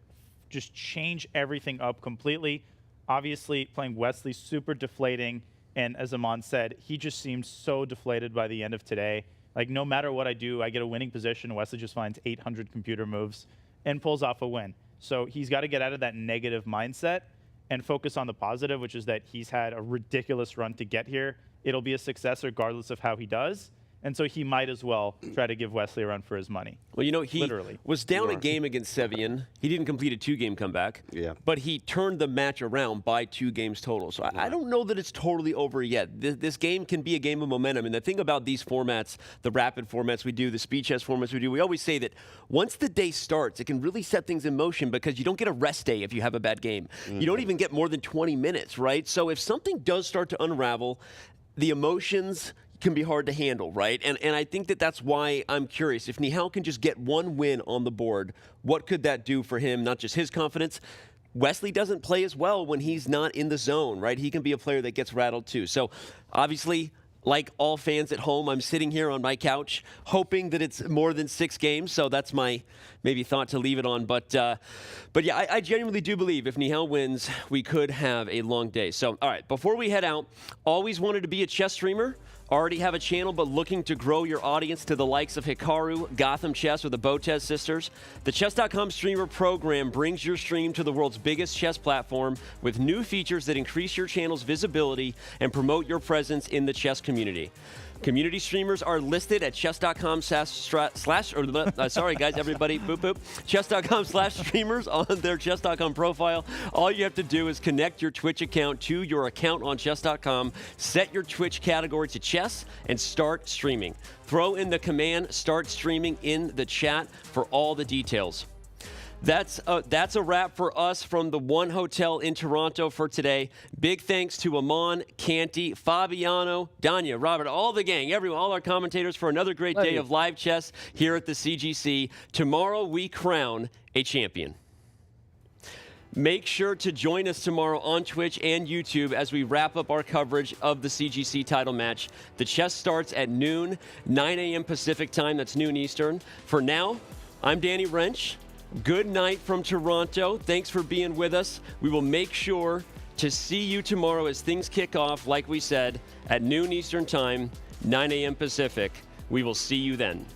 just change everything up completely. Obviously, playing Wesley, super deflating. And as Amon said, he just seemed so deflated by the end of today. Like, no matter what I do, I get a winning position. Wesley just finds 800 computer moves and pulls off a win. So he's got to get out of that negative mindset and focus on the positive, which is that he's had a ridiculous run to get here. It'll be a success regardless of how he does. And so he might as well try to give Wesley a run for his money. Well, you know, he was down a game against Sevian. He didn't complete a 2-game comeback. But he turned the match around by 2 games total. So I don't know that it's totally over yet. This game can be a game of momentum. And the thing about these formats, the rapid formats we do, the speed chess formats we do, we always say that once the day starts, it can really set things in motion because you don't get a rest day if you have a bad game. You don't even get more than 20 minutes, right? So if something does start to unravel, the emotions can be hard to handle, right? And I think that's why I'm curious. If Nihal can just get 1 win on the board, what could that do for him? Not just his confidence. Wesley doesn't play as well when he's not in the zone, right? He can be a player that gets rattled too. So obviously, like all fans at home, I'm sitting here on my couch hoping that it's more than 6 games. So that's my maybe thought to leave it on. But yeah, I genuinely do believe if Nihal wins, we could have a long day. So, all right, before we head out, always wanted to be a chess streamer. Already have a channel but looking to grow your audience to the likes of Hikaru, Gotham Chess, or the Botez sisters? The Chess.com streamer program brings your stream to the world's biggest chess platform with new features that increase your channel's visibility and promote your presence in the chess community. Community streamers are listed at chess.com sorry guys, everybody, boop boop. Chess.com/streamers on their Chess.com profile. All you have to do is connect your Twitch account to your account on Chess.com, set your Twitch category to chess, and start streaming. Throw in the command "start streaming" in the chat for all the details. That's a wrap for us from the One Hotel in Toronto for today. Big thanks to Amon, Canty, Fabiano, Danya, Robert, all the gang, everyone, all our commentators for another great day of live chess here at the CGC. Tomorrow we crown a champion. Make sure to join us tomorrow on Twitch and YouTube as we wrap up our coverage of the CGC title match. The chess starts at noon, 9 a.m. Pacific time. That's noon Eastern. For now, I'm Danny Wrench. Good night from Toronto. Thanks for being with us. We will make sure to see you tomorrow as things kick off, like we said, at noon Eastern Time, 9 a.m. Pacific. We will see you then.